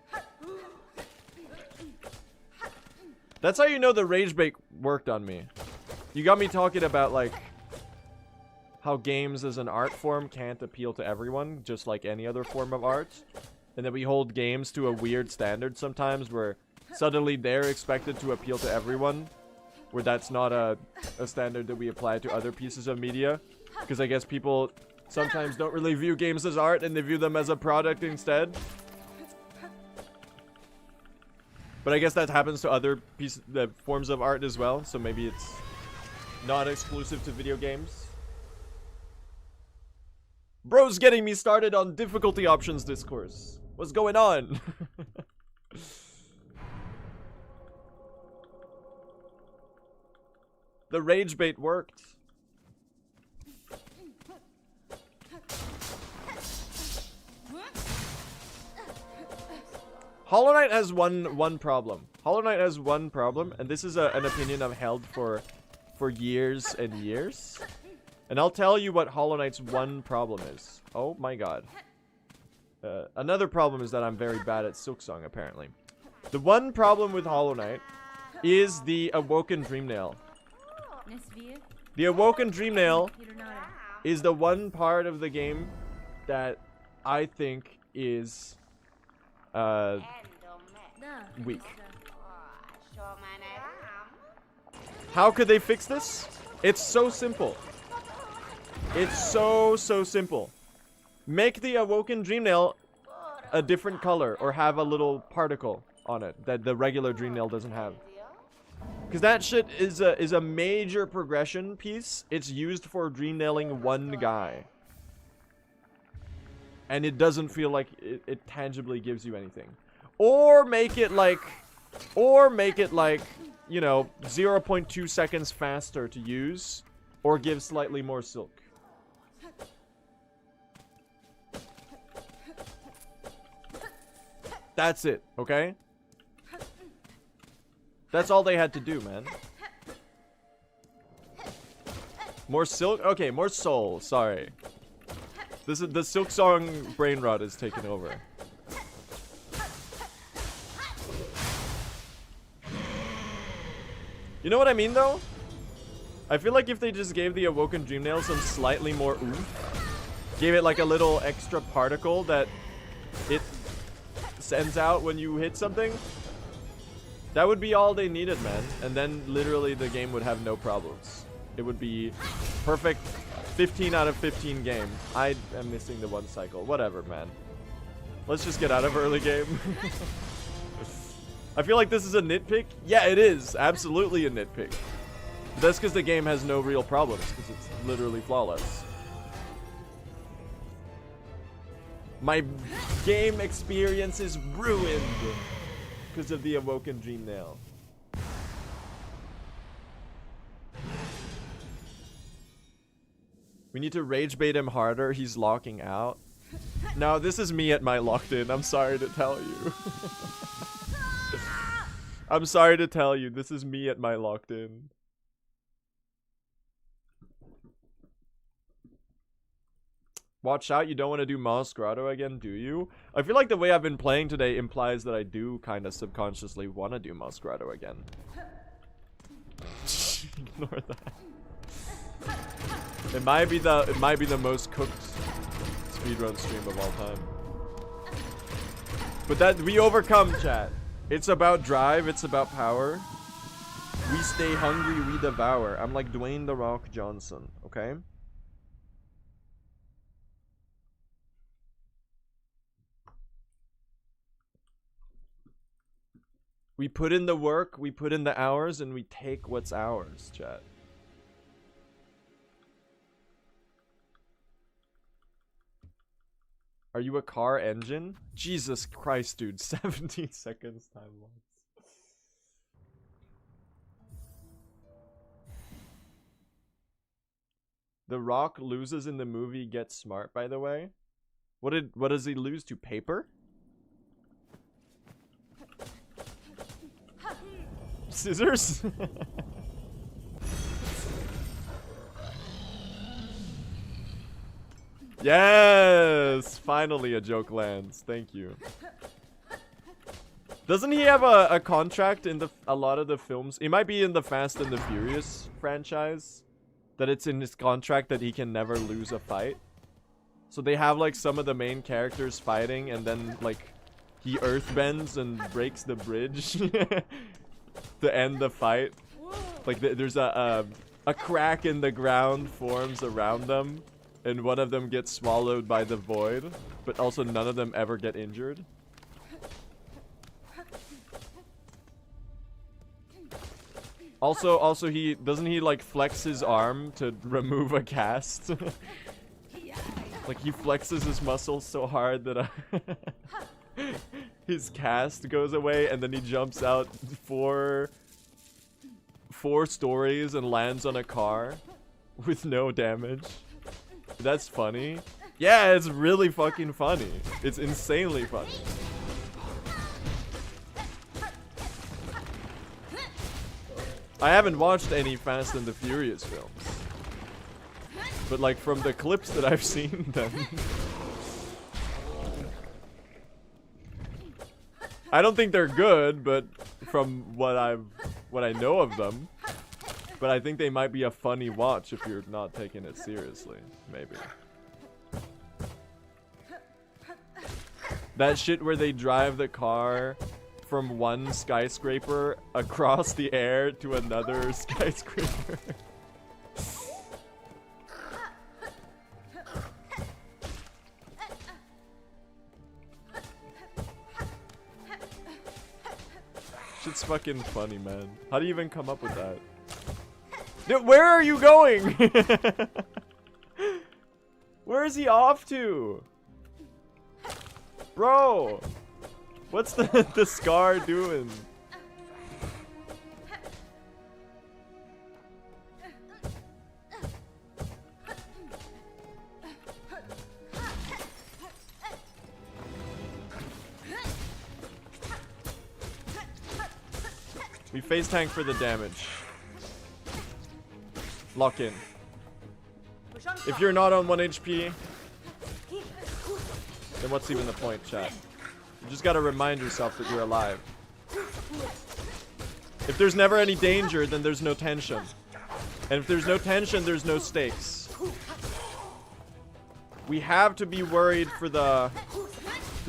That's how you know the rage bait worked on me. You got me talking about like how games as an art form can't appeal to everyone, just like any other form of art. And that we hold games to a weird standard sometimes where suddenly they're expected to appeal to everyone. Where that's not a standard that we apply to other pieces of media. Because I guess people sometimes don't really view games as art and they view them as a product instead. But I guess that happens to other forms of art as well. So maybe it's not exclusive to video games. Bro's getting me started on difficulty options discourse. What's going on? The rage bait worked. Hollow Knight has one problem. Hollow Knight has one problem, and this is an opinion I've held for years and years. And I'll tell you what Hollow Knight's one problem is. Oh my god. Another problem is that I'm very bad at Silksong, apparently. The one problem with Hollow Knight is the Awoken Dreamnail. The Awoken Dreamnail is the one part of the game that I think is weak. How could they fix this? It's so simple. It's so simple. Make the Awoken Dreamnail a different color or have a little particle on it that the regular Dreamnail doesn't have. Because that shit is a major progression piece. It's used for dreamnailing one guy. And it doesn't feel like it tangibly gives you anything. Or make it like, you know, 0.2 seconds faster to use. Or give slightly more silk. That's it, okay? That's all they had to do, man. More silk? Okay, more soul. Sorry. This is the Silksong brain rot is taking over. You know what I mean, though? I feel like if they just gave the Awoken Dreamnail some slightly more oomph, gave it like a little extra particle that it sends out when you hit something, that would be all they needed, man. And then literally the game would have no problems. It would be perfect 15 out of 15 game. I am missing the one cycle. Whatever, man. Let's just get out of early game. I feel like this is a nitpick. Yeah, it is. Absolutely a nitpick. But that's because the game has no real problems. Because it's literally flawless. My game experience is ruined because of the Awoken Dreamnail. We need to rage bait him harder. He's locking out. No, this is me at my locked in. I'm sorry to tell you. I'm sorry to tell you. This is me at my locked in. Watch out, you don't want to do Moss Grotto again, do you? I feel like the way I've been playing today implies that I do kind of subconsciously want to do Moss Grotto again. Ignore that. It might be the most cooked speedrun stream of all time. But that we overcome, chat. It's about drive, it's about power. We stay hungry, we devour. I'm like Dwayne "The Rock" Johnson, okay? We put in the work, we put in the hours, and we take what's ours, chat. Are you a car engine? Jesus Christ, dude. 17 seconds time lapse. The Rock loses in the movie Get Smart, by the way. What does he lose to? Paper? Scissors? Yes! Finally a joke lands. Thank you. Doesn't he have a contract in a lot of the films? It might be in the Fast and the Furious franchise. That it's in his contract that he can never lose a fight. So they have like some of the main characters fighting and then like he earthbends and breaks the bridge to end the fight. Like there's a crack in the ground forms around them. And one of them gets swallowed by the void, but also none of them ever get injured. Also he doesn't he like flex his arm to remove a cast? Like he flexes his muscles so hard that his cast goes away, and then he jumps out four stories and lands on a car with no damage. That's funny. Yeah, it's really fucking funny. It's insanely funny. I haven't watched any Fast and the Furious films. But like from the clips that I've seen them. I don't think they're good, but from what I know of them. But I think they might be a funny watch if you're not taking it seriously. Maybe. That shit where they drive the car from one skyscraper across the air to another skyscraper. Shit's fucking funny, man. How do you even come up with that? Dude, where are you going? Where is he off to? Bro, what's the Scar doing? We face tank for the damage. Lock in. If you're not on 1 HP, then what's even the point, chat? You just gotta remind yourself that you're alive. If there's never any danger, then there's no tension. And if there's no tension, there's no stakes. We have to be worried for the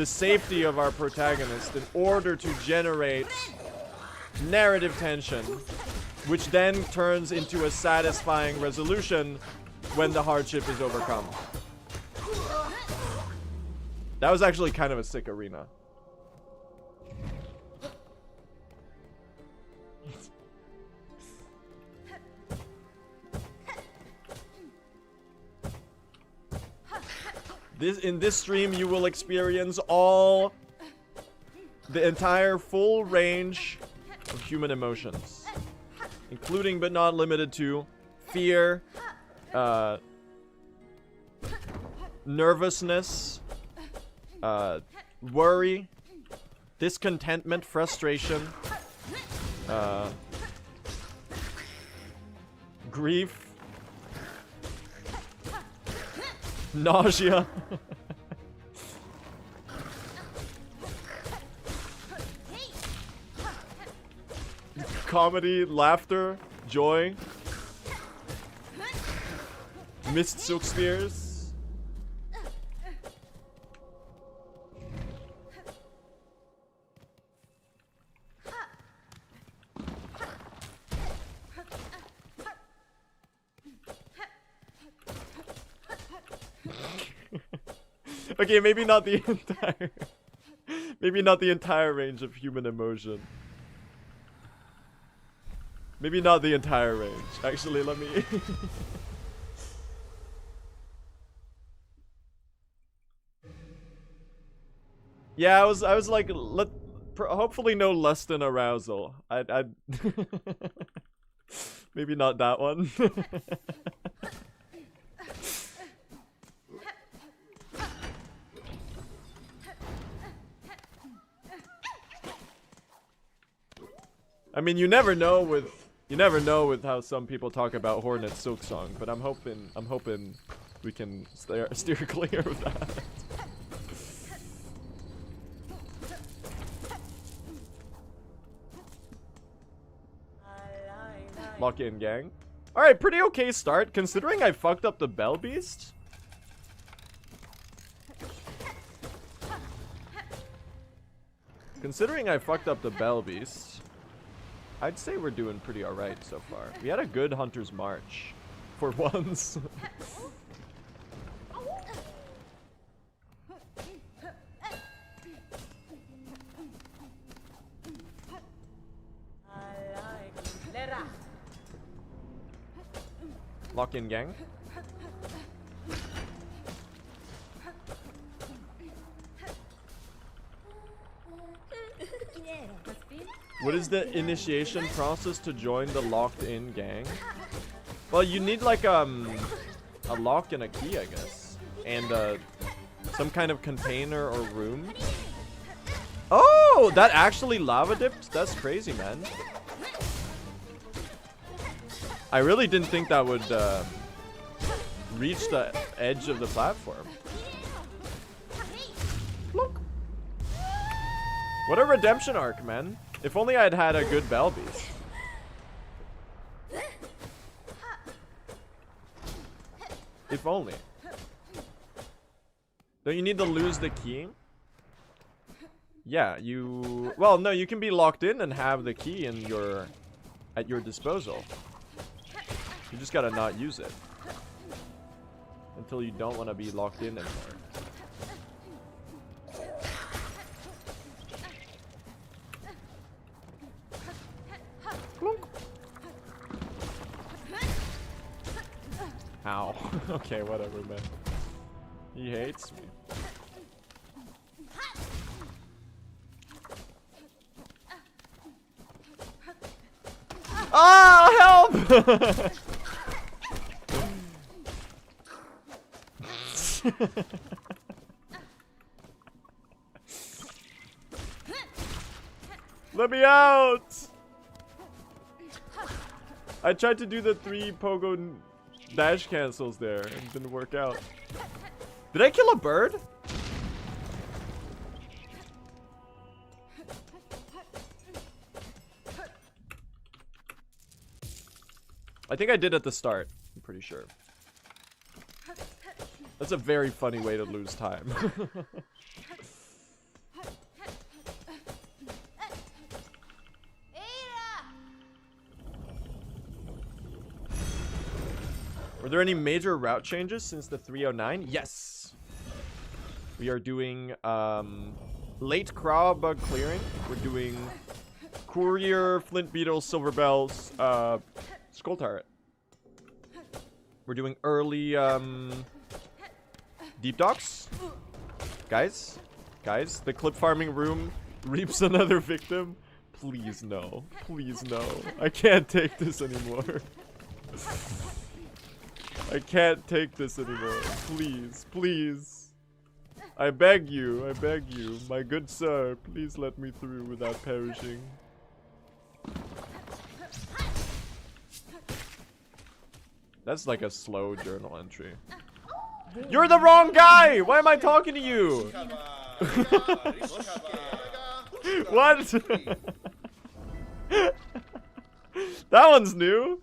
safety of our protagonist in order to generate narrative tension, which then turns into a satisfying resolution when the hardship is overcome. That was actually kind of a sick arena. In this stream, you will experience the entire full range of human emotions, including but not limited to fear, nervousness, worry, discontentment, frustration, grief, nausea, comedy, laughter, joy, missed silk spears. Okay, maybe not the entire maybe not the entire range of human emotion. Maybe not the entire range. Actually, let me Yeah, I was like hopefully no lust and arousal. I'd maybe not that one. I mean, you never know with how some people talk about Hornet Silksong, but I'm hoping we can steer clear of that. Lock in, gang. All right, pretty okay start considering I fucked up the Bell Beast. Considering I fucked up the Bell Beast, I'd say we're doing pretty alright so far. We had a good Hunter's March. For once. Lock in, gang. What is the initiation process to join the locked in gang? Well, you need like a lock and a key, I guess, and some kind of container or room. Oh, that actually lava dipped? That's crazy, man. I really didn't think that would reach the edge of the platform. Look. What a redemption arc, man. If only I'd had a good Bell Beast. If only. Don't you need to lose the key? Yeah, you... Well, no, you can be locked in and have the key in at your disposal. You just gotta not use it. Until you don't want to be locked in anymore. Ow. Okay, whatever, man. He hates me. Oh, help! Let me out! I tried to do the 3 pogo dash cancels there and it didn't work out. Did I kill a bird? I think I did at the start. I'm pretty sure. That's a very funny way to lose time. Were there any major route changes since the 309? Yes. We are doing late crab bug clearing. We're doing courier, flint beetles, silver bells, skull turret. We're doing early deep docks. Guys, the clip farming room reaps another victim. Please no. Please no. I can't take this anymore. I can't take this anymore. Please, please. I beg you, my good sir, please let me through without perishing. That's like a slow journal entry. You're the wrong guy! Why am I talking to you? What? That one's new.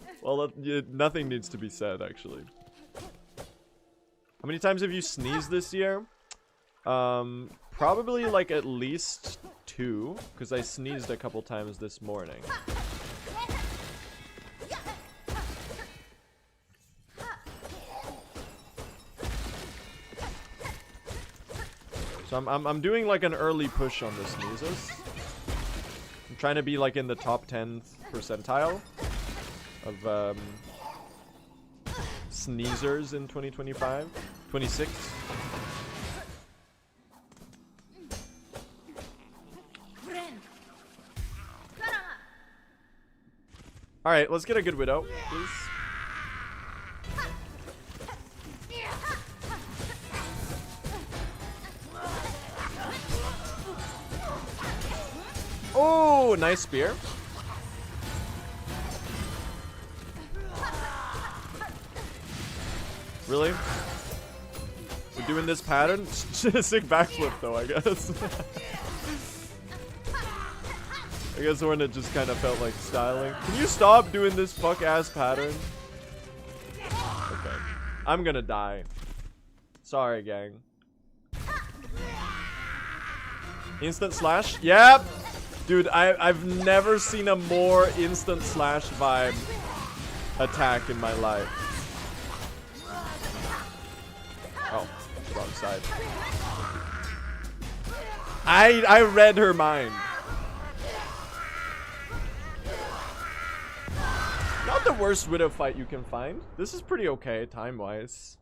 Well, nothing needs to be said, actually. How many times have you sneezed this year? Probably like at least 2, because I sneezed a couple times this morning. So I'm doing like an early push on the sneezes. I'm trying to be like in the top 10th percentile of sneezers in 2025, 26. All right, let's get a good widow, please. Oh, nice spear. Really? We're doing this pattern? Sick backflip though, I guess. I guess Hornet just kind of felt like styling. Can you stop doing this fuck-ass pattern? Okay. I'm gonna die. Sorry, gang. Instant slash? Yep! Dude, I've never seen a more instant slash vibe attack in my life. Oh, wrong side. I read her mind. Not the worst widow fight you can find. This is pretty okay time-wise.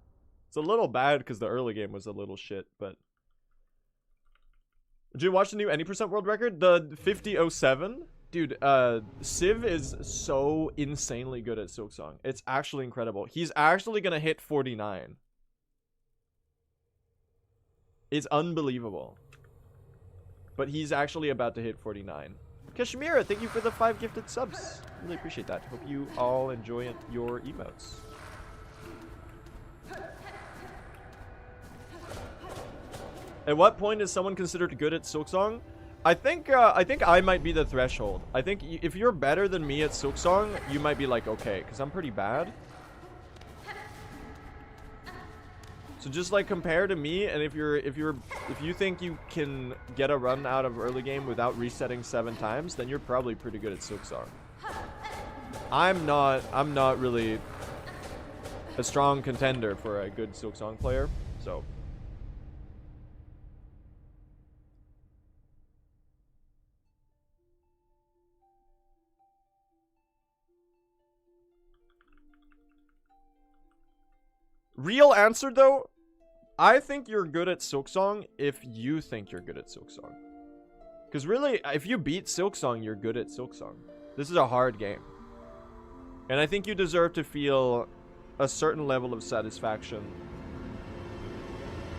It's a little bad because the early game was a little shit, but... Did you watch the new any percent world record? The 5007? Dude, Civ is so insanely good at Silksong. It's actually incredible. He's actually gonna hit 49. It's unbelievable. But he's actually about to hit 49. Kashmira, thank you for the 5 gifted subs. Really appreciate that. Hope you all enjoy your emotes. At what point is someone considered good at Silksong? I think I might be the threshold. I think if you're better than me at Silksong, you might be like okay, because I'm pretty bad. So just like compare to me, and if you think you can get a run out of early game without resetting 7 times, then you're probably pretty good at Silksong. I'm not really a strong contender for a good Silksong player, so. Real answer though, I think you're good at Silksong if you think you're good at Silksong. Because really, if you beat Silksong, you're good at Silksong. This is a hard game. And I think you deserve to feel a certain level of satisfaction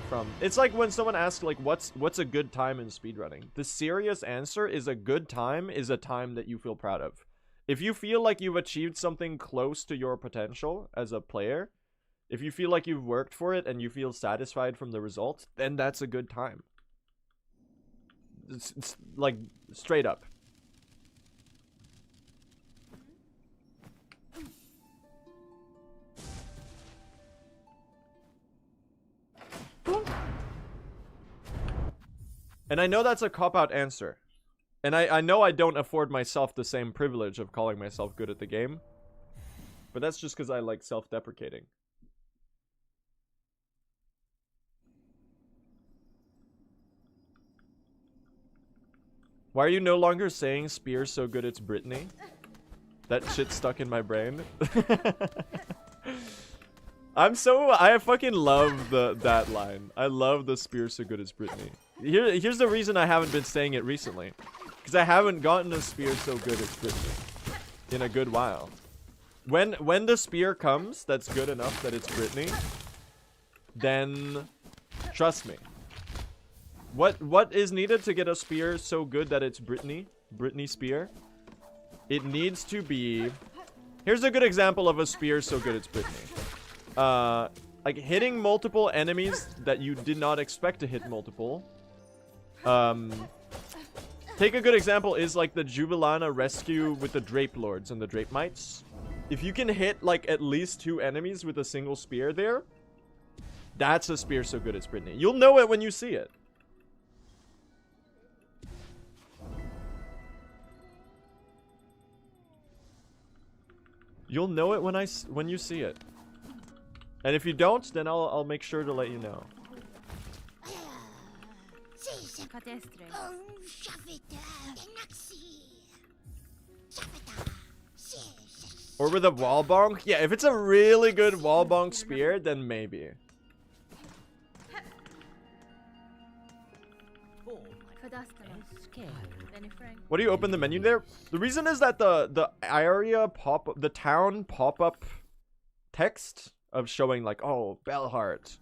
from... It's like when someone asks, like, what's a good time in speedrunning? The serious answer is a good time is a time that you feel proud of. If you feel like you've achieved something close to your potential as a player, if you feel like you've worked for it and you feel satisfied from the result, then that's a good time. It's like, straight up. And I know that's a cop-out answer. And I know I don't afford myself the same privilege of calling myself good at the game. But that's just because I like self-deprecating. Why are you no longer saying Spear's so good it's Britney? That shit stuck in my brain. I fucking love that line. I love the Spear's so good it's Britney. Here's the reason I haven't been saying it recently. Because I haven't gotten a Spear so good it's Britney in a good while. When the Spear comes that's good enough that it's Britney, then trust me. What is needed to get a Spear so good that it's Britney Spear? It needs to be... Here's a good example of a Spear so good it's Britney. Like hitting multiple enemies that you did not expect to hit multiple. Take a good example is like the Jubilana rescue with the Drape Lords and the Drape Mites. If you can hit like at least 2 enemies with a single spear there, that's a spear so good at sprinting. You'll know it when you see it. You'll know it when you see it. And if you don't, then I'll make sure to let you know. Or with a wall bonk? Yeah, if it's a really good wall bonk spear, then maybe. What do you open the menu there? The reason is that the area the town pop-up text of showing like, oh, Bellheart,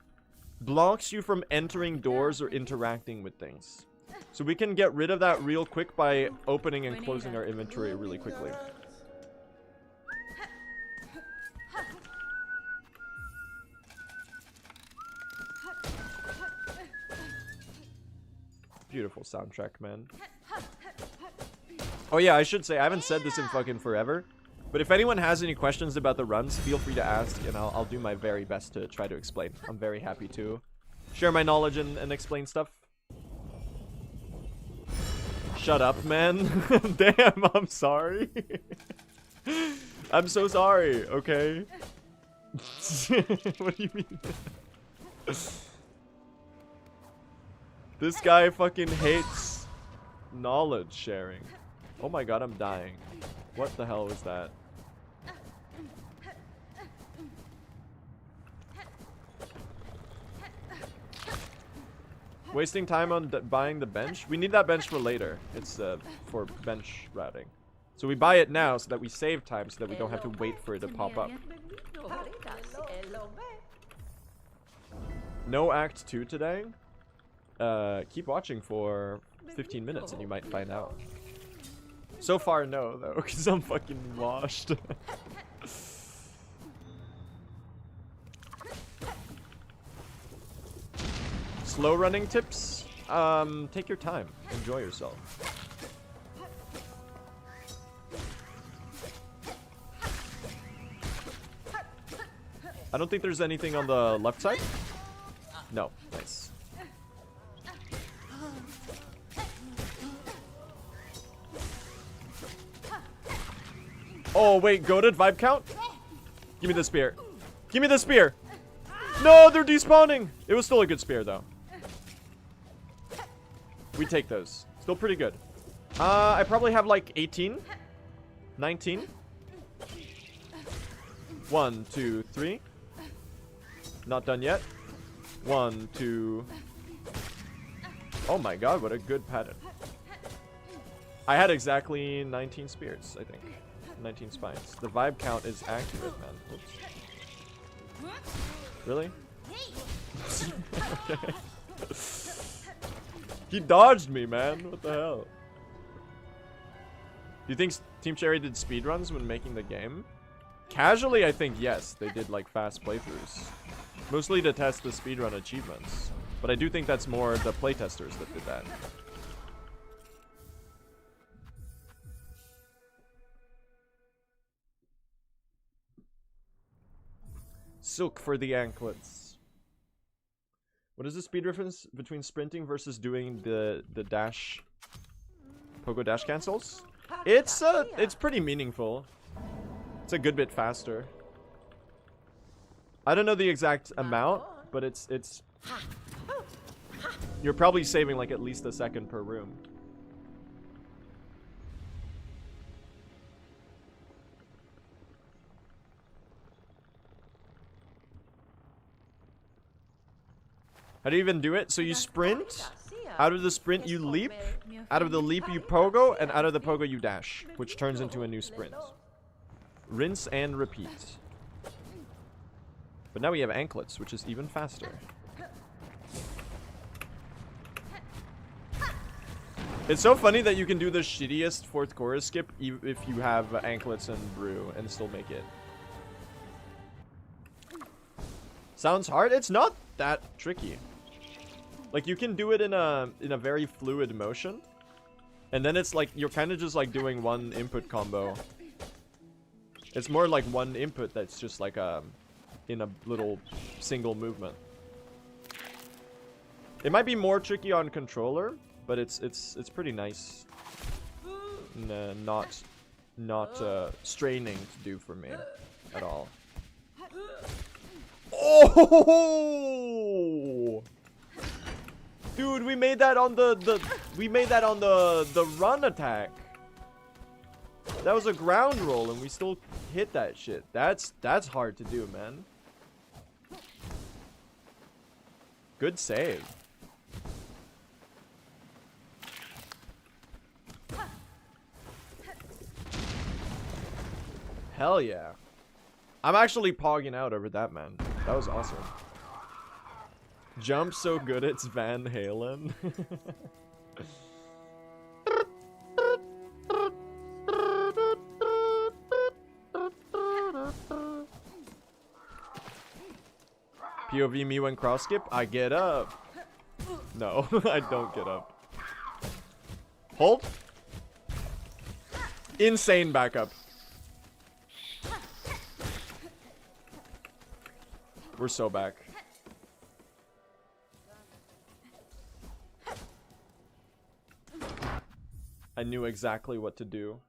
blocks you from entering doors or interacting with things. So we can get rid of that real quick by opening and closing our inventory really quickly. Beautiful soundtrack, man. Oh yeah, I should say, I haven't said this in fucking forever. But if anyone has any questions about the runs, feel free to ask, and I'll do my very best to try to explain. I'm very happy to share my knowledge and explain stuff. Shut up, man. Damn, I'm sorry. I'm so sorry, okay? What do you mean? This guy fucking hates knowledge sharing. Oh my god, I'm dying. What the hell was that? Wasting time on buying the bench? We need that bench for later. It's for bench routing. So we buy it now so that we save time so that we don't have to wait for it to pop up. No Act 2 today? Keep watching for 15 minutes and you might find out. So far, no, though, because I'm fucking washed. Slow running tips? Take your time. Enjoy yourself. I don't think there's anything on the left side. No. Nice. Oh, wait. Goated vibe count? Give me the spear. Give me the spear. No, they're despawning. It was still a good spear, though. We take those. Still pretty good. I probably have like 18. 19. 1, 2, 3. Not done yet. 1, 2. Oh my god, what a good pattern. I had exactly 19 spears, I think. 19 spines. The vibe count is accurate, man. Oops. Really? Okay. He dodged me, man. What the hell? Do you think Team Cherry did speedruns when making the game? Casually, I think yes. They did like fast playthroughs. Mostly to test the speedrun achievements. But I do think that's more the playtesters that did that. Silk for the anklets. What is the speed difference between sprinting versus doing the dash, pogo dash cancels? It's pretty meaningful. It's a good bit faster. I don't know the exact amount, but it's you're probably saving like at least a second per room. How do you even do it? So you sprint, out of the sprint you leap, out of the leap you pogo, and out of the pogo you dash, which turns into a new sprint. Rinse and repeat. But now we have anklets, which is even faster. It's so funny that you can do the shittiest fourth chorus skip if you have anklets and brew and still make it. Sounds hard? It's not that tricky. Like, you can do it in a very fluid motion. And then it's like, you're kind of just like doing one input combo. It's more like one input that's just like in a little single movement. It might be more tricky on controller, but it's pretty nice. Not straining to do for me at all. Oh! Dude, we made that on the run attack. That was a ground roll and we still hit that shit. That's hard to do, man. Good save. Hell yeah. I'm actually pogging out over that, man. That was awesome. Jump so good it's Van Halen. POV me when cross skip, I get up. No, I don't get up. Hold. Insane backup. We're so back. I knew exactly what to do.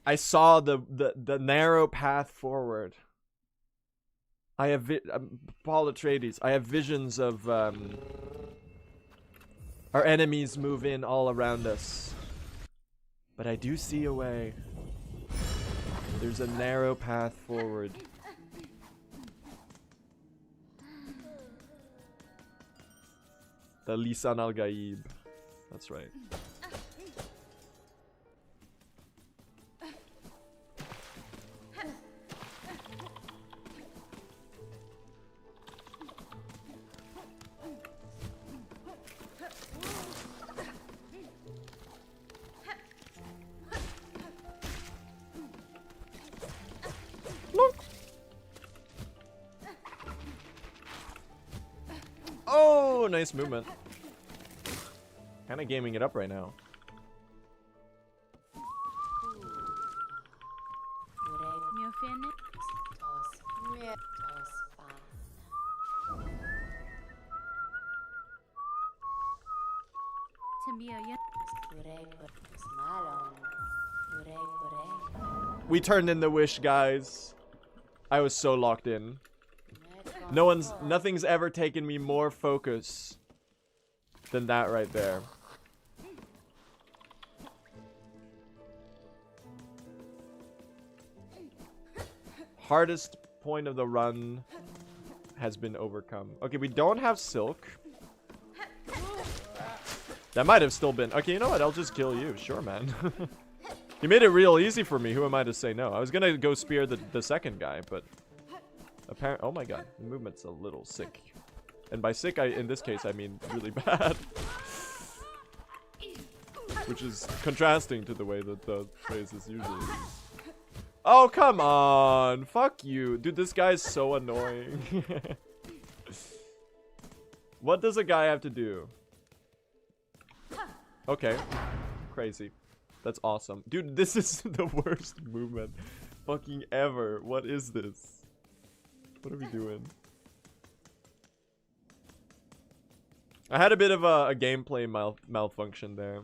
I saw the narrow path forward. I have Paul Atreides. I have visions of our enemies move in all around us. But I do see a way. There's a narrow path forward. The Lisan al-Gaib. That's right. Oh, nice movement. Kind of gaming it up right now. We turned in the wish, guys. I was so locked in. Nothing's ever taken me more focus than that right there. Hardest point of the run has been overcome. Okay, we don't have Silk. That might have still been... Okay, you know what? I'll just kill you. Sure, man. You made it real easy for me. Who am I to say no? I was gonna go spear the second guy, but... Apparently... Oh my god. The movement's a little sick. And by sick, in this case, I mean really bad. Which is contrasting to the way that the phrase is usually used. Oh, come on. Fuck you. Dude, this guy's so annoying. What does a guy have to do? Okay. Crazy. That's awesome. Dude, this is the worst movement fucking ever. What is this? What are we doing? I had a bit of a gameplay malfunction there.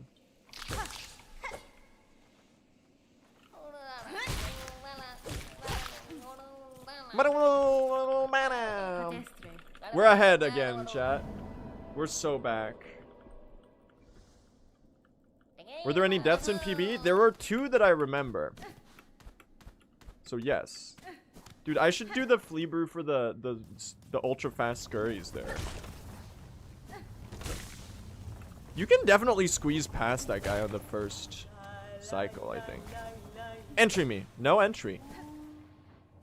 We're ahead again, chat. We're so back. Were there any deaths in PB? There were 2 that I remember. So yes. Dude, I should do the flea brew for the ultra fast scurries there. You can definitely squeeze past that guy on the first cycle, I think. Entry me. No entry.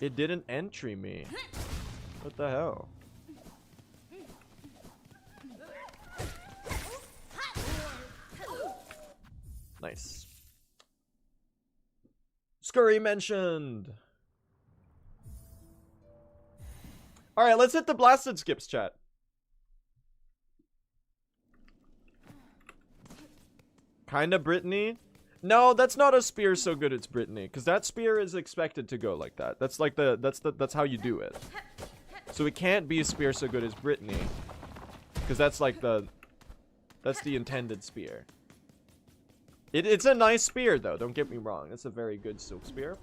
It didn't entry me. What the hell? Nice. Scurry mentioned. Alright, let's hit the blasted skips, chat. Kinda Brittany. No, that's not a spear so good it's Brittany, because that spear is expected to go like that. That's like that's how you do it. So it can't be a spear so good as Brittany, because that's like that's the intended spear. It's a nice spear though, don't get me wrong. It's a very good silk spear.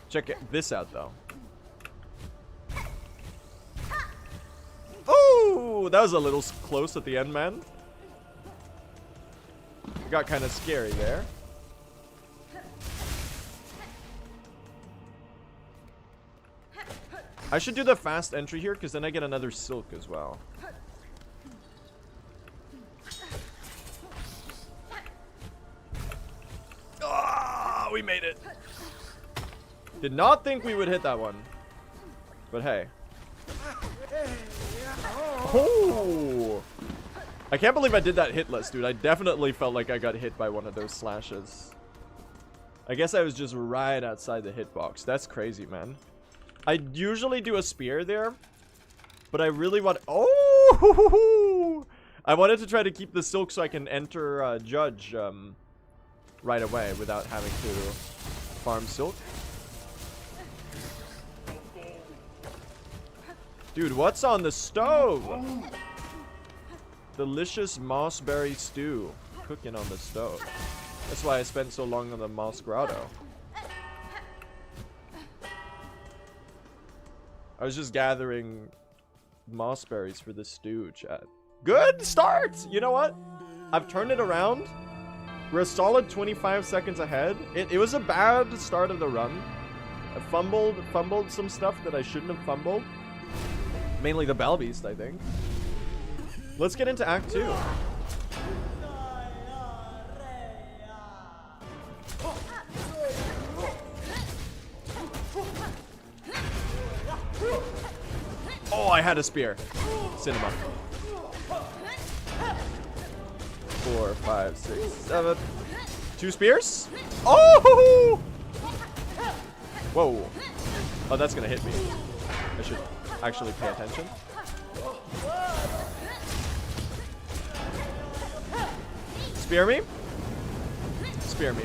Check this out though. Oh, that was a little close at the end, man. Got kind of scary there. I should do the fast entry here, because then I get another silk as well. Ah, we made it. Did not think we would hit that one. But hey. Oh! I can't believe I did that hitless, dude. I definitely felt like I got hit by one of those slashes. I guess I was just right outside the hitbox. That's crazy, man. I usually do a spear there, but I really want... Oh! I wanted to try to keep the silk so I can enter Judge right away without having to farm silk. Dude, what's on the stove? Delicious mossberry stew cooking on the stove. That's why I spent so long on the moss grotto. I was just gathering mossberries for the stew, chat. Good start! You know what? I've turned it around. We're a solid 25 seconds ahead. It was a bad start of the run. I fumbled some stuff that I shouldn't have fumbled. Mainly the Bell Beast, I think. Let's get into Act 2. Oh, I had a spear. Cinema. 4, 5, 6, 7. 2 spears? Oh! Whoa. Oh, that's gonna hit me. I should actually pay attention. Spear me? Spear me.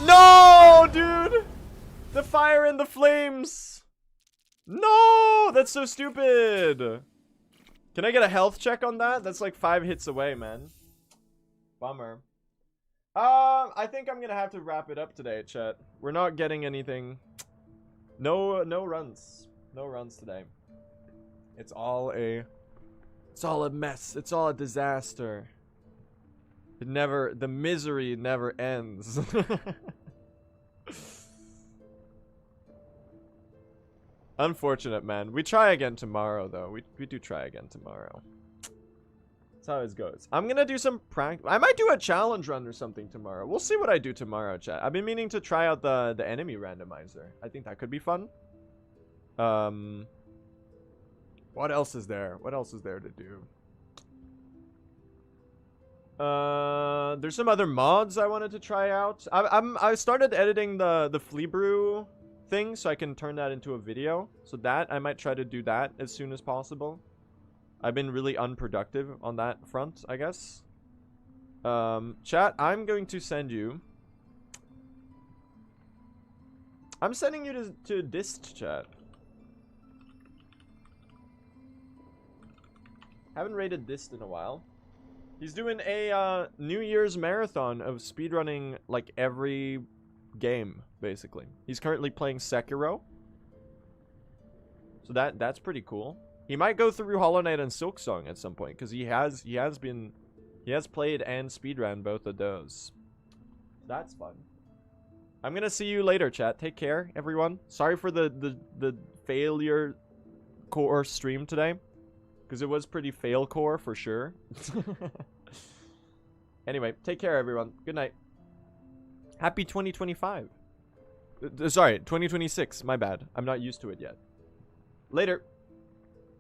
No, dude! The fire and the flames! No! That's so stupid! Can I get a health check on that? That's like 5 hits away, man. Bummer. I think I'm gonna have to wrap it up today, chat. We're not getting anything. No runs. No runs today. It's all a mess. It's all a disaster. The misery never ends. Unfortunate, man. We try again tomorrow, though. We do try again tomorrow. That's how it goes. I'm gonna do some practice. I might do a challenge run or something tomorrow. We'll see what I do tomorrow, chat. I've been meaning to try out the enemy randomizer. I think that could be fun. What else is there? What else is there to do? There's some other mods I wanted to try out. I started editing the flea brew thing so I can turn that into a video. So that I might try to do that as soon as possible. I've been really unproductive on that front, I guess. Chat, I'm going to send you. I'm sending you to Dist, chat. Haven't rated Dist in a while. He's doing a New Year's marathon of speedrunning like every game, basically. He's currently playing Sekiro. So that's pretty cool. He might go through Hollow Knight and Silksong at some point, because he has played and speedrun both of those. That's fun. I'm gonna see you later, chat. Take care, everyone. Sorry for the failure core stream today, because it was pretty fail core for sure. Anyway, take care, everyone. Good night. Happy 2025. Sorry, 2026. My bad. I'm not used to it yet. Later.